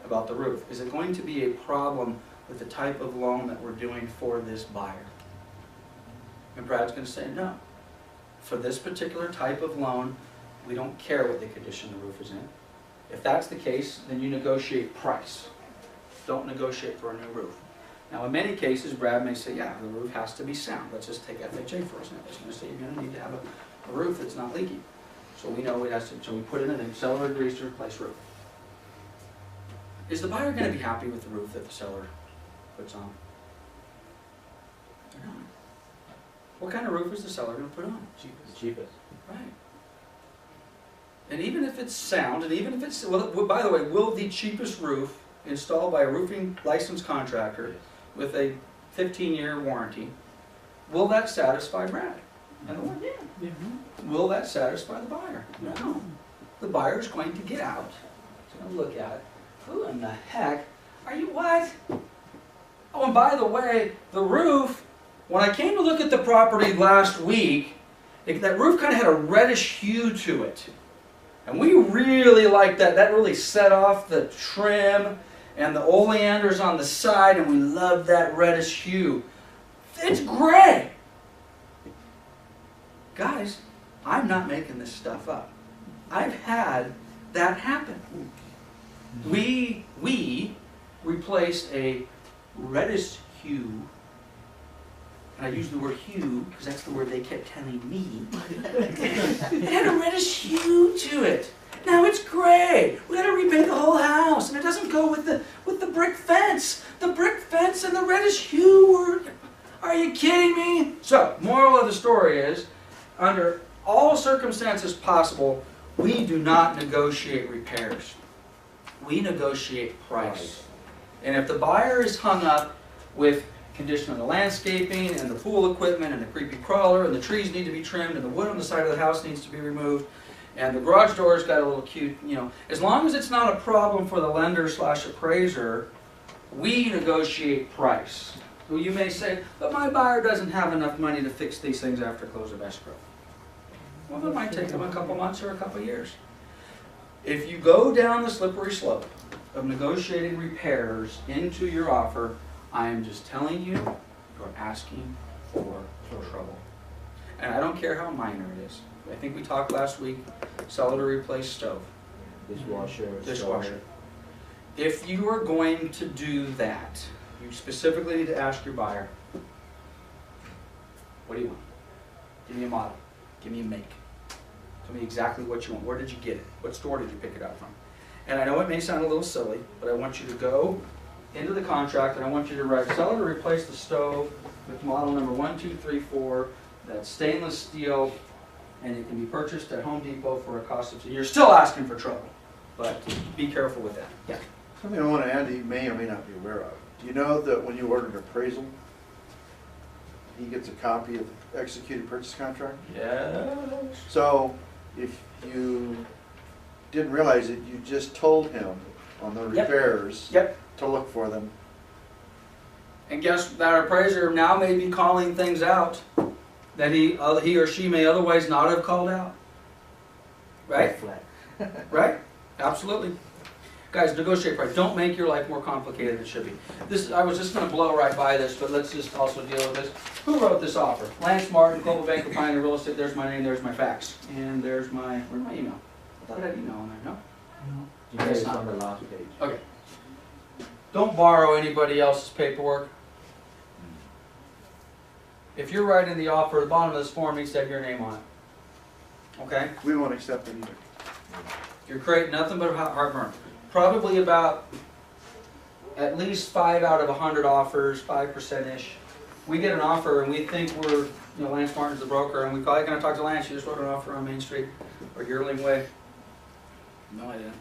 about the roof. Is it going to be a problem with the type of loan that we're doing for this buyer? And Brad's going to say, no. For this particular type of loan, we don't care what the condition the roof is in. If that's the case, then you negotiate price. Don't negotiate for a new roof. Now, in many cases, Brad may say, yeah, the roof has to be sound. Let's just take FHA for example. It's going to say you're going to need to have a roof that's not leaky. So we know it has to, so we put in a seller agrees to replace roof. Is the buyer going to be happy with the roof that the seller puts on? They're not. What kind of roof is the seller going to put on? The cheapest. Right. And even if it's sound, and even if it's, well, by the way, will the cheapest roof installed by a roofing licensed contractor with a 15-year warranty, will that satisfy Brad? And the one, yeah. Will that satisfy the buyer? No. The buyer's going to get out. He's going to look at it. Who in the heck are you, what? Oh, and by the way, the roof, when I came to look at the property last week, that roof kind of had a reddish hue to it. And we really liked that. That really set off the trim and the oleanders on the side, and we loved that reddish hue. It's gray. Guys, I'm not making this stuff up. I've had that happen. We replaced a reddish hue, and I use the word hue because that's the word they kept telling me. It had a reddish hue to it. Now it's gray. We got to repaint the whole house, and it doesn't go with the brick fence. The brick fence and the reddish hue were. Are you kidding me? So, moral of the story is, under all circumstances possible, we do not negotiate repairs. We negotiate price. And if the buyer is hung up with condition of the landscaping and the pool equipment and the creepy crawler and the trees need to be trimmed and the wood on the side of the house needs to be removed and the garage door's got a little cute, as long as it's not a problem for the lender / appraiser, we negotiate price. So you may say, but my buyer doesn't have enough money to fix these things after close of escrow. Well, it might take them a couple months or a couple years. If you go down the slippery slope of negotiating repairs into your offer, I am just telling you, you're asking for trouble. And I don't care how minor it is. I think we talked last week, seller to replace stove. Dishwasher. If you are going to do that, you specifically need to ask your buyer, what do you want? Give me a model. Give me a make. Tell me exactly what you want. Where did you get it? What store did you pick it up from? And I know it may sound a little silly, but I want you to go into the contract and I want you to write seller to replace the stove with model number 1234. That's stainless steel, and it can be purchased at Home Depot for a cost of. You're still asking for trouble, but be careful with that. Yeah. Something I want to add that you may or may not be aware of. Do you know that when you order an appraisal, he gets a copy of the executed purchase contract? Yeah. So if you didn't realize it, you just told him on the repairs to look for them. And guess that appraiser now may be calling things out that he or she may otherwise not have called out. Right? Right? Absolutely. Guys, negotiate price. Don't make your life more complicated than it should be. I was just going to blow right by this, but let's just also deal with this. Who wrote this offer? Lance Martin, Coldwell Banker Town, Real Estate. There's my name, there's my fax. And there's where's my email? I thought I had email on there, no? It's on the last page. Okay. Don't borrow anybody else's paperwork. If you're writing the offer, the bottom of this form needs to have your name on it. Okay? We won't accept it either. You're creating nothing but heartburn. Probably about at least 5 out of 100 offers, 5%-ish. We get an offer and we think we're, Lance Martin's the broker, and we call, can I talk to Lance? You just wrote an offer on Main Street or Yearling Way. No idea.